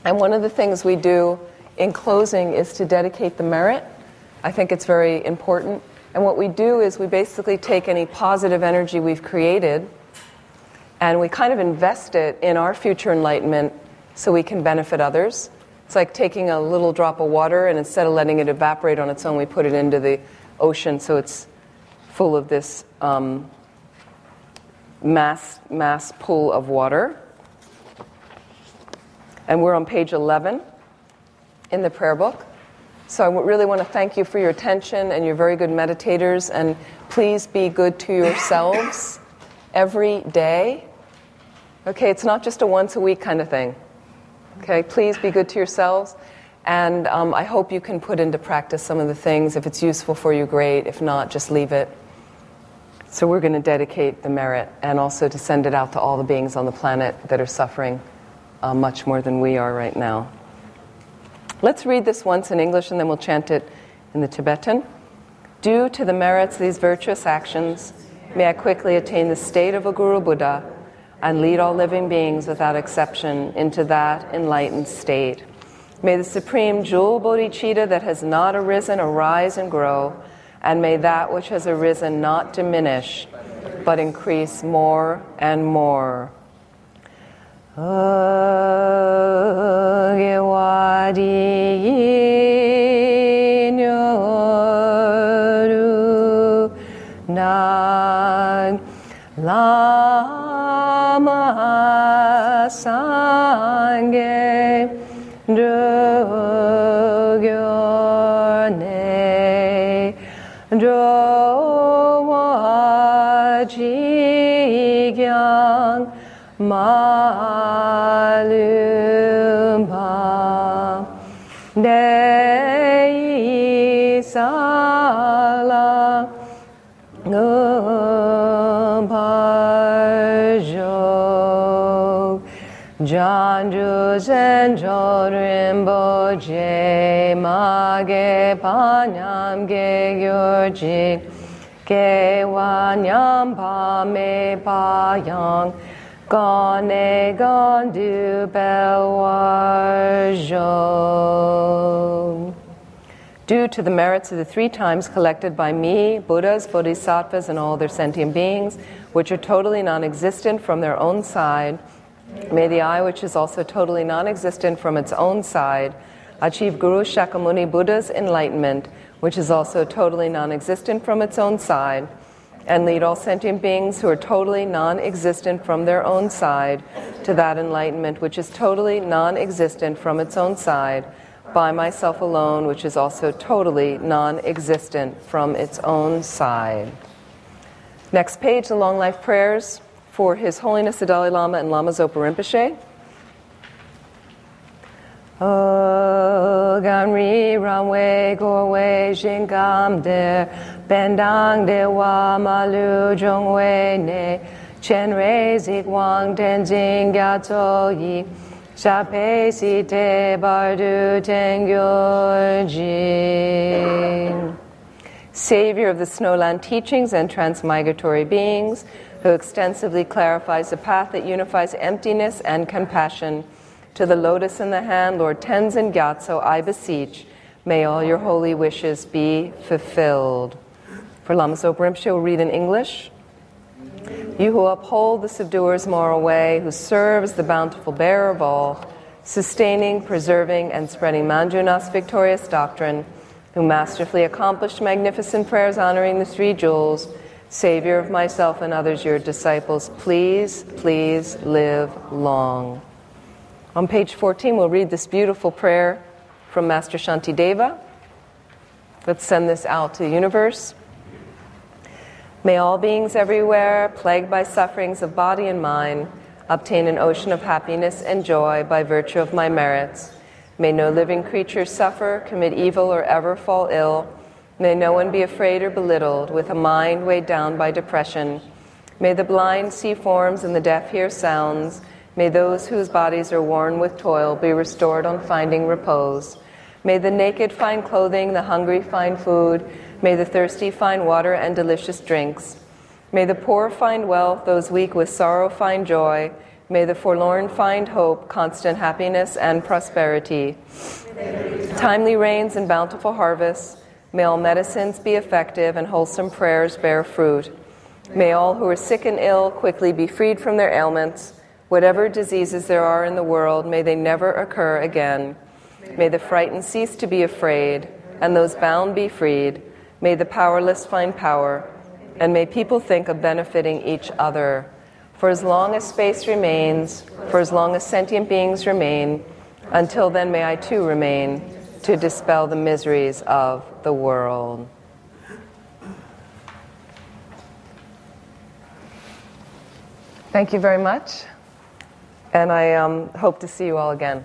And one of the things we do in closing is to dedicate the merit. I think it's very important. And what we do is we basically take any positive energy we've created and we kind of invest it in our future enlightenment so we can benefit others. It's like taking a little drop of water and instead of letting it evaporate on its own, we put it into the ocean so it's full of this mass pool of water. And we're on page 11 in the prayer book. So I really want to thank you for your attention, and you're very good meditators, and please be good to yourselves every day. Okay, it's not just a once a week kind of thing. Okay, please be good to yourselves, and I hope you can put into practice some of the things. If it's useful for you, great. If not, just leave it. So we're going to dedicate the merit and also to send it out to all the beings on the planet that are suffering much more than we are right now. Let's read this once in English and then we'll chant it in the Tibetan. Due to the merits of these virtuous actions, may I quickly attain the state of a Guru Buddha and lead all living beings without exception into that enlightened state. May the supreme jewel bodhicitta that has not arisen arise and grow, and may that which has arisen not diminish, but increase more and more. Lama Sangye Drogyorne Drowajigyang Malumba Dei Sala Lojong Janju Zenjo Rinpoche Mage Panyam Ge Gyurji Ge Wanyam Pa Me Pa Yang Gone Gondu Belwarjo. Due to the merits of the 3 times collected by me, Buddhas, Bodhisattvas, and all their sentient beings, which are totally non-existent from their own side, may the I, which is also totally non-existent from its own side, achieve Guru Shakyamuni Buddha's enlightenment, which is also totally non-existent from its own side, and lead all sentient beings who are totally non-existent from their own side to that enlightenment which is totally non-existent from its own side, by myself alone, which is also totally non-existent from its own side. Next page, the long life prayers for His Holiness the Dalai Lama and Lama Zopa Rinpoche. Gamri Ramwe Gorwe Jingam De Bendang De Wa Malu Jongwe Ne Chen Rei Zik Wang Tenzing Gyatso Yi Shape Si Te Bardu Tengyur Jin. Savior of the Snowland teachings and transmigratory beings, who extensively clarifies the path that unifies emptiness and compassion, to the lotus in the hand, Lord Tenzin Gyatso, I beseech, may all your holy wishes be fulfilled. For Lama Zopa Rinpoche, we'll read in English. You who uphold the subduer's moral way, who serve as the bountiful bearer of all, sustaining, preserving, and spreading Manjunath's victorious doctrine, who masterfully accomplished magnificent prayers honoring the 3 jewels, Savior of myself and others, your disciples, please, please live long. On page 14, we'll read this beautiful prayer from Master Shantideva. Let's send this out to the universe. May all beings everywhere, plagued by sufferings of body and mind, obtain an ocean of happiness and joy by virtue of my merits. May no living creature suffer, commit evil, or ever fall ill. May no one be afraid or belittled, with a mind weighed down by depression. May the blind see forms and the deaf hear sounds. May those whose bodies are worn with toil be restored on finding repose. May the naked find clothing, the hungry find food. May the thirsty find water and delicious drinks. May the poor find wealth, those weak with sorrow find joy. May the forlorn find hope, constant happiness, and prosperity. Timely rains and bountiful harvests. May all medicines be effective and wholesome prayers bear fruit. May all who are sick and ill quickly be freed from their ailments. Whatever diseases there are in the world, may they never occur again. May the frightened cease to be afraid, and those bound be freed. May the powerless find power, and may people think of benefiting each other. For as long as space remains, for as long as sentient beings remain, until then may I too remain, to dispel the miseries of the world. Thank you very much, and I hope to see you all again.